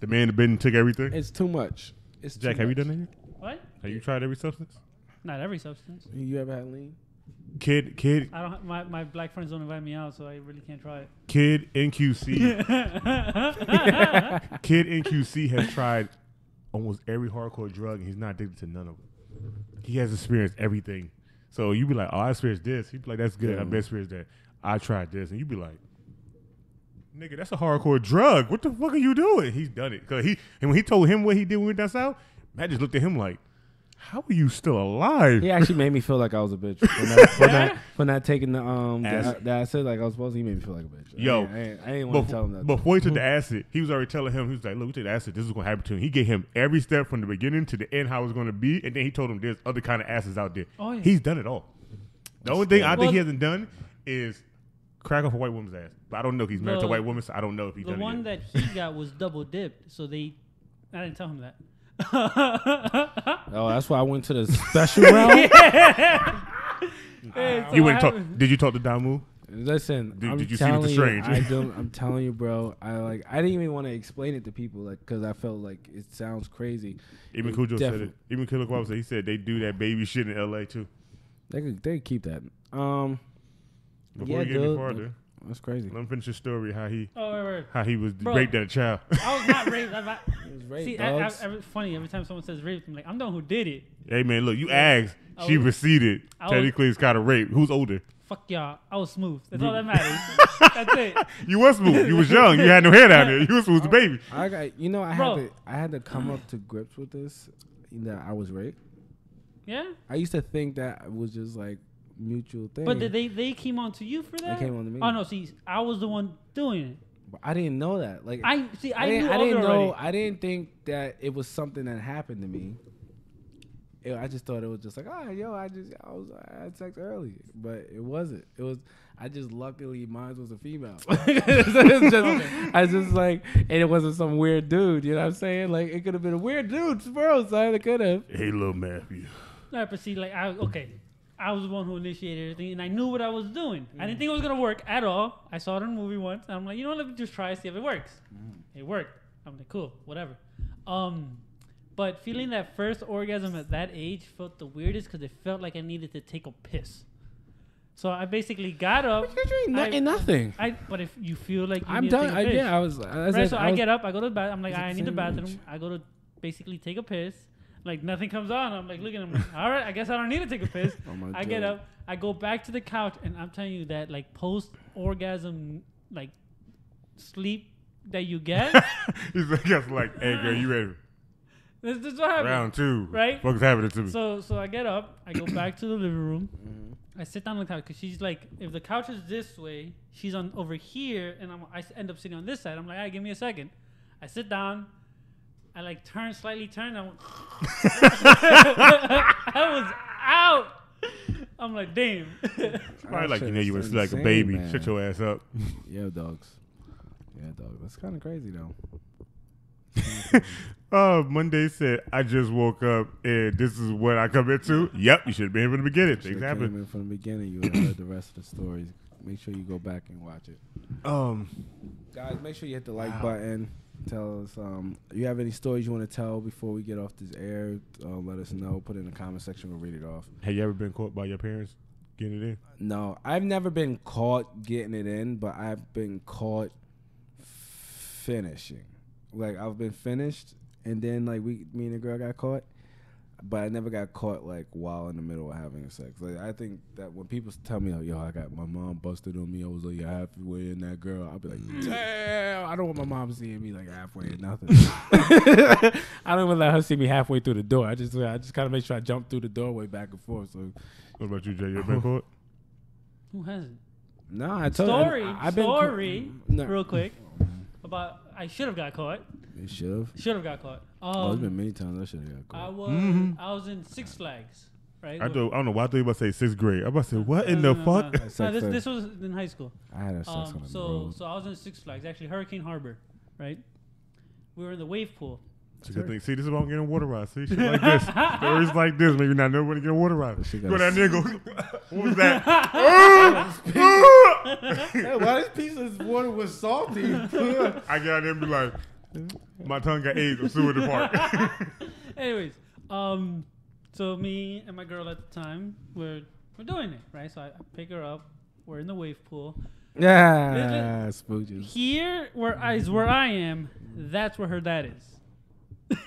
The man that been and took everything. It's too much. It's Jack, too have you much. done anything? What? Have you tried every substance? Not every substance. You ever had lean? Kid I don't. My black friends don't invite me out, so I really can't try it. NQC. Kid NQC has tried almost every hardcore drug, and he's not addicted to none of them. He has experienced everything. So you be like, "Oh, I experienced this." He'd be like, "That's good. Yeah. I experienced that. I tried this," and you be like, "Nigga, that's a hardcore drug. What the fuck are you doing?" He's done it. And when he told him what he did when we went down south, Matt just looked at him like, "How are you still alive?" He actually made me feel like I was a bitch for not taking the acid like I was supposed to. He made me feel like a bitch. Yo, I didn't want to tell him that. Before he took the acid, he was already telling him, he was like, "Look, we took the acid. This is going to happen to him." He gave him every step from the beginning to the end how it was going to be, and then he told him there's other kind of acids out there. Oh, yeah. He's done it all. The only thing I think Well, he hasn't done is crack off a white woman's ass. But I don't know if he's married to a The- white woman, so I don't know if he's The done one it yet. that he got was double dipped, so I didn't tell him that. Oh, that's why I went to the special round. Hey, so You I went and talk, haven't- Did you talk to Damu? Listen, Did you see Mr. Strange? I'm telling you, bro. I didn't even want to explain it to people, like, because I felt like it sounds crazy. Even Cujo said it. Even Killer Quab said, he said they do that baby shit in L.A. too. They could keep that. Before Yeah, we get any dude. farther, That's crazy. let him finish his story how he right. was Bro. raped at a child. I was not raped. It was rape, See, dogs. funny every time someone says raped, I'm like, I'm the one who did it. Hey man, look, you asked. I She was- receded. I was- Technically, it's kind of rape. Who's older? Fuck y'all. I was smooth. That's all that matters. That's it. You was smooth. You was young. You had no hair down there. You was smooth as a baby. I got, Bro. I had to come up to grips with this, that I was raped. Yeah. I used to think that it was just like mutual thing. But did they came on to you for that? They came on to me. Oh no, see, I was the one doing it. But I didn't know that. Like I didn't- knew I of didn't it know. already. I didn't think that it was something that happened to me. I just thought it was just like, I had sex early, but it wasn't. It was. I just luckily mine was a female. I just like, and it wasn't some weird dude. You know what I'm saying? Like it could have been a weird dude, bro. Son, it could have. Hey, little Matthew. No, but see, like, I was the one who initiated everything, and I knew what I was doing. I didn't think it was gonna work at all. I saw it in a movie once, and I'm like, you know what? Let me just try, see if it works. It worked. I'm like, cool, whatever. But feeling that first orgasm at that age felt the weirdest because it felt like I needed to take a piss. So I basically got up. Nothing. But if you feel like you I'm need to done. take a piss, I was. right? So I get up, I go to the bathroom. I'm like, Is it I the need the same bathroom. age? I go to basically take a piss. Like nothing comes on. I'm like looking at him. Like, all right, I guess I don't need to take a piss. Oh my I get God. up. I go back to the couch, and I'm telling you that like post orgasm like sleep that you get. He's like, hey girl, you ready? This is what happened. Round two. Right? What's happening to me? So I get up. I go back to the living room. I sit down on the couch because she's like, if the couch is this way, she's on over here, and I end up sitting on this side. I'm like, all right, give me a second. I sit down. I like slightly turn. I was out. I'm like, damn. Probably like, That you shit was is like a insane, baby. man. Shut your ass up. Yeah, dogs. Yeah, dogs. That's kind of crazy though. Monday said, I just woke up and this is what I come into. Yep, you should have been here from the beginning. Things Should've happen. came in from the beginning. You would have heard the rest of the stories. Make sure you go back and watch it. Guys, make sure you hit the like button. Tell us you have any stories you want to tell before we get off this air. Let us know. Put it in the comment section. We'll read it off. Have you ever been caught by your parents getting it in? No, I've never been caught getting it in, but I've been caught finishing. Like I've been finished, and then like me and the girl got caught, but I never got caught like while in the middle of having sex. Like I think that when people tell me, like, yo, I got my mom busted on me, I was like halfway in that girl, I'll be like, damn, I don't want my mom seeing me like halfway in nothing. I don't even let her see me halfway through the door. I just kind of make sure I jump through the doorway back and forth. So What about you, Jay? You ever been caught? Who hasn't? no, I told Story. No. Real quick. About I should have got caught. You should have. Should have got caught. Oh, it's been many times I should have got I caught. was in Six Flags. right? I don't know why I thought you about to say sixth grade. I'm about to say, what in the fuck? No, this was in high school. I had a sex on the So road. I was in Six Flags, actually Hurricane Harbor, right? We were in the wave pool. It's a good thing. See, this is about getting a water ride. See, shit like this. Stories like this, maybe not know when to get a water ride. Go down there and go, what was that? Hey, why this piece of water was salty? I get out there and be like, my tongue got AIDS. I'm suing the park. Anyways, so me and my girl at the time we're doing it, right? So I pick her up. We're in the wave pool. Yeah, spooges. Here, where I am, that's where her dad is.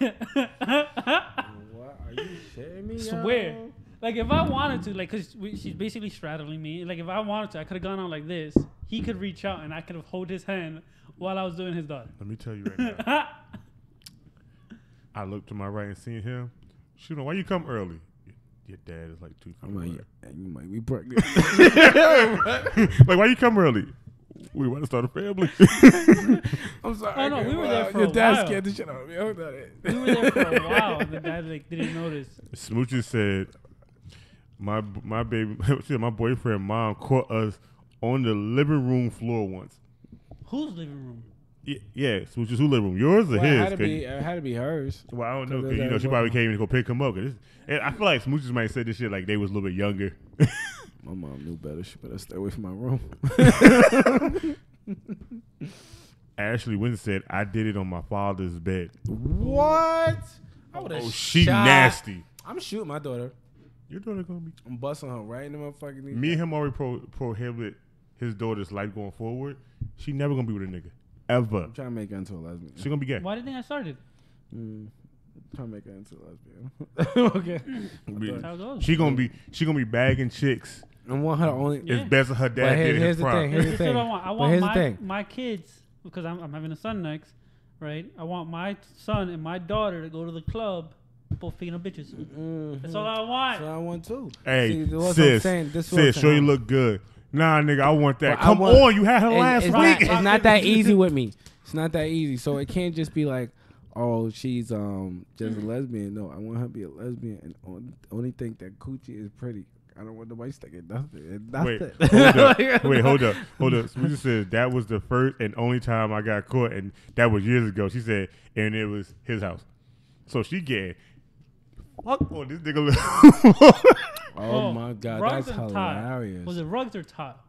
What are you shitting me? Swear. Yo? Like if I wanted to, like, cause she's basically straddling me. Like if I wanted to, I could have gone out like this. He could reach out and I could have hold his hand while I was doing his daughter. Let me tell you right now. I looked to my right and seen him. Shoot, why you come early? Your dad is like 2 feet I'm away. like, yeah, you might be pregnant. Like, why you come early? We want to start a family. I'm sorry. Oh, no, we were there for your a dad while. scared the shit out of me. Hold on it. We were there for a while. And the dad like didn't notice. Smooches said, my baby, my boyfriend mom caught us on the living room floor once. Whose living room? Yeah, Smooches, who living room? Yours or Well, his? it had to be hers. Well, I don't know, 'Cause because, there's she that probably one. came in to go pick him up. And I feel like Smooches might say this shit like they was a little bit younger. My mom knew better. She better stay away from my room. Ashley Winston said, I did it on my father's bed. What? I would have Oh, she nasty. I'm shooting my daughter. Your daughter gonna be. I'm busting her right in the motherfucking knee. Me and him already prohibit his daughter's life going forward. She never gonna be with a nigga. Ever. I'm trying to make her into a lesbian. She gonna be gay. Why do you think I started? Trying to make her into a lesbian. Okay. That's how it goes. She gonna be bagging chicks I want her to only. Yeah. as best as her But dad did in here's his the prime. thing. Here's the This is thing. what I want. I But want here's the thing. my kids, because I'm having a son next, right? I want my son and my daughter to go to the club, both picking up bitches. That's all I want. So I want too. Hey, See, this what I'm sis, saying. This what I'm sis, sure you saying. look good. Nah, nigga, I want that. But I Come want- on, you had her last it's week. Not, it's not that easy with me. It's not that easy. So it can't just be like, oh, she's just a lesbian. No, I want her to be a lesbian and only think that coochie is pretty. I don't want nobody sticking nothing. Wait, hold up. Smoothie says that was the first and only time I got caught, and that was years ago. She said, and it was his house. So she get fuck on this nigga. Oh my God, rugs that's and Tot. hilarious. Was it rugs or Tot?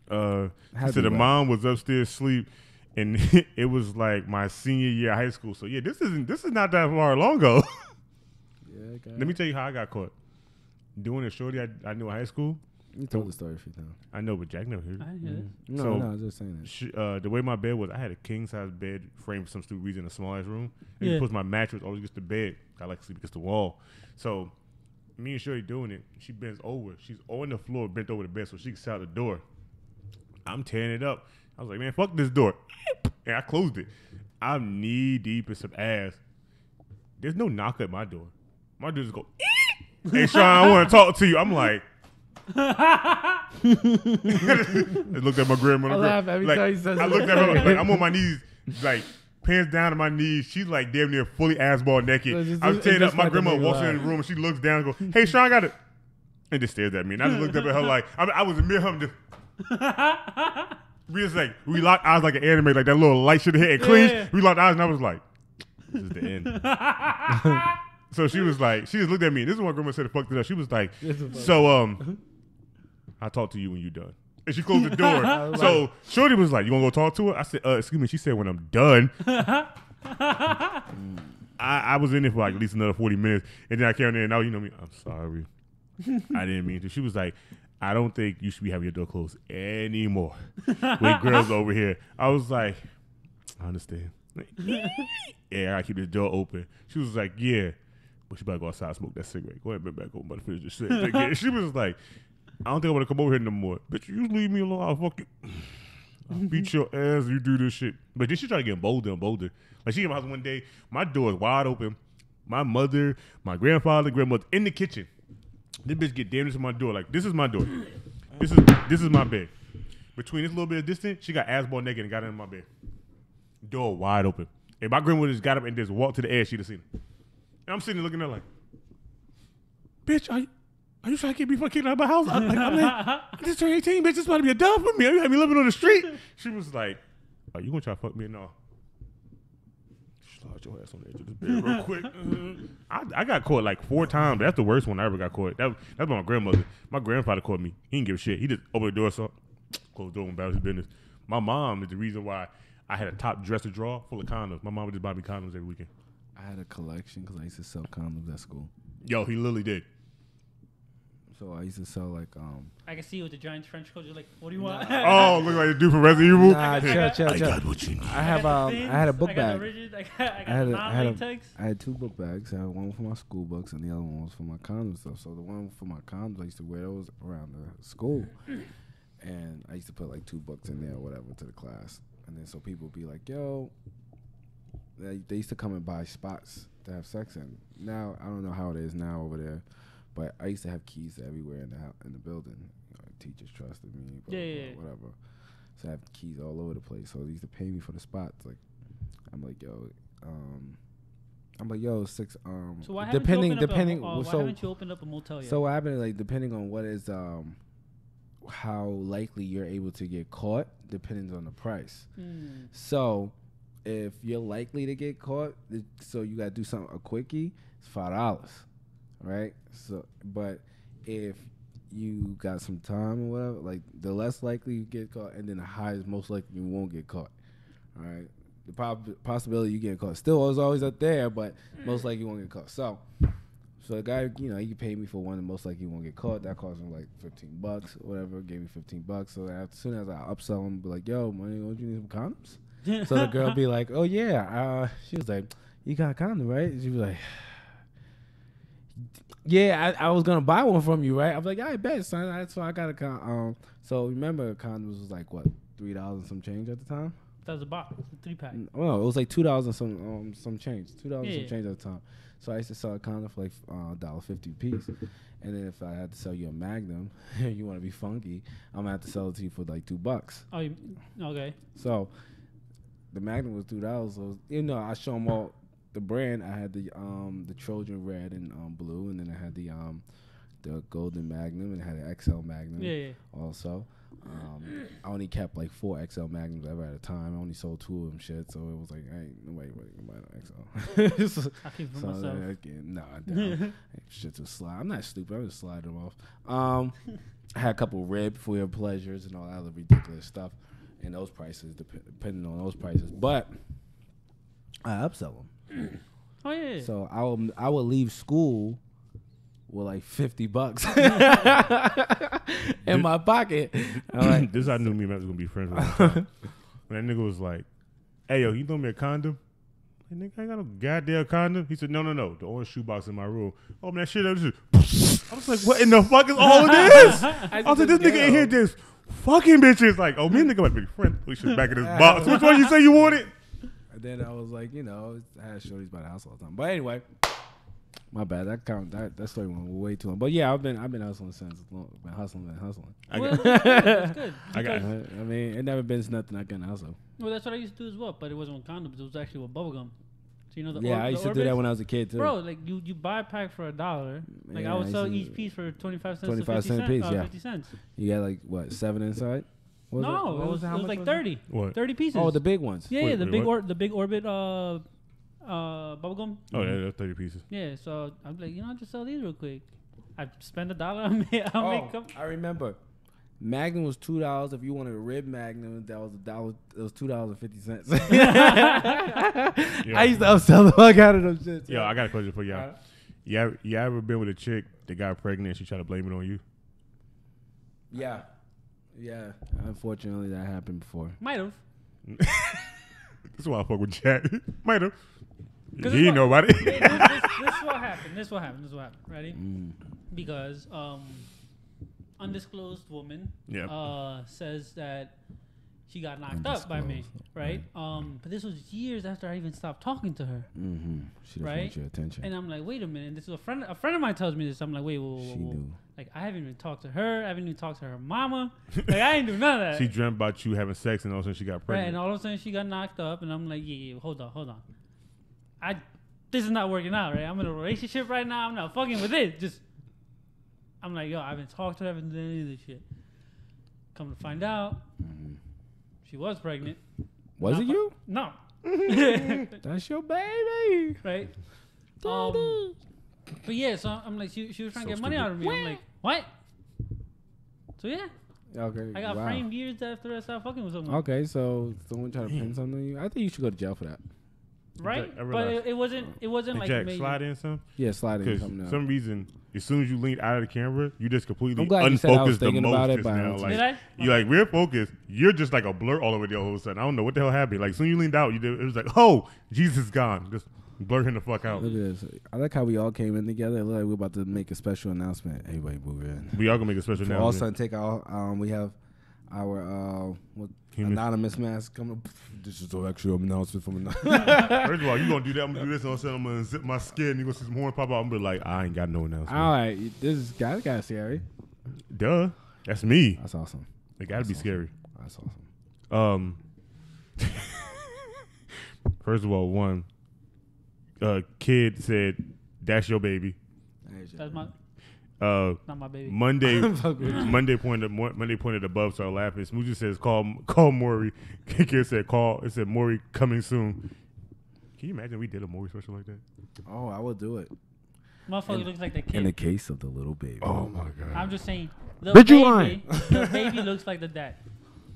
She Had to said the be mom was upstairs asleep, and it was like my senior year of high school. So yeah, this is not that far long ago. Yeah, okay. Let me tell you how I got caught. Doing a shorty I knew in high school. You told the story a few times. I know, but Jack never heard I it. didn't hear that. No, So- no, I was just saying that. The way my bed was, I had a king size bed frame for some stupid reason in a small ass room. And Yeah. you put my mattress always against the bed. I like to sleep against the wall. So me and Shorty doing it. She bends over. She's on the floor, bent over the bed, so she can see out the door. I'm tearing it up. I was like, man, fuck this door. And I closed it. I'm knee deep in some ass. There's no knock at my door. My door just go, hey, Sean, I want to talk to you. I'm like, I looked at my grandma. I laugh every time he says I that. looked at her like I'm on my knees, like pants down to my knees. She's like damn near fully ass ball naked. So it's I'm just- tearing it's up. just My like the grandma nigga walks in laugh. the room and she looks down and goes, "Hey, Sean, I got it," and just stares at me. And I just looked up at her like I was in mirror. Just we just like we locked eyes like an anime, like that little light should have hit and clean. Yeah. We locked eyes and I was like, "This is the end." So she was like, she just looked at me. This is what grandma said to fuck it up. She was like, so I'll talk to you when you're done. And she closed the door. So Shorty was like, you want to go talk to her? I said, excuse me. She said, when I'm done. I was in there for like at least another 40 minutes. And then I came in there and now you know me. I'm sorry. I didn't mean to. She was like, I don't think you should be having your door closed anymore with girls over here. I was like, I understand. Yeah, I gotta keep this door open. She was like, yeah. But she better go outside and smoke that cigarette. Go ahead, bend back over, about to finish this shit. And she was like, I don't think I want to come over here no more. Bitch, you leave me alone. I'll fuck you. I'll beat your ass if you do this shit. But then she tried to get bolder and bolder. Like she came to my house one day, my door is wide open. My mother, my grandfather, grandmother in the kitchen. This bitch get damage to my door. Like, this is my door. This is my bed. Between this little bit of distance, she got ass ball naked and got in my bed. Door wide open. If my grandmother just got up and just walked to the edge, she'd have seen it. And I'm sitting there looking at her like, bitch, Are you trying to get me fucking kicked out of my house? I'm like, I just turned 18, bitch. This about to be a dub for me. You had me living on the street. She was like, "Are you gonna try to fuck me?" No. Slide your ass on the edge of this bed real quick. I got caught like 4 times. That's the worst one I ever got caught. That's by my grandmother. My grandfather caught me. He didn't give a shit. He just opened the door, so closed the door about his business. My mom is the reason why I had a top dresser drawer full of condoms. My mom would just buy me condoms every weekend. I had a collection because I used to sell condoms at school. Yo, he literally did. So I used to sell like I can see you with the giant trench coat. You're like, what do you want? Oh, look like the dude from Resident Evil. Nah, chill. I got what you need. I had a book bag. I got non-latex. I had 2 book bags. I had one for my school books and the other one was for my condom stuff. So the one for my condoms, I used to wear those around the school. And I used to put like 2 books in there or whatever to the class. And then so people would be like, yo, they used to come and buy spots to have sex in. Now, I don't know how it is now over there. But I used to have keys to everywhere in the building. You know, teachers trusted me, whatever. So I have keys all over the place. So they used to pay me for the spots. Like, I'm like, yo, 6. So why depending, why haven't you opened up a motel yet? So what happened? Like, depending on what is how likely you're able to get caught, depends on the price. So if you're likely to get caught, so you gotta do something a quickie. It's $5. Right, so but if you got some time or whatever, like the less likely you get caught, and then the highest most likely you won't get caught. All right, the possibility you get caught still is always up there, but most likely you won't get caught. So the guy, you know, he paid me for one, and most likely you won't get caught. That cost him like $15 or whatever. Gave me $15. So as soon as I upsell him, be like, yo, money, don't you need some condoms? So the girl be like, oh yeah. She was like, you got a condom, right? And she was like, yeah, I was gonna buy one from you, right? I was like, I bet, son. So I got a condom. So remember, condoms was like what, $3 and some change at the time. That was a box, a 3-pack. No, it was like $2 and some change, $2 and Yeah. some change at the time. So I used to sell a condom for like $1.50 a piece, and then if I had to sell you a Magnum, you want to be funky, I'm gonna have to sell it to you for like $2. Oh, okay. So the Magnum was $2. So I show them all. The brand, I had the Trojan red and blue, and then I had the golden Magnum, and I had an XL Magnum. Yeah. Also, I only kept like 4 XL Magnums ever at a time. I only sold 2 of them shit, so it was like, hey, nobody can buy no XL. I keep it for myself. Shit to slide. I'm not stupid. I'm just sliding them off. I had a couple rib for your pleasures and all that other ridiculous stuff, and those prices depending on those prices, but I upsell them. Oh yeah. So I will leave school with like $50 in my pocket. I'm like, This I knew me and Matt was gonna be friends with. When that nigga was like, "Hey yo, you throw me a condom?" Hey, nigga, I ain't got no goddamn condom. He said, "No, the orange shoebox in my room." Oh man, that shit. I was like, "What in the fuck is all of this?" I was like, "This nigga in here just fucking bitches." Like, oh, me and nigga might be friends. We should back in this box. Which one you say you wanted? And then I was like, I had shorties by the house all the time. But anyway, my bad. That story went way too long. But yeah, I've been hustling since. Been hustling. That's good. I got. I mean, it never been nothing I couldn't hustle. Well, that's what I used to do as well, but it wasn't with condoms. It was actually with bubblegum. So I used to do that when I was a kid too. Bro, like you buy a pack for $1. Like I would sell each piece for 25 cents. 25 cents a piece. Yeah. 50 cents. You got like what, 7 inside? It was like 30. What? 30 pieces. Oh, the big ones. Yeah, Wait, the what? big orbit bubblegum. Oh yeah, that's 30 pieces. Yeah, so I'm like, I'll just sell these real quick. I spend $1. I'll make them. I remember. Magnum was $2. If you wanted a rib Magnum, that was $1. It was $2.50. I used to upsell the fuck out of them shit. Yo, I got a question for y'all. You ever been with a chick that got pregnant and she tried to blame it on you? Yeah. Unfortunately, that happened before. Might have. This is why I fuck with Jack. Might have. He This didn't know about it. is what happened. This is what happened. Ready? Because undisclosed woman says that she got knocked up by me, right? But this was years after I even stopped talking to her. Mm-hmm. She just wants your attention. And I'm like, wait a minute. This is a friend of mine tells me this. I'm like, wait, whoa. Knew. Like, I haven't even talked to her. I haven't even talked to her mama. Like, I ain't do none of that. She dreamt about you having sex, and all of a sudden she got Right, pregnant. and all of a sudden she got knocked up, and I'm like, yeah, hold on. This is not working out, right? I'm in a relationship right now. I'm not fucking with it. Just I'm like, yo, I haven't talked to her, I haven't done any of this shit. Come to find out, she was pregnant. Was it you? No. That's your baby. Right? But yeah, so I'm like, she was trying to get money out of me. I'm like, what? So yeah, Okay. I got wow. framed years after I started fucking with someone. Okay, so someone tried to pin something on you. I think you should go to jail for that. Right? I But realized. it wasn't And like Jack, major. slide in some. Yeah, slide in Because something else. some reason, as soon as you leaned out of the camera, you just completely I'm glad you said I was unfocused the thinking about most it, just but I now. don't Like, Did I? you like, we're focused. You're just like a blur all the way there all of a sudden. I don't know what the hell happened. Like, as soon as you leaned out, it was like, oh, Jesus is gone. Just blur him the fuck out. Look at this. I like how we all came in together. It looked like we're about to make a special announcement. Everybody move in. We all gonna make a special For all of a announcement. sudden, take our we have our Human. anonymous mask coming. This is actually an announcement from anonymous. First of all, you gonna do that? I'm gonna do this, and all of a sudden I'm gonna zip my skin. You gonna see some horns pop out. I'm gonna be like, I ain't got no announcement. All right, this is kind of scary. Duh, that's me. That's awesome. It gotta be awesome. scary. That's awesome. First of all, one kid said, "That's your baby." That's my Not my baby. Monday pointed above, so I laughing. Smoochie says, "Call Maury." Kid said, "Call." It said, "Maury coming soon." Can you imagine we did a Maury special like that? Oh, I will do it. Motherfucker looks like the kid. In the case of the little baby. Oh my god! I'm just saying. The Bitch, you baby, lying. the baby looks like the dad.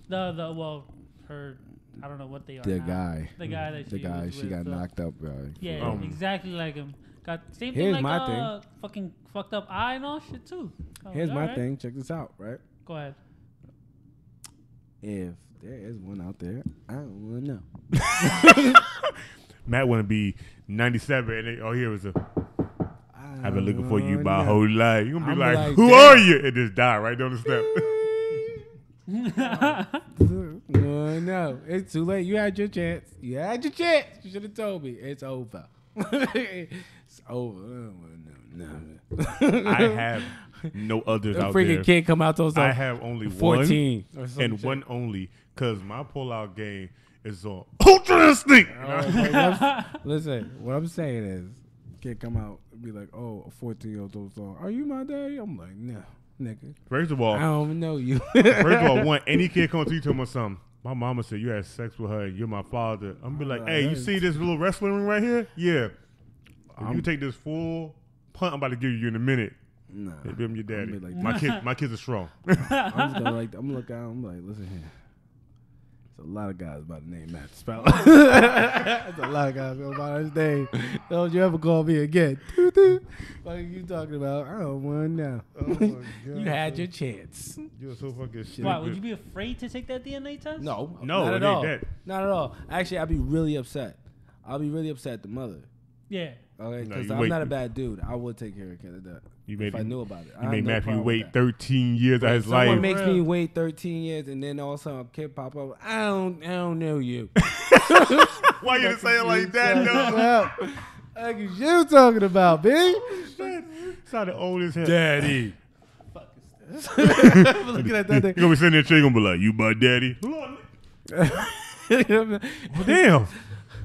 Her, I don't know what they are. The now. guy. The guy that The she guy was she with, got knocked up. Right? Yeah, exactly like him. Got same thing Here's like my thing. fucking fucked up eye and all shit too. Here's my alright. thing. Check this out. Right. Go ahead. If there is one out there, I don't want to know. Matt want to be 97, and all here was a. I've been looking for you don't my know. whole life. You gonna be I'm like, like, who damn. are you? And just die right down the step. No, it's too late. You had your chance. You had your chance. You should have told me. It's over. It's over. I don't want to know. No. I have no others The out freaking there. kid come out those I have only 14 or one some and shit. one only, because my pull-out game is on Ultra Instinct. Listen, what I'm saying is, kid come out and be like, oh, a 14-year-old those song. Are you my daddy? I'm like, no, nigga. First of all, I don't even know you. First of all, one, any kid come to you tell me something. My mama said you had sex with her and you're my father. I'm be like, hey, you see this little wrestling ring right here? Yeah. If you take this full punt I'm about to give you in a minute, Nah. maybe I'm your daddy. be like, My kids are strong. I'm just gonna like, I'm looking out. I'm like, listen here. There's a lot of guys by the name Matt Spell. There's a lot of guys by his name. Don't you ever call me again? What are you talking about? I don't want to know. Oh my God. You had your chance. You're so fucking shit. Why would you be afraid to take that DNA test? No, No, not it at ain't all. that. Not at all. Actually, I'd be really upset. I'll be really upset at the mother. Yeah. Okay, No, because you I'm wait. not a bad dude. I would take care of that. You If made I him- knew about it. I You have made no Matthew problem wait with that. 13 years of his Someone life. makes Real. me wait 13 years and then all of a sudden a kid pop up. I don't know you. Why you say it like that, though? Well, like you talking about, B? Sounded old as hell. Daddy. Looking at that You're thing. gonna be sitting there, chick, gonna be like, "You my daddy." Damn.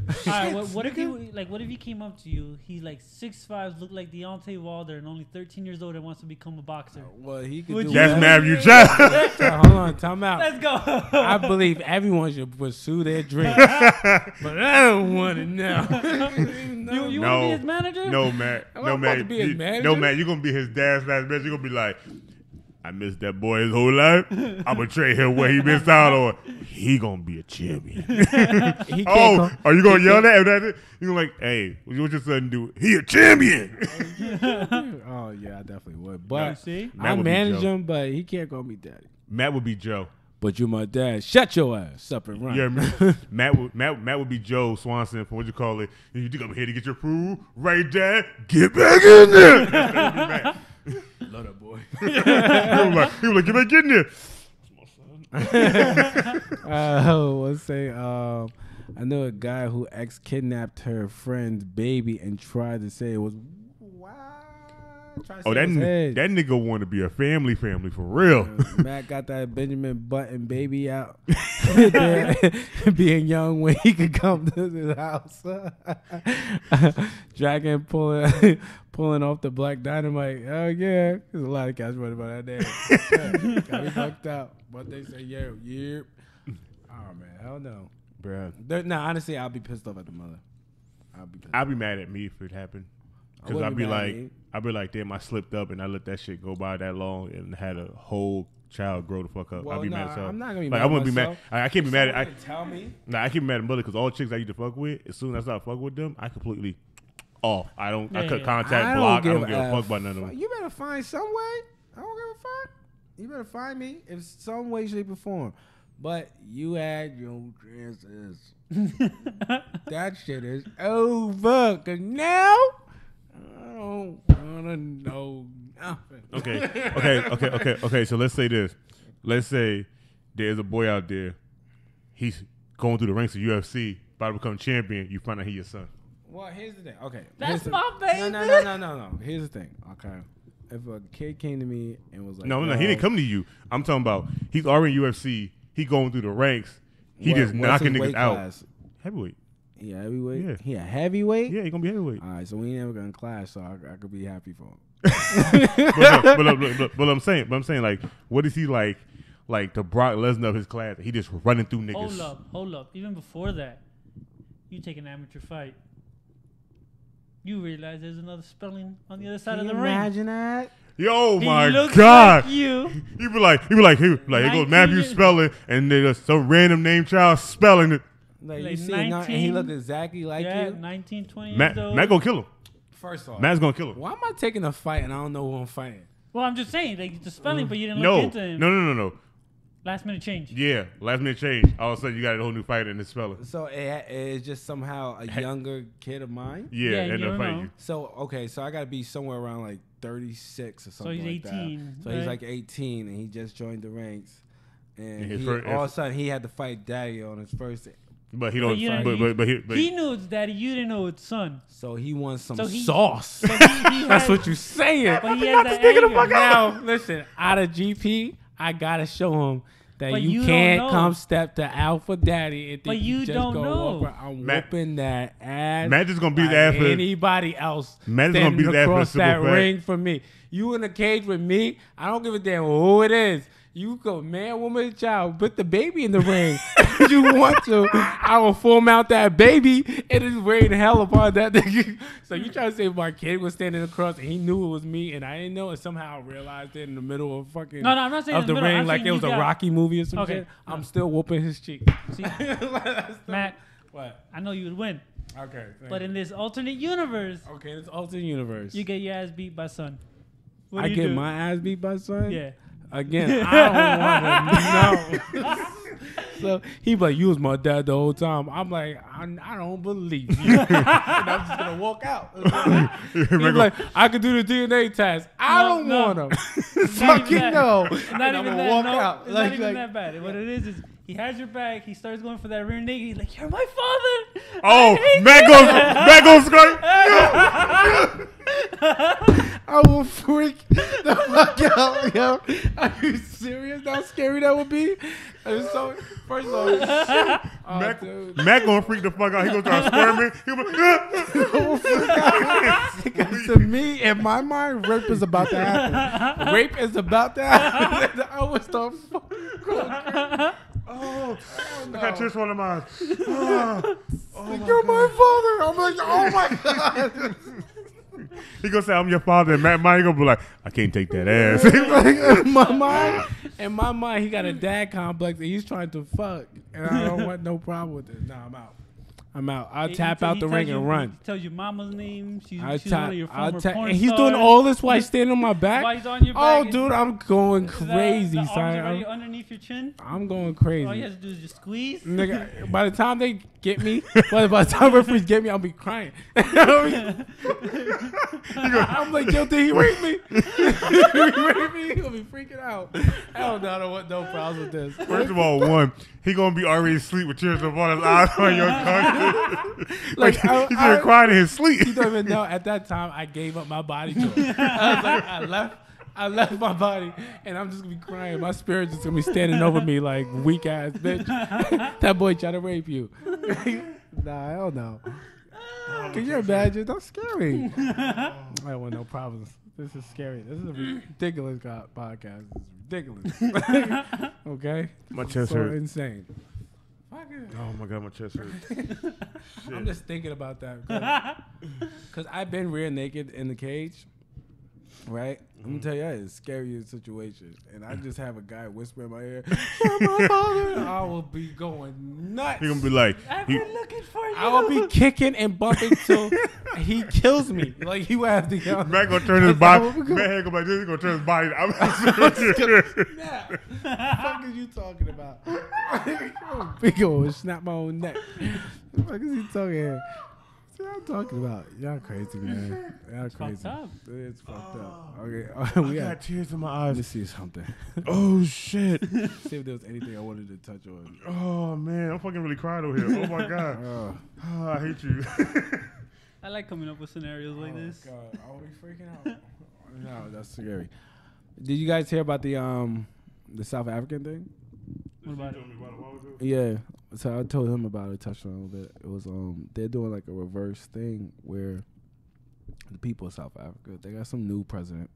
All right. What if he came up to you? He's like 6'5", looked like Deontay Wilder, and only 13 years old and wants to become a boxer. Well, he could Would do you- That's whatever. Matthew Jackson. Hold on, time out. Let's go. I believe everyone should pursue their dreams, but I don't want to know. You No. want to be his manager? No, Matt. I'm No, about Matt. to be his manager? No, Matt. You're gonna be his dad's last man. You're gonna be like, I missed that boy his whole life. I'm gonna trade him what he missed out on. He gonna be a champion. He can't Oh, go- are you gonna yell that? You're like, hey, what your son do? He a champion. Oh yeah, I definitely would. You But see? Matt I would be manage Joe. him, but he can't call me daddy. Matt would be Joe. But you're my dad. Shut your ass up and run. Yeah, Matt would be Joe Swanson from what you call it. You think I'm here to get your food, right, Dad? Get back in there. That would be Matt. Love that boy. he was like, get back in there. Let's say, I know a guy who ex-kidnapped her friend's baby and tried to say it was. Oh, that nigga want to be a family for real. Matt got that Benjamin Button baby out, being young when he could come to his house, dragging, pulling pulling off the Black Dynamite. Oh yeah, there's a lot of cats running by that day. Got me fucked up, but they say yeah. Oh man, hell no, Bruh. No, honestly, I'll be pissed off at the mother. I'll be pissed. I'd be mad at me if it happened. Because I'd be like, damn, I slipped up and I let that shit go by that long and had a whole child grow the fuck up. Well, I'd be mad as hell. I'm not gonna be like, mad. I wouldn't be myself. mad. I can't be mad at. Tell me. Nah, I can't be mad at mother because all chicks I used to fuck with, as soon as I start fucking with them, I completely off. I cut contact, block. I don't give a fuck about none of them. You better find some way. I don't give a fuck. You better find me in some way, shape, or form. But you had your chances. That shit is over. Cause now I don't wanna know nothing. Okay. So let's say this. Let's say there's a boy out there. He's going through the ranks of UFC, about to become champion. You find out he's your son. Well, here's the thing. Okay, That's my baby. No. Here's the thing. Okay, if a kid came to me and was like, No, he didn't come to you. I'm talking about he's already in UFC. He going through the ranks. He just knocking niggas out. Class? Heavyweight. He a heavyweight? Yeah. He a heavyweight? Yeah, he gonna be heavyweight. All right, so we ain't never gonna clash, so I could be happy for him. but I'm saying, like, what is he like the Brock Lesnar of his class? He just running through niggas. Hold up. Even before that, you take an amateur fight. You realize there's another spelling on the other side of the ring. Imagine that. Yo, He my looks God. like you. He be like, here goes Matthew spelling, and there's some random name child spelling it. Like Like you see, 19, and he looked exactly like yeah, you. 19, 20 Matt years old. gonna kill him. First off, Matt's gonna kill him. why am I taking a fight and I don't know who I'm fighting? Well, I'm just saying, like, the spelling, but you didn't look into him. No. Last minute change. Yeah, last minute change. All of a sudden, you got a whole new fighter in this spelling. So it's just somehow a younger kid of mine. Yeah, you end up don't fighting know. you. So okay, so I got to be somewhere around like 36 or So something. he's like 18. That. So he's like 18 and he just joined the ranks. And his he, first- all of a sudden he had to fight Daddy on his first. But he But don't. you know, But he knew it's daddy. You didn't know it's son. So he wants some So he- sauce. So he That's has- what you saying. But he has that anger. Now listen, out of GP, I gotta show him that But you you can't don't know. come step to Alpha Daddy and think But you just don't go know. over. I'm Matt- whooping that ass. Matt just gonna beat like his ass for anybody else. Matt is gonna standing beat his ass for the across simple that fact. ring for me. You in a cage with me? I don't give a damn who it is. You go, man, woman, child, put the baby in the ring. If you want to, I will full mount that baby and just rain hell upon that nigga. So you trying to say my kid was standing across and he knew it was me and I didn't know and somehow realized it in the middle of fucking No, I'm not saying of in the the middle. ring I'm like saying it was you a got- Rocky movie or some Okay, shit. no. I'm still whooping his cheek. See, Matt, What? I know you would win. Okay. But in this alternate universe, okay, it's alternate universe. you get your ass beat by son. What I do you get do? my ass beat by son? Yeah. Again, I don't want to know. So he be like, you was my dad the whole time. I'm like, I don't believe you. And I'm just going to walk out. He's like, I could do the DNA test. I don't No. want to. Not Fucking even that. no. It's not And even I'm gonna that. walk No, out. it's Like- not even like- that bad. What it is he has your back. He starts going for that rear naked. He's like, "You're my father." Oh, Matt goes great. I will freak the fuck out, yo. Are you serious? How scary that would be? It's so, first of all, Matt, dude. Matt gonna freak the fuck out. He gonna start squirming. He'll be, Because to me, in my mind, rape is about to happen. Rape is about to happen. I would start fucking going crazy. oh, No. I got just one of mine. You're my father. I'm like, oh my God. He gonna say I'm your father, and Matt Mike gonna be like, I can't take that ass. Like, in my mind, he got a dad complex and he's trying to fuck. And I don't want no problem with it. Nah, I'm out. I'll tap out the ring and run. He tells you mama's name. She's one I'll of your former porn and he's stars. doing all this while he's standing on my back. While he's on your Oh, back, dude, I'm going the crazy, arms son. already underneath your chin. I'm going All you crazy. have to do is just squeeze. Nigga, by the time they get me, by the time referees get me, I'll be crying. I'm like, yo, did he rape me? He raped me? He gonna be freaking out. Hell no, I don't want no problems with this. First of all, one, he gonna be already asleep with tears of on his eyes on your car. Like, he's gonna cry in his sleep. You don't even know. At that time, I gave up my body to him. I was like, I left my body, and I'm just gonna be crying. My spirit's just gonna be standing over me like weak ass bitch. That boy tried to rape you. Nah, hell no. Can you imagine? That's scary. I don't want no problems. This is scary. This is a ridiculous podcast. This is ridiculous. Okay? My chest so hurt. insane. Oh my god, my chest hurts. I'm just thinking about that. Because I've been rear naked in the cage. Right? I'm going to tell you, that is a scary situation. And I just have a guy whisper in my ear, I will be going nuts. You're going to be like, I've been looking for you. I will be kicking and bumping till he kills me. Like, he will have to kill me. Matt going to turn his body. Matt going to be like this. He's going to turn his body. I'm What the fuck is you talking about? Big old snap my own neck. What the fuck is he talking here? What I'm talking about? Y'all crazy, man. Y'all crazy. Fucked up. It's fucked up. Okay. I got tears in my Let me eyes. see something. Oh, shit. See if there was anything I wanted to touch on. Oh, man. I'm fucking really crying over here. Oh, my God. Oh, I hate you. I like coming up with scenarios like this. God. I'll be freaking out. No, that's scary. Did you guys hear about the South African thing? What about it? Yeah. So I told him about it, touched on it a little bit. It was they're doing like a reverse thing where the people of South Africa, they got some new president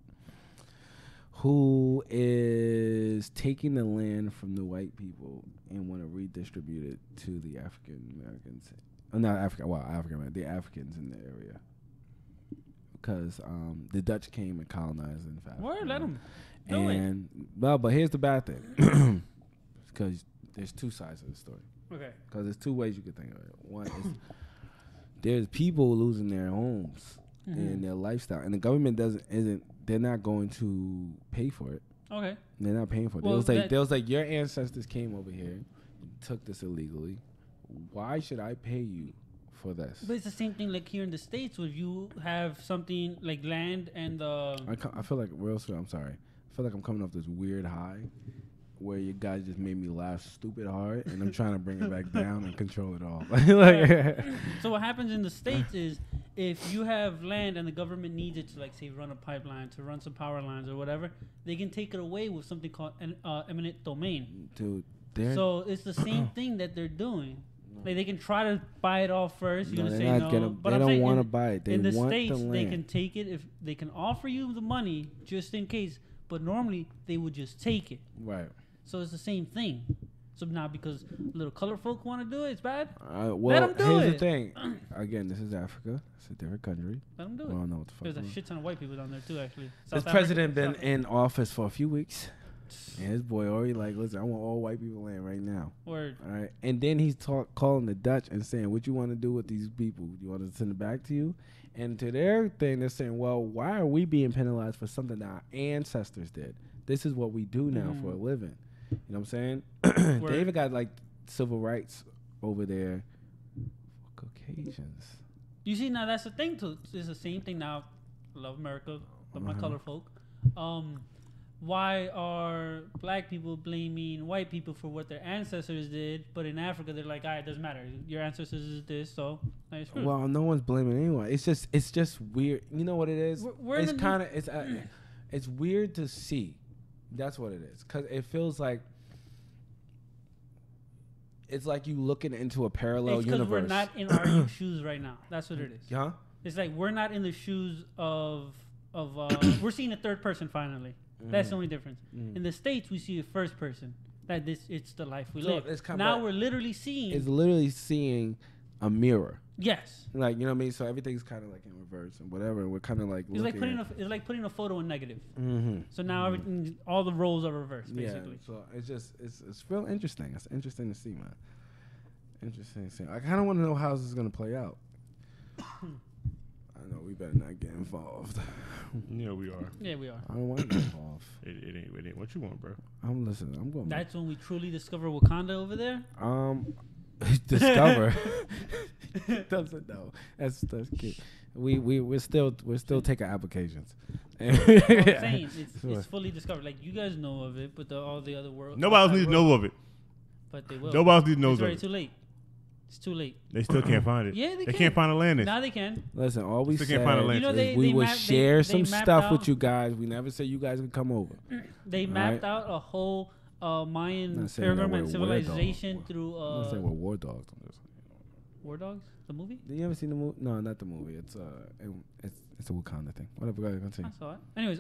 who is taking the land from the white people and want to redistribute it to the African Americans. Not African, well, African, the Africans in the area. Because the Dutch came and colonized in fact. Word, let them. And well, but here's the bad thing, because there's two sides of the story. Okay. Because there's two ways you could think of it. One is there's people losing their homes and their lifestyle, and the government they're not going to pay for it. Okay. They're not paying for it. Well, They was like your ancestors came over here, took this illegally. Why should I pay you for this? But it's the same thing like here in the States where you have something like land and I feel like I'm sorry. I feel like I'm coming off this weird high where you guys just made me laugh stupid hard, and I'm trying to bring it back down and control it all. So what happens in the States is if you have land and the government needs it to, like, say, run a pipeline, to run some power lines or whatever, they can take it away with something called an eminent domain. Dude, So it's the same thing that they're doing. Like, they can try to buy it off first. You're No, gonna they're say not no. gonna- But they I'm don't saying wanna buy it. They in the want the States, they land. can take it if they can offer you the money just in case. But normally they would just take it. right. So it's the same thing. So now because little colored folk want to do it, it's bad. Well, 'em do here's it. the thing. Again, this is Africa. It's a different country. Let them do We it. don't know what the fuck. There's a going on. shit ton of white people down there too, actually. This South president been Africa. in office for a few weeks, and his boy already like, listen, I want all white people in right now. Word. All right, and then he's calling the Dutch and saying, "What you want to do with these people? You want to send them back to you?" And to their thing, they're saying, "Well, why are we being penalized for something that our ancestors did? This is what we do now for a living." You know what I'm saying? They even got like civil rights over there for Caucasians. You see, now that's the thing too. It's the same thing now. Love America, love my color folk. Why are black people blaming white people for what their ancestors did? But in Africa, they're like, all right, doesn't matter. Your ancestors is this, so now you're screwed. Well, no one's blaming anyone. It's just weird. You know what it is? We're It's in the kind of it's weird to see. That's what it is. Because it feels like it's like you looking into a parallel It's because universe. we're not in our shoes right now. That's what it is. Huh? It's like we're not in the shoes of we're seeing a third person finally. That's the only difference. In the States, we see a first person. That it's the life we So live. it's Now we're literally seeing. It's literally seeing a mirror. Yes. Like, you know what I mean? So everything's kind of like in reverse and whatever. And we're kind of like It's like looking putting putting a photo in negative. Mm-hmm. So now everything, all the roles are reversed, Yeah, basically. so it's real interesting. It's interesting to see, man. Interesting to see. I kind of want to know how this is going to play out. I know we better not get involved. Yeah, we are. Yeah, we are. I don't want to get involved. It ain't what you want, bro. I'm listening. I'm going. That's when we truly discover Wakanda over there. Discover. Doesn't know. That's cute. We're still taking applications. I'm saying it's fully discovered. Like, you guys know of it, but all the other world. Nobody else needs to know of it. But they will. Nobody else needs to know It's of already it. too late. It's too late. They still can't find it. Yeah, they can. can't find a landing. Now they can. Listen, all we Still said can't find a land. You know, is they- we they would mapped- share they some mapped stuff out- with you guys. We never said you guys could come over. They mapped out a whole Mayan Not saying that pyramid we're weird, civilization though. through. I'm not saying we're war dogs. I'm just War Dogs, the movie. Did you ever seen the movie? No, not the movie. It's a Wakanda thing. Whatever. Go ahead, continue. I saw it. Anyways,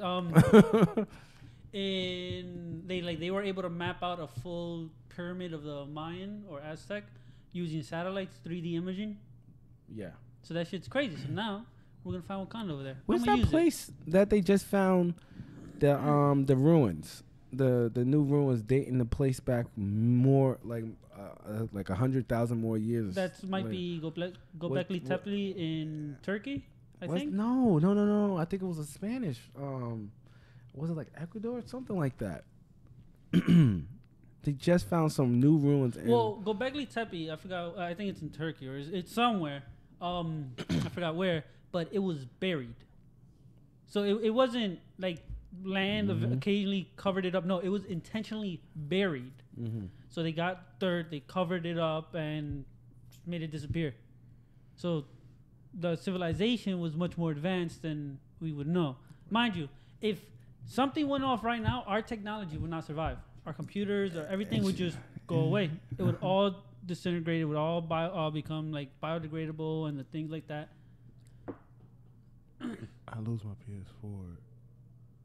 they were able to map out a full pyramid of the Mayan or Aztec using satellites, 3D imaging. Yeah. So that shit's crazy. So now we're gonna find Wakanda over there. Where's I'm gonna that use place that they just found? The ruins, the new ruins dating the place back more like 100,000 more years. That might be Göbekli Tepe in Turkey. I think. No. I think it was a Spanish. Was it like Ecuador or something like that? They just found some new ruins. Well, Göbekli Tepe, I forgot. I think it's in Turkey or it's somewhere. I forgot where, but it was buried. So it wasn't like land occasionally covered it up. No, it was intentionally buried. Mm-hmm. So they got dirt, they covered it up, and made it disappear. So the civilization was much more advanced than we would know. Mind you, if something went off right now, our technology would not survive. Our computers or everything would just go away. It would all disintegrate. It would all become like biodegradable and the things like that. I lose my PS4.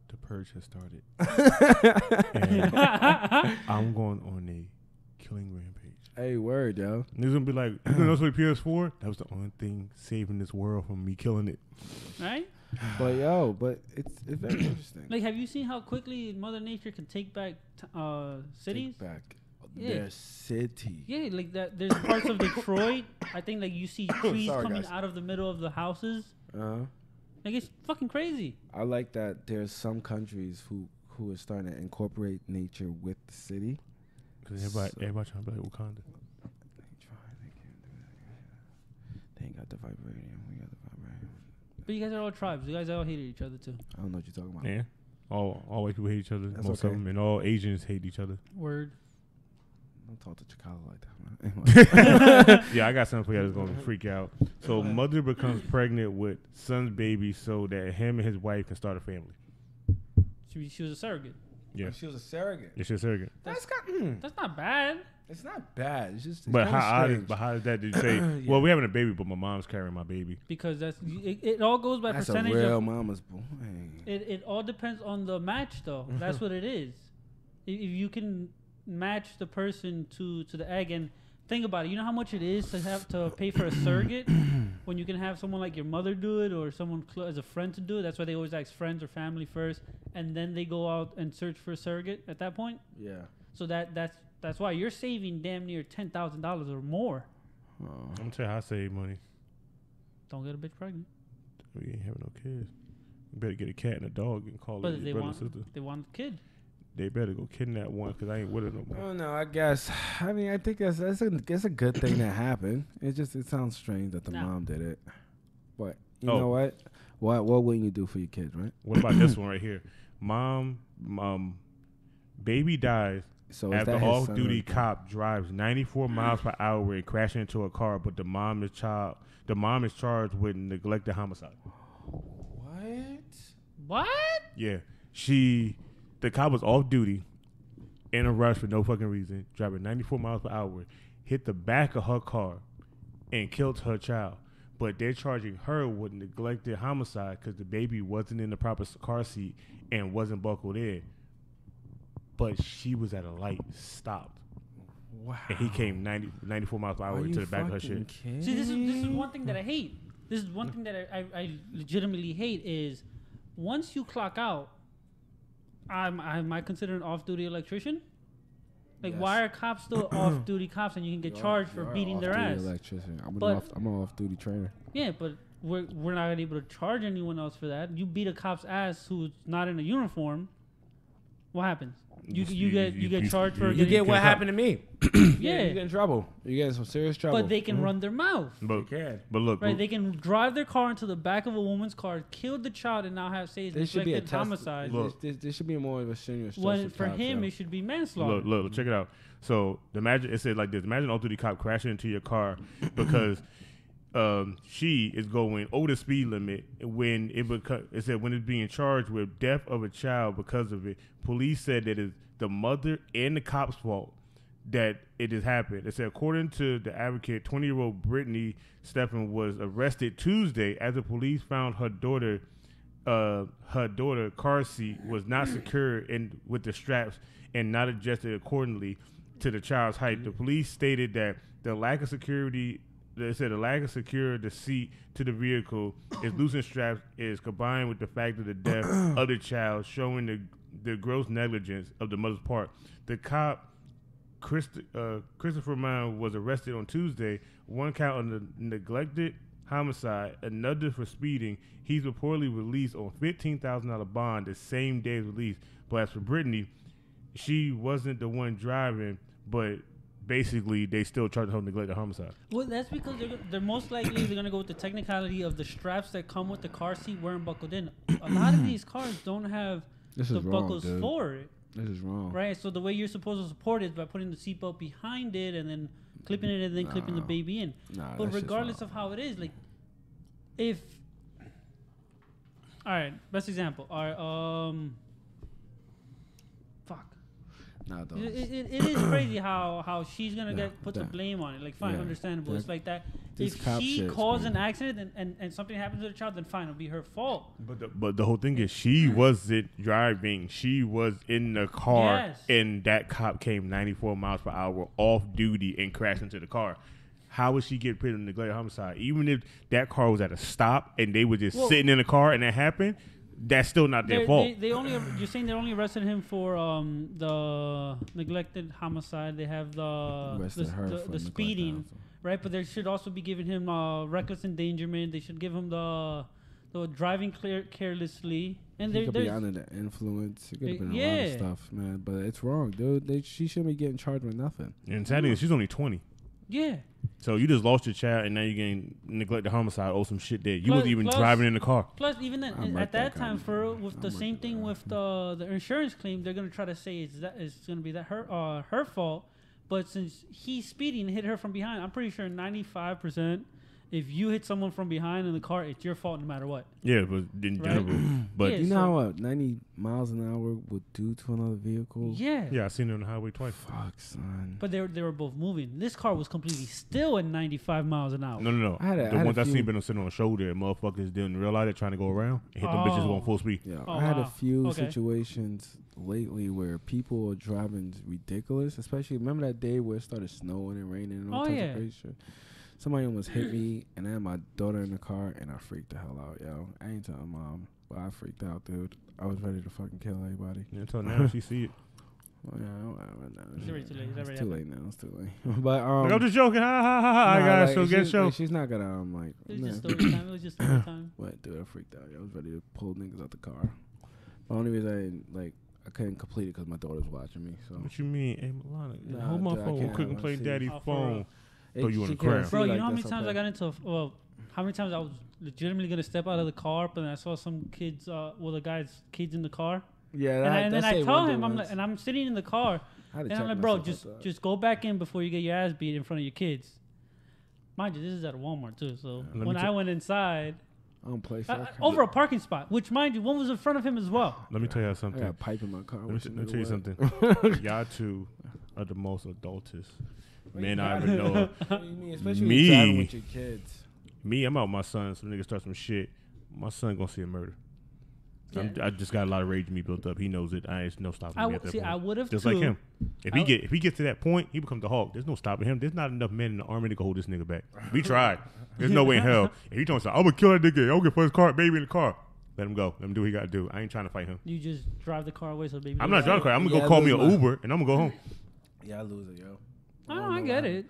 The purge has started. I'm going on a killing rampage. Hey, word, yo. Niggas gonna be like, you know, for PS4, that was the only thing saving this world from me killing it. Right? But it's very interesting. Like, have you seen how quickly Mother Nature can take back cities? Take back their city. Yeah, like that. There's parts of Detroit. I think like you see trees coming out of the middle of the houses. Like it's fucking crazy. I like that there's some countries who are starting to incorporate nature with the city. Because everybody trying to be like Wakanda. They ain't got the vibranium. We got the vibranium. But you guys are all tribes. You guys all hated each other too. I don't know what you're talking about. Yeah. All white people hate each other. That's most of them. And all Asians hate each other. Word. Don't talk to Chicago like that, man. Yeah, I got something for you that's going to freak out. So mother becomes pregnant with son's baby so that him and his wife can start a family. She was a surrogate. Yeah. She was a surrogate. Yeah, she's a surrogate. That's not bad. It's not bad. It's just. But how is that? Did you say? Yeah. Well, we having a baby, but my mom's carrying my baby. Because it all goes by That's percentage. a real of, mama's boy. It all depends on the match, though. That's what it is. If you can match the person to the egg, and think about it. You know how much it is to have to pay for a surrogate when you can have someone like your mother do it or someone as a friend to do it. That's why they always ask friends or family first, and then they go out and search for a surrogate at that point. Yeah. So that's why you're saving damn near $10,000 or more. I'm gonna tell you how I save money. Don't get a bitch pregnant. We ain't having no kids. You better get a cat and a dog and call it your brother and sister. They want a kid. They better go kidnap one because I ain't with it no more. Oh no, I guess. I mean, I think that's a good thing that happened. It sounds strange that the mom did it, but you know what? What wouldn't you do for your kids, right? What about this one right here? Baby dies after off-duty cop drives 94 miles per hour and crashes into a car, but the mom is charged with neglected homicide. What? Yeah, the cop was off duty in a rush for no fucking reason, driving 94 miles per hour, hit the back of her car, and killed her child. But they're charging her with neglected homicide because the baby wasn't in the proper car seat and wasn't buckled in. But she was at a light, stopped. Wow. And he came 94 miles per hour to the back of her shit. See, this is one thing that I hate. This is one thing that I legitimately hate is once you clock out, am I considered an off-duty electrician? Like, yes. Why are cops still off-duty cops and you can get charged for beating their ass? Electrician. I'm an off-duty trainer. Yeah, but we're not able to charge anyone else for that. You beat a cop's ass who's not in a uniform. What happens? You get charged for. You get what happened to me. Yeah, you get in trouble. You get in some serious trouble. But they can run their mouth. But look, right? They can drive their car into the back of a woman's car, kill the child, and now have say it's neglected homicide. Look, there should be more of a serious. When for him, it should be manslaughter. Look, check it out. So it said like this: imagine an off-duty cop crashing into your car because she is going over the speed limit when it said when it's being charged with death of a child because of it. Police said that it's the mother and the cop's fault. that it has happened. It said, according to the advocate, 20-year-old Brittany Stephan was arrested Tuesday as the police found her daughter car seat was not secure with the straps and not adjusted accordingly to the child's height. The police stated that the lack of security. They said the lack of secure the seat to the vehicle is loosened straps is combined with the fact of the death of the child, showing the gross negligence of the mother's part. The cop, Christopher Mine, was arrested on Tuesday. One count of neglected homicide, another for speeding. He's reportedly released on $15,000 bond the same day as release. But as for Brittany, she wasn't the one driving, but basically they still charge her neglected homicide. Well, that's because they're most likely they're gonna go with the technicality of the straps that come with the car seat weren't buckled in. A lot of these cars don't have the buckles for it. This is wrong. Right, so the way you're supposed to support it is by putting the seatbelt behind it and then clipping it and then clipping the baby in. But regardless of how it is, like, if... All right, best example. All right, fuck. It is crazy how she's going to get put the blame on it. Like, fine, understandable. It's like that. If she caused an accident and something happens to the child, then fine, it'll be her fault. But the whole thing is she wasn't driving. She was in the car, and that cop came 94 miles per hour off duty and crashed into the car. How would she get put in neglected homicide? Even if that car was at a stop and they were just sitting in the car and that happened, that's still not their fault. You're saying they only arrested him for the neglected homicide. They have the speeding, right? But they should also be giving him reckless endangerment. They should give him the driving carelessly. And he could be under the influence. It could have been a lot of stuff, man. But it's wrong, dude. She shouldn't be getting charged with nothing. And sadly, she's only 20. Yeah. So you just lost your child, and now you're getting neglected homicide or some shit that you wasn't even driving in the car. Plus, even then, at that time, with the same thing with the insurance claim, they're gonna try to say it's gonna be that her fault. But since he's speeding and hit her from behind, I'm pretty sure 95%. If you hit someone from behind in the car, it's your fault no matter what. Yeah, but in general, but you know what 90 miles an hour would do to another vehicle? Yeah. Yeah, I seen it on the highway twice. Fuck, son. But they were both moving. This car was completely still at 95 miles an hour. No. The ones I seen been sitting on the shoulder, and motherfuckers didn't realize they're trying to go around and hit them bitches on full speed. Yeah, I had a few situations lately where people are driving ridiculous. Especially, remember that day where it started snowing and raining and all types of crazy shit? Somebody almost hit me, and I had my daughter in the car, and I freaked the hell out, yo. I ain't telling mom, but I freaked out, dude. I was ready to fucking kill everybody. Yeah, until now she see it. Oh, yeah, It's too late. It's too late now. It's too late. But I'm just joking. Ha ha ha ha. I gotta still get show. She's not gonna. It was just story time. It was just story time. What, dude? I freaked out. I was ready to pull niggas out the car. The only reason I couldn't complete it because my daughter's watching me. So what you mean? Hey, Milana, hold my phone. Couldn't play daddy's phone. Throw you in the crowd. Bro, you know how many times I got into how many times I was legitimately gonna step out of the car, but then I saw some kids, the guy's kids in the car. Yeah, and then I tell him, I'm sitting in the car, and I'm like, bro, just go back in before you get your ass beat in front of your kids. Mind you, this is at a Walmart too. So when I went inside, I don't play over a parking spot, which mind you, one was in front of him as well. Let me tell you something. I got a pipe in my car. Let me tell you something. Y'all two are the most adultest men I ever know. Especially when you're driving with your kids. I'm out with my son. Some nigga start some shit. My son gonna see a murder. Yeah. I just got a lot of rage in me built up. He knows it. I ain't no stopping me at that point. I would have just like him. If he gets to that point, he becomes the Hulk. There's no stopping him. There's not enough men in the army to hold this nigga back. We tried. There's no way in hell. If he told us, I'm gonna kill that nigga. I'll get for his car, baby in the car. Let him go. Let him do what he got to do. I ain't trying to fight him. You just drive the car away so baby. I'm not driving the car. I'm gonna go call me an Uber and I'm gonna go home. Yeah, I lose it, yo. I get it.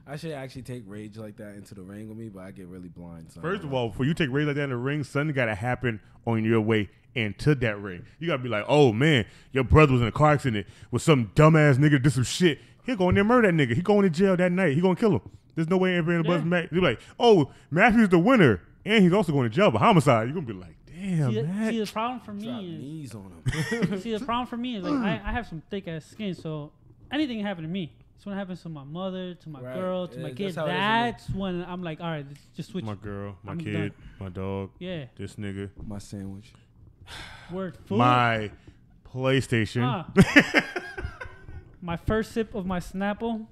I should actually take rage like that into the ring with me, but I get really blind. So First of all, before you take rage like that in the ring, something got to happen on your way into that ring. You got to be like, oh, man, your brother was in a car accident with some dumbass nigga did some shit. He'll go in there and murder that nigga. He going to jail that night. He going to kill him. There's no way ever in the buzz Matt. You're like, oh, Matthew's the winner, and he's also going to jail for homicide. You're going to be like, damn, man. See, the problem for me is... knees on him. See, the problem for me is, like, I have some thick-ass skin, so anything can happen to me. So when it happens to my mother, to my girl, to my kid, that's when I'm like, all right, let's just switch. My girl, my kid, my dog, this nigga. My sandwich. Word food. My PlayStation. my first sip of my Snapple.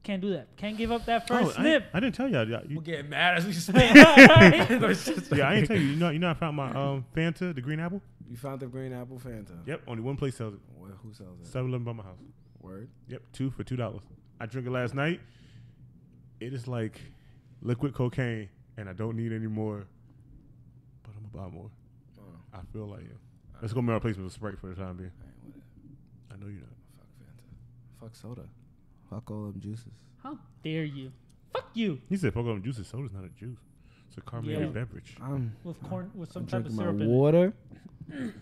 Can't do that. Can't give up that first snip. I didn't tell y'all. We're getting mad as we speak. Yeah, I didn't tell you. You know, I found my Fanta, the green apple. You found the green apple Fanta. Yep, only one place sells it. Well, who sells it? 7-Eleven by my house. Word. Yep, 2 for $2. I drank it last night. It is like liquid cocaine, and I don't need any more. But I'm gonna buy more. I feel like it. Let's go make our replacement with Sprite for the time being. I know you're not. Fuck Fanta. Fuck soda. Fuck all them juices. How dare you? Fuck you. He said, "Fuck all them juices. Soda's not a juice. It's a carbonated beverage." With corn, with some I'm type of drinking syrup my in water. it.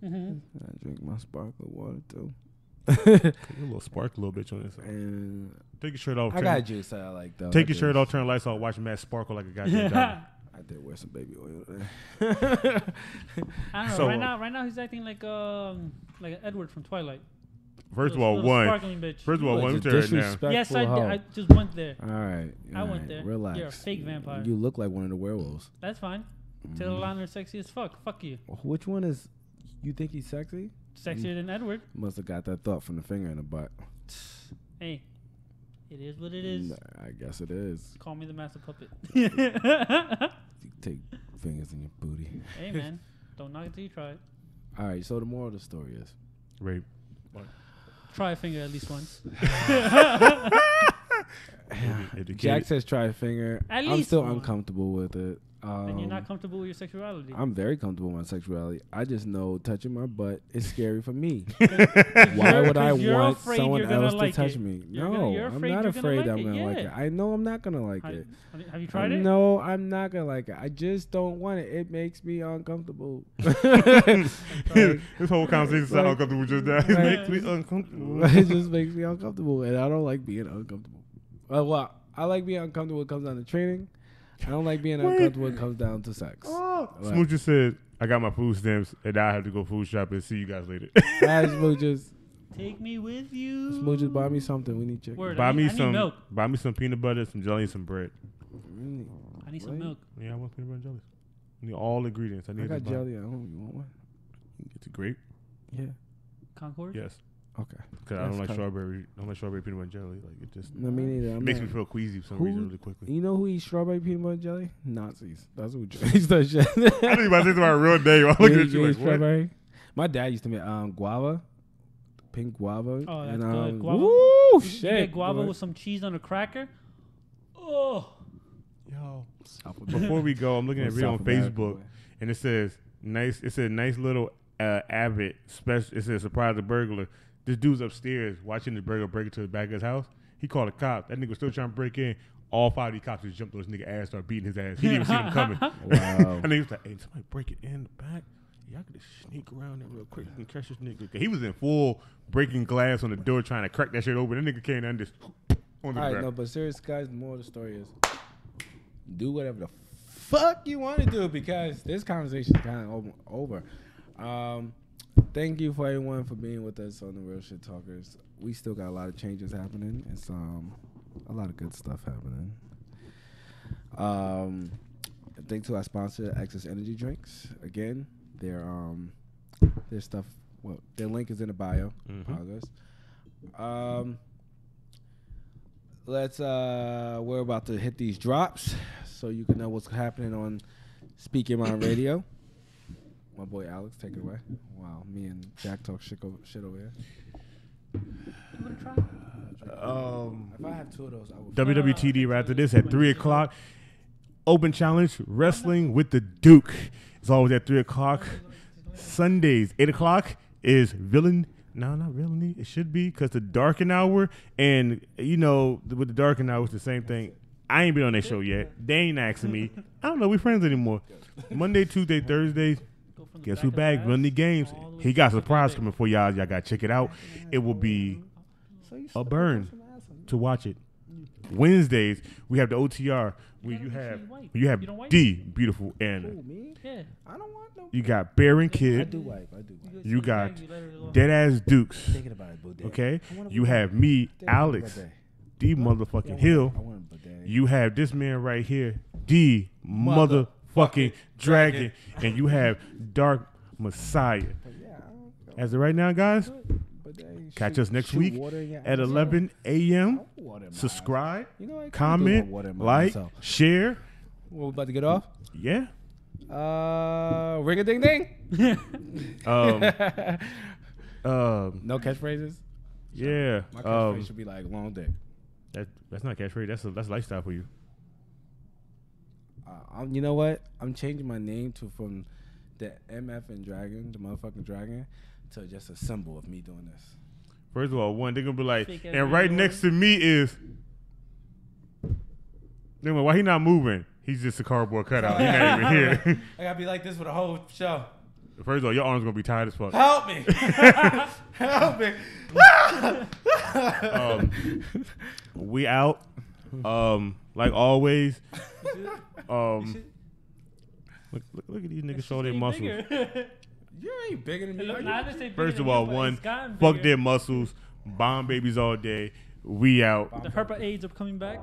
I drink my sparkling water too. Put a little spark, a little bitch on this. And Take your shirt off. I got juice that I like though. Take your shirt off, turn the lights off, watch Matt sparkle like a goddamn diamond. I did wear some baby oil today. I don't know. So, right now he's acting like an Edward from Twilight. First of all, Little one. sparkling bitch. First of all, one. It's a Right now. disrespectful Yes, I did. hoe. I just went there. All right. I all went right, there. Relax. You're a fake vampire. You look like one of the werewolves. That's fine. Taylor Lautner's sexy as fuck. Fuck you. Which one is? You think he's sexy? Sexier than Edward. Must have got that thought from the finger in the butt. Hey, it is what it is. Nah, I guess it is. Call me the master puppet. You take fingers in your booty. Hey man, don't knock it till you try it. All right. So the moral of the story is. Rape. Try a finger at least once. Jack says try a finger. At I'm least still one. uncomfortable with it. Then you're not comfortable with your sexuality. I'm very comfortable with my sexuality. I just know touching my butt is scary for me. Why Why would I want someone else to touch me? You're No, you're I'm afraid not you're afraid gonna I'm going to like yeah. it. I know I'm not going to like it. Have you tried it? No, I'm not going to like it. I just don't want it. It makes me uncomfortable. This whole conversation is uncomfortable just now. It makes me uncomfortable. It just makes me uncomfortable, and I don't like being uncomfortable. Well, I like being uncomfortable when it comes down to training. I don't like being uncomfortable when it comes down to sex. Like, Smooch just said, I got my food stamps, and I have to go food shopping. See you guys later. Smooches, Take me with you. Smooches, buy me something. We need chicken. Word, buy I me need some milk. Buy me some peanut butter, some jelly, and some bread. Really? I need some milk. Yeah, I want peanut butter and jelly. I need all ingredients. I need I got to buy. jelly at home. You want one? It's a grape. Yeah. Concord? Yes. Okay. Because I don't like strawberry. I don't like strawberry peanut butter and jelly. Like it just No, me neither. it makes me feel queasy for some reason really quickly. You know who eats strawberry peanut butter jelly? Nazis. That's who eats that shit. I think about to say my real name. I'm looking at you like, what? strawberry. My dad used to make guava, pink guava. Oh, that's and, good. Guava. Woo, You shit. get guava boy. with some cheese on a cracker. Oh. Yo. Before we go, I'm looking at a video on Facebook, and it says nice. It said nice little avid special. It says surprise the burglar. This dude's upstairs watching the burglar break into the back of his house. He called a cop. That nigga was still trying to break in. All 5 of these cops just jumped on this nigga ass, started beating his ass. He didn't even see him coming. Wow. And then he was like, "Hey, somebody break it in the back. Y'all could just sneak around there real quick and catch this nigga." He was in full breaking glass on the door, trying to crack that shit open. That nigga came down just on the All right, ground. no, but serious, guys, the moral of the story is do whatever the fuck you want to do because this conversation is kind of over. Thank you for everyone for being with us on the Real Shit Talkers. We still got a lot of changes happening. It's a lot of good stuff happening. Thanks to our sponsor, Access Energy Drinks. Again, their stuff. Well, their link is in the bio. We're about to hit these drops so you can know what's happening on Speak Your Mind Radio. My boy Alex, take it away. Wow, me and Jack talk shit over here. You want to try? If I have 2 of those, I would. WWTD right after this at 3 o'clock. Open challenge, wrestling with the Duke. It's always at 3 o'clock. Sundays, 8 o'clock is villain. No, not villainy. It should be because the darken hour. And, you know, with the darken hour, it's the same thing. I ain't been on that show yet. They ain't asking me. I don't know. We friends anymore. Monday, Tuesday, Thursdays. Guess who back? Run the games. He got a surprise coming for y'all. Y'all got to check it out. It will be a burn to watch it. Wednesdays, we have the OTR. Where you have D, beautiful, and Me? Yeah. I don't want no. you got Bear and I Kid. do wipe. You got Dead Ass Dukes. Thinking about it, Bodega. Okay. I want a You bidet. have me, Bodega. Alex, Bodega. D Yeah, motherfucking Hill. I want a bidet. You have this man right here, D motherfucking Dragon, and you have Dark Messiah. But yeah, I don't As of right now, guys, a day. Catch us next week water in your at ass. 11 a.m. Water in my Subscribe, ass. You know what? I kinda do comment, want water in my like, myself. share. What, we about to get off? Yeah. Ring a ding ding. No catchphrases. Yeah. My catchphrase should be like long dick. That's not catchphrase. That's lifestyle for you. You know what? I'm changing my name from the MF and Dragon, the motherfucking dragon, to just a symbol of me doing this. First of all, one, they're gonna be like, Fake and right everyone. next to me is. Then why he not moving? He's just a cardboard cutout. He's not even here. I gotta be like this for the whole show. First of all, your arms gonna be tired as fuck. Help me. Help me. We out. Like always. Look at these niggas show their muscles. You ain't bigger than me. Look, Are you? First of all, one, fuck their muscles. Bomb babies all day. We out. The herpa AIDS are coming back.